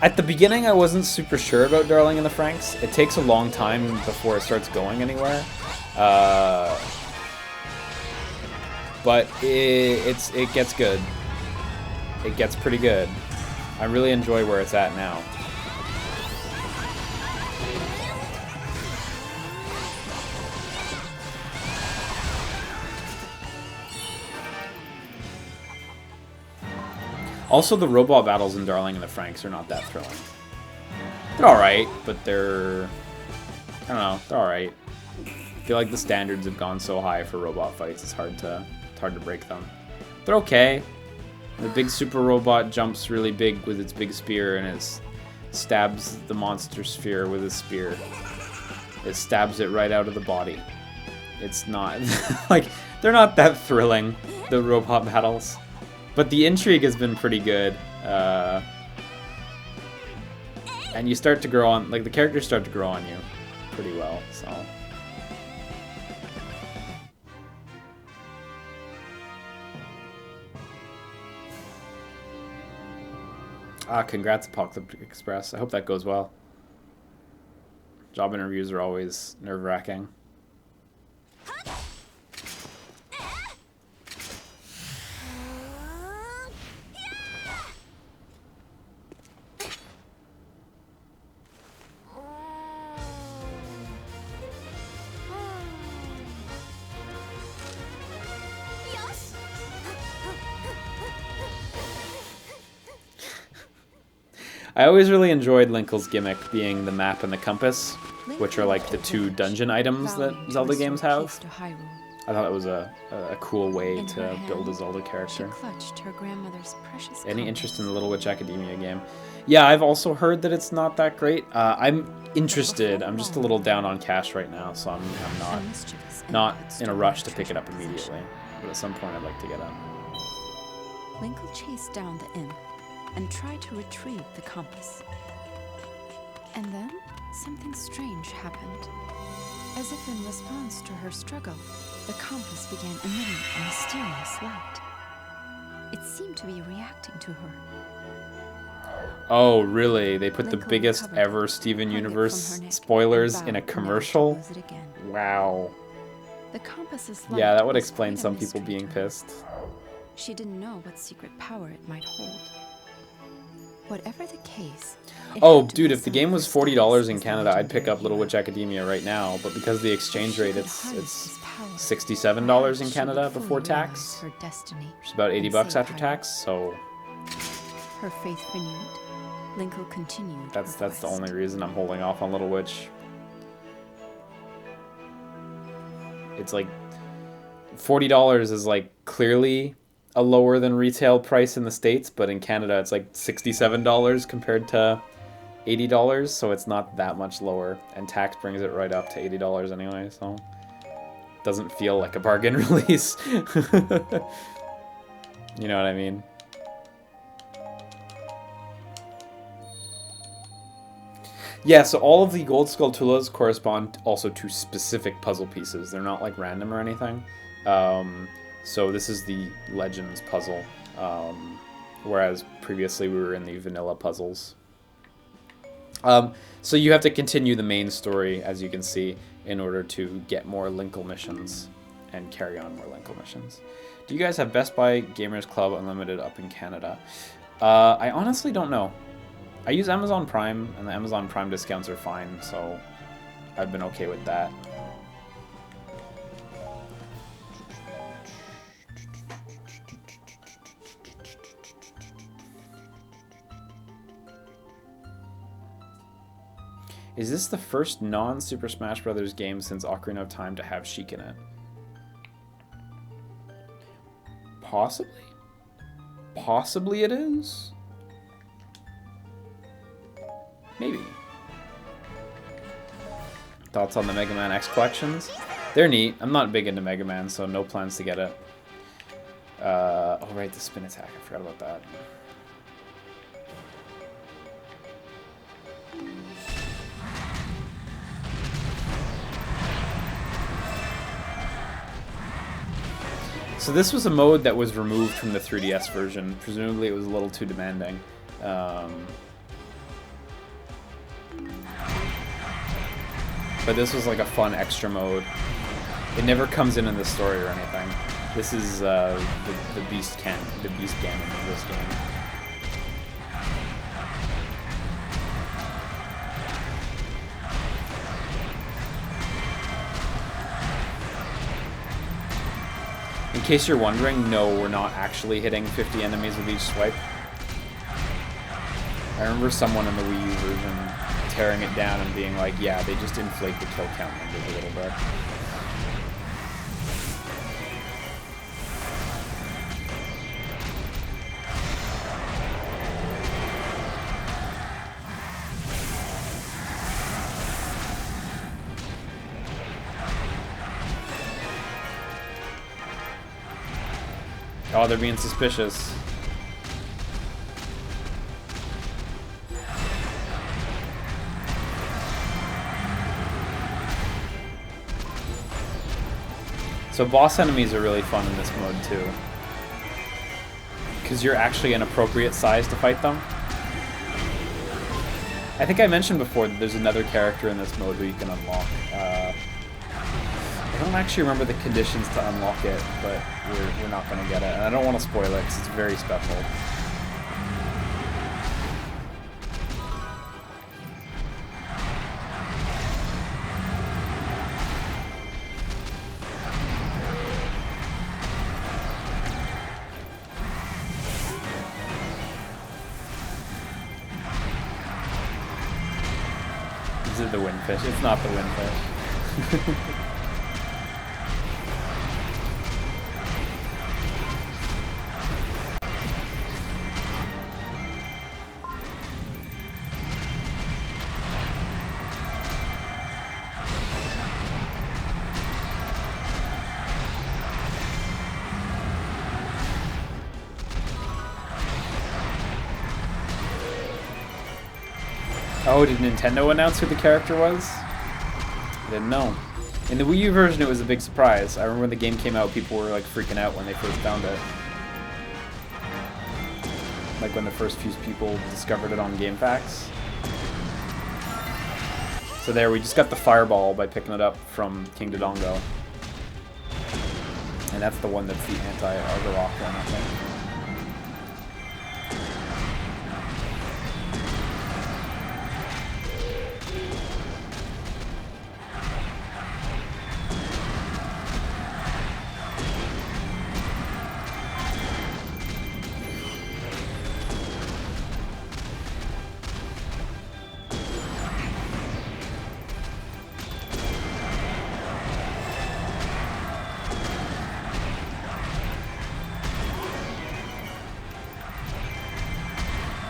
Speaker 1: At the beginning I wasn't super sure about Darling in the Franxx. It takes a long time before it starts going anywhere. But it gets good. It gets pretty good. I really enjoy where it's at now. Also, the robot battles in Darling in the Franxx are not that thrilling. They're alright, but they're... I don't know, they're alright. I feel like the standards have gone so high for robot fights, it's hard to break them. They're okay. The big super robot jumps really big with its big spear and it stabs the monster sphere with his spear. It stabs it right out of the body. It's not... like, they're not that thrilling, the robot battles. But the intrigue has been pretty good. And you start to grow on... like, the characters start to grow on you pretty well, so... congrats, Apocalypse Express. I hope that goes well. Job interviews are always nerve-wracking. I always really enjoyed Linkle's gimmick being the map and the compass, which are like the 2 dungeon items that Zelda games have. I thought it was a cool way to build a Zelda character. Any interest in the Little Witch Academia game? Yeah, I've also heard that it's not that great. I'm interested. I'm just a little down on cash right now, so I'm not in a rush to pick it up immediately. But at some point I'd like to get it.
Speaker 2: Linkle chased down the imp, and tried to retrieve the compass. And then, something strange happened. As if in response to her struggle, the compass began emitting a mysterious light. It seemed to be reacting to her.
Speaker 1: Oh, really? They put the
Speaker 2: Linkle
Speaker 1: biggest
Speaker 2: recovered
Speaker 1: ever
Speaker 2: it,
Speaker 1: Steven
Speaker 2: hung it
Speaker 1: Universe
Speaker 2: from her neck,
Speaker 1: spoilers
Speaker 2: and
Speaker 1: in a
Speaker 2: vowed never to
Speaker 1: commercial?
Speaker 2: lose it again.
Speaker 1: Wow.
Speaker 2: The compass's
Speaker 1: Yeah,
Speaker 2: light
Speaker 1: that would
Speaker 2: was
Speaker 1: explain
Speaker 2: quite a
Speaker 1: some people
Speaker 2: mystery
Speaker 1: being
Speaker 2: to her.
Speaker 1: pissed.
Speaker 2: She didn't know what secret power it might hold. Whatever the case. It
Speaker 1: Oh,
Speaker 2: had to
Speaker 1: dude,
Speaker 2: be
Speaker 1: if the
Speaker 2: some
Speaker 1: game was
Speaker 2: for
Speaker 1: $40
Speaker 2: status
Speaker 1: in
Speaker 2: as the
Speaker 1: Canada, I'd pick
Speaker 2: legendary
Speaker 1: up Little
Speaker 2: hero.
Speaker 1: Witch Academia right now, but because the
Speaker 2: If
Speaker 1: exchange
Speaker 2: she
Speaker 1: rate,
Speaker 2: could
Speaker 1: it's
Speaker 2: harness this power,
Speaker 1: $67 in
Speaker 2: perhaps she
Speaker 1: Canada
Speaker 2: would fully
Speaker 1: before
Speaker 2: realize
Speaker 1: tax.
Speaker 2: her destiny
Speaker 1: It's about 80
Speaker 2: and
Speaker 1: bucks
Speaker 2: save
Speaker 1: after
Speaker 2: Hyrule.
Speaker 1: tax, so
Speaker 2: Her faith renewed, Linkle continued.
Speaker 1: that's
Speaker 2: her
Speaker 1: the
Speaker 2: quest.
Speaker 1: only reason I'm holding off on Little Witch. It's like $40 is like clearly a lower than retail price in the States, but in Canada it's like $67 compared to $80, so it's not that much lower, and tax brings it right up to $80 anyway, so it doesn't feel like a bargain release. You know what I mean? Yeah, so all of the gold Skulltulas correspond also to specific puzzle pieces. They're not like random or anything. So this is the Legends puzzle, whereas previously we were in the vanilla puzzles. So you have to continue the main story, as you can see, in order to get more Linkle missions and carry on more Linkle missions. Do you guys have Best Buy Gamers Club Unlimited up in Canada? I honestly don't know. I use Amazon Prime, and the Amazon Prime discounts are fine, so I've been okay with that. Is this the first non-Super Smash Bros. Game since Ocarina of Time to have Sheik in it? Possibly? Possibly it is? Maybe. Thoughts on the Mega Man X collections? They're neat. I'm not big into Mega Man, so no plans to get it. Oh right, the spin attack. I forgot about that. So this was a mode that was removed from the 3DS version. Presumably it was a little too demanding. But this was like a fun extra mode. It never comes in the story or anything. This is the Beast Canon of this game. In case you're wondering, no, we're not actually hitting 50 enemies with each swipe. I remember someone in the Wii U version tearing it down and being like, yeah, they just inflate the kill count numbers a little bit. Oh, they're being suspicious. So boss enemies are really fun in this mode too, because you're actually an appropriate size to fight them. I think I mentioned before that there's another character in this mode who you can unlock. I don't actually remember the conditions to unlock it, but we're not going to get it. And I don't want to spoil it because it's very special. Is it the windfish? It's not the windfish. Oh, did Nintendo announce who the character was? I didn't know. In the Wii U version, it was a big surprise. I remember when the game came out, people were like freaking out when they first found it. Like when the first few people discovered it on GameFAQs. So there, we just got the fireball by picking it up from King Dodongo. And that's the one that's the anti-Argorok one, I think.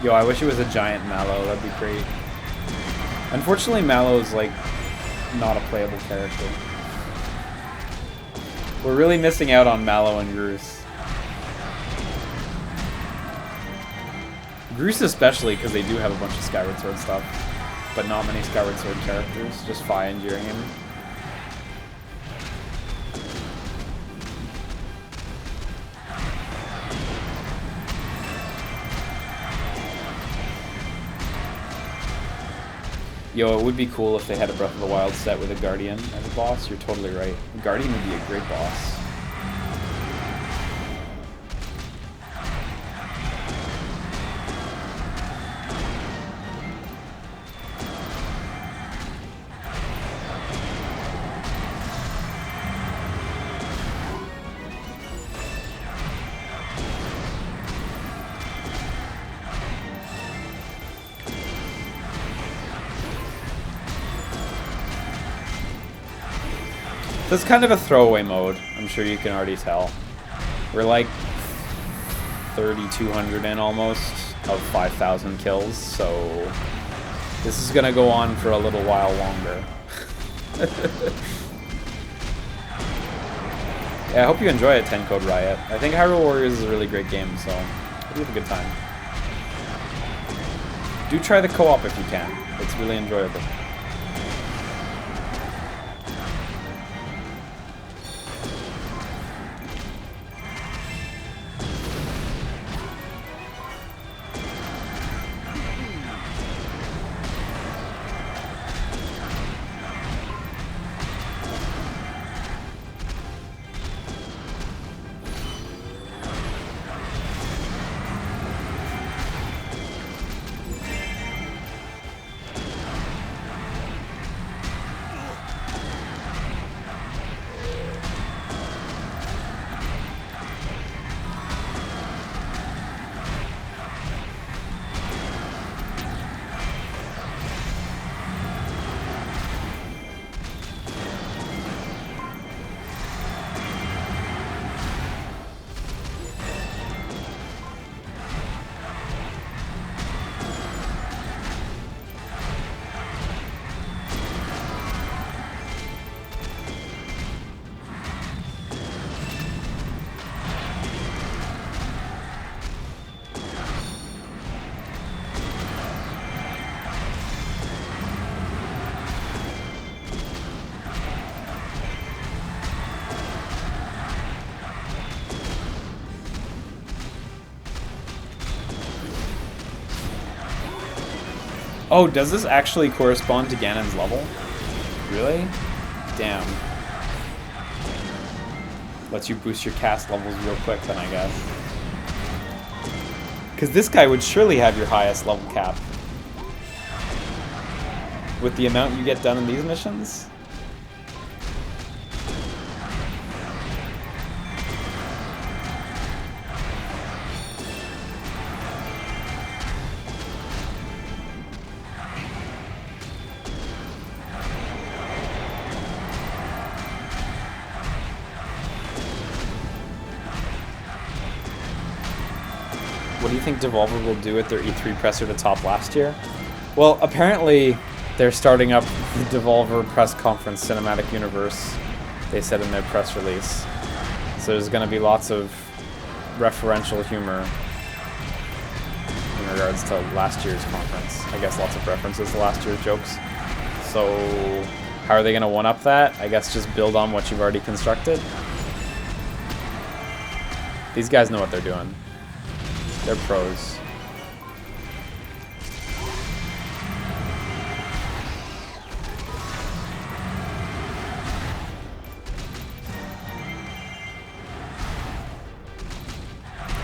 Speaker 1: Yo, I wish it was a giant Mallow, that'd be great. Unfortunately, Mallow's like not a playable character. We're really missing out on Mallow and Groose. Groose especially, because they do have a bunch of Skyward Sword stuff, but not many Skyward Sword characters, just Fi and Jiringen. Yo, it would be cool if they had a Breath of the Wild set with a Guardian as a boss. You're totally right. Guardian would be a great boss. So it's kind of a throwaway mode, I'm sure you can already tell. We're like 3,200 in almost of 5,000 kills, so this is gonna go on for a little while longer. Yeah, I hope you enjoy it, 10 Code Riot. I think Hyrule Warriors is a really great game, so hope you have a good time. Do try the co-op if you can, it's really enjoyable. Oh, does this actually correspond to Ganon's level? Really? Damn. Lets you boost your cast levels real quick then, I guess. Because this guy would surely have your highest level cap. With the amount you get done in these missions? What do you think Devolver will do at their E3 presser to top last year? Well, apparently they're starting up the Devolver press conference cinematic universe, they said in their press release. So there's going to be lots of referential humor in regards to last year's conference. I guess lots of references to last year's jokes. So, how are they going to one-up that? I guess just build on what you've already constructed. These guys know what they're doing. They're pros.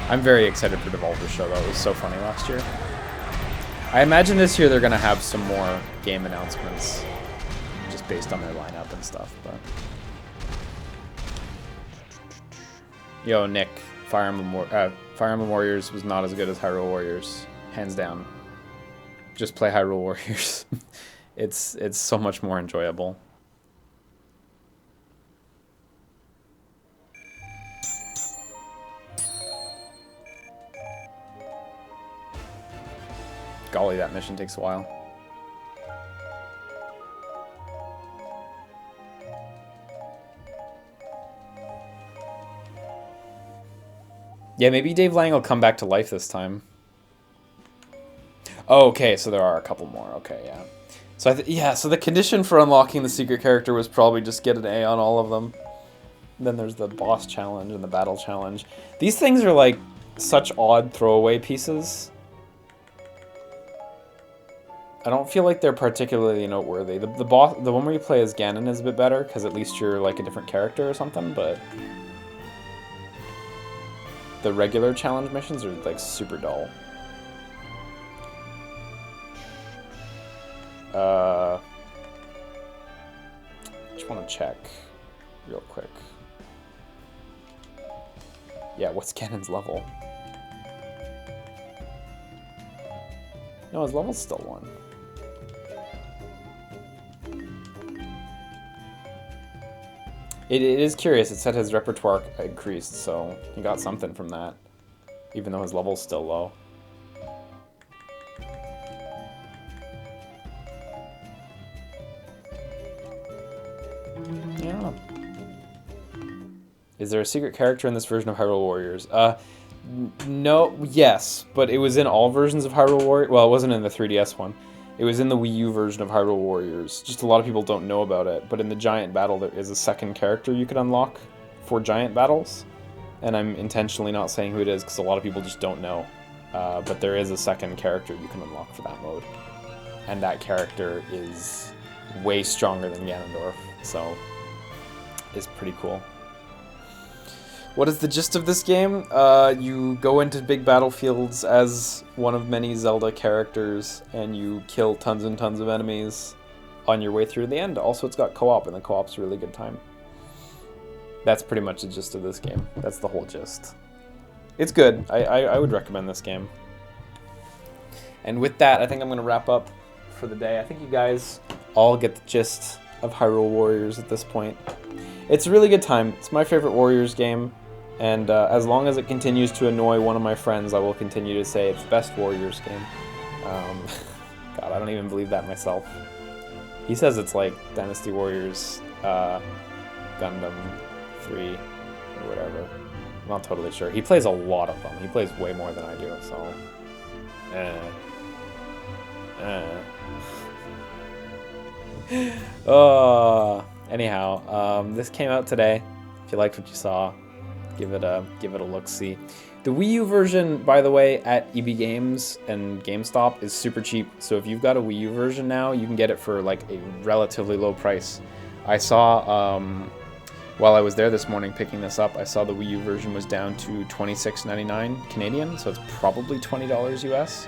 Speaker 1: I'm very excited for Devolver's show, though. It was so funny last year. I imagine this year they're going to have some more game announcements, just based on their lineup and stuff. But yo, Nick, Fire Emblem Warriors was not as good as Hyrule Warriors, hands down. Just play Hyrule Warriors. It's so much more enjoyable. Golly, that mission takes a while. Yeah, maybe Dave Lang will come back to life this time. Oh, okay, so there are a couple more. Okay, yeah. So so the condition for unlocking the secret character was probably just get an A on all of them. Then there's the boss challenge and the battle challenge. These things are like such odd throwaway pieces. I don't feel like they're particularly noteworthy. The one where you play as Ganon is a bit better, because at least you're like a different character or something, but the regular challenge missions are like super dull. Just want to check real quick. Yeah, what's Ganon's level? No, his level's still 1. It is curious. It said his repertoire increased, so he got something from that, even though his level's still low. I don't know. Is there a secret character in this version of Hyrule Warriors? No, yes, but it was in all versions of Hyrule Warriors. Well, it wasn't in the 3DS one. It was in the Wii U version of Hyrule Warriors. Just a lot of people don't know about it, but in the Giant Battle there is a second character you can unlock for Giant Battles. And I'm intentionally not saying who it is because a lot of people just don't know. But there is a second character you can unlock for that mode. And that character is way stronger than Ganondorf, so it's pretty cool. What is the gist of this game? You go into big battlefields as one of many Zelda characters, and you kill tons and tons of enemies on your way through to the end. Also, it's got co-op, and the co-op's a really good time. That's pretty much the gist of this game. That's the whole gist. It's good. I would recommend this game. And with that, I think I'm going to wrap up for the day. I think you guys all get the gist of Hyrule Warriors at this point. It's a really good time. It's my favorite Warriors game. And as long as it continues to annoy one of my friends, I will continue to say it's the best Warriors game. God, I don't even believe that myself. He says it's like Dynasty Warriors, Gundam 3, or whatever. I'm not totally sure. He plays a lot of them. He plays way more than I do, so... Anyhow, this came out today. If you liked what you saw, give it a look-see. The Wii U version, by the way, at EB Games and GameStop is super cheap. So if you've got a Wii U version now, you can get it for like a relatively low price. I saw, while I was there this morning picking this up, I saw the Wii U version was down to $26.99 Canadian, so it's probably $20 US.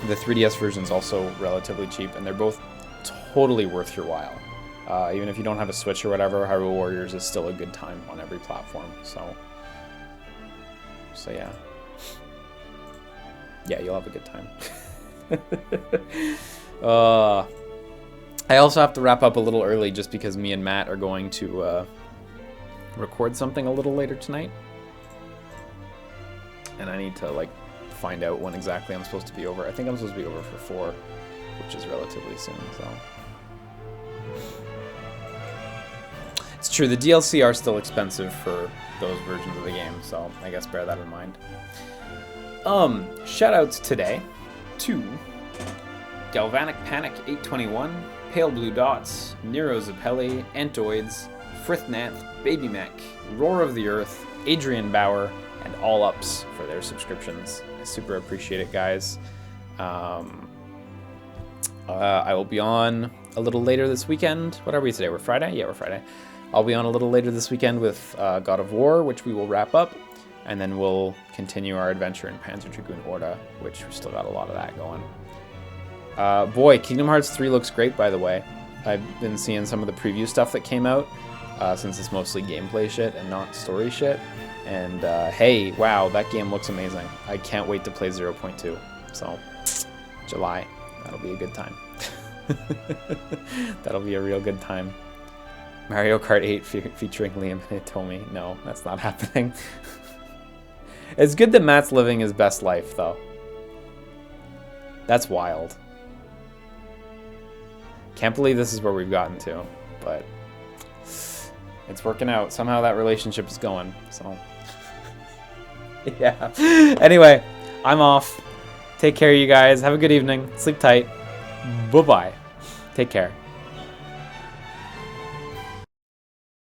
Speaker 1: The 3DS version is also relatively cheap, and they're both totally worth your while. Even if you don't have a Switch or whatever, Hyrule Warriors is still a good time on every platform. So yeah. Yeah, you'll have a good time. I also have to wrap up a little early just because me and Matt are going to record something a little later tonight. And I need to, like, find out when exactly I'm supposed to be over. I think I'm supposed to be over for 4, which is relatively soon, so... It's true, the DLC are still expensive for those versions of the game, so I guess bear that in mind. Shoutouts today to Galvanic Panic 821, Pale Blue Dots, Nero Zappelli, Antoids, Frithnath, Baby Mech, Roar of the Earth, Adrian Bauer, and All Ups for their subscriptions. I super appreciate it, guys. I will be on a little later this weekend. What are we today? We're Friday? Yeah, we're Friday. I'll be on a little later this weekend with God of War, which we will wrap up, and then we'll continue our adventure in Panzer Dragoon Horde, which we still got a lot of that going. Boy, Kingdom Hearts 3 looks great, by the way. I've been seeing some of the preview stuff that came out, since it's mostly gameplay shit and not story shit. And hey, wow, that game looks amazing. I can't wait to play 0.2. So, July, that'll be a good time. That'll be a real good time. Mario Kart 8 featuring Liam and Hitomi. No, that's not happening. It's good that Matt's living his best life, though. That's wild. Can't believe this is where we've gotten to, but it's working out. Somehow that relationship is going, so. Yeah. Anyway, I'm off. Take care, you guys. Have a good evening. Sleep tight. Bye-bye. Take care.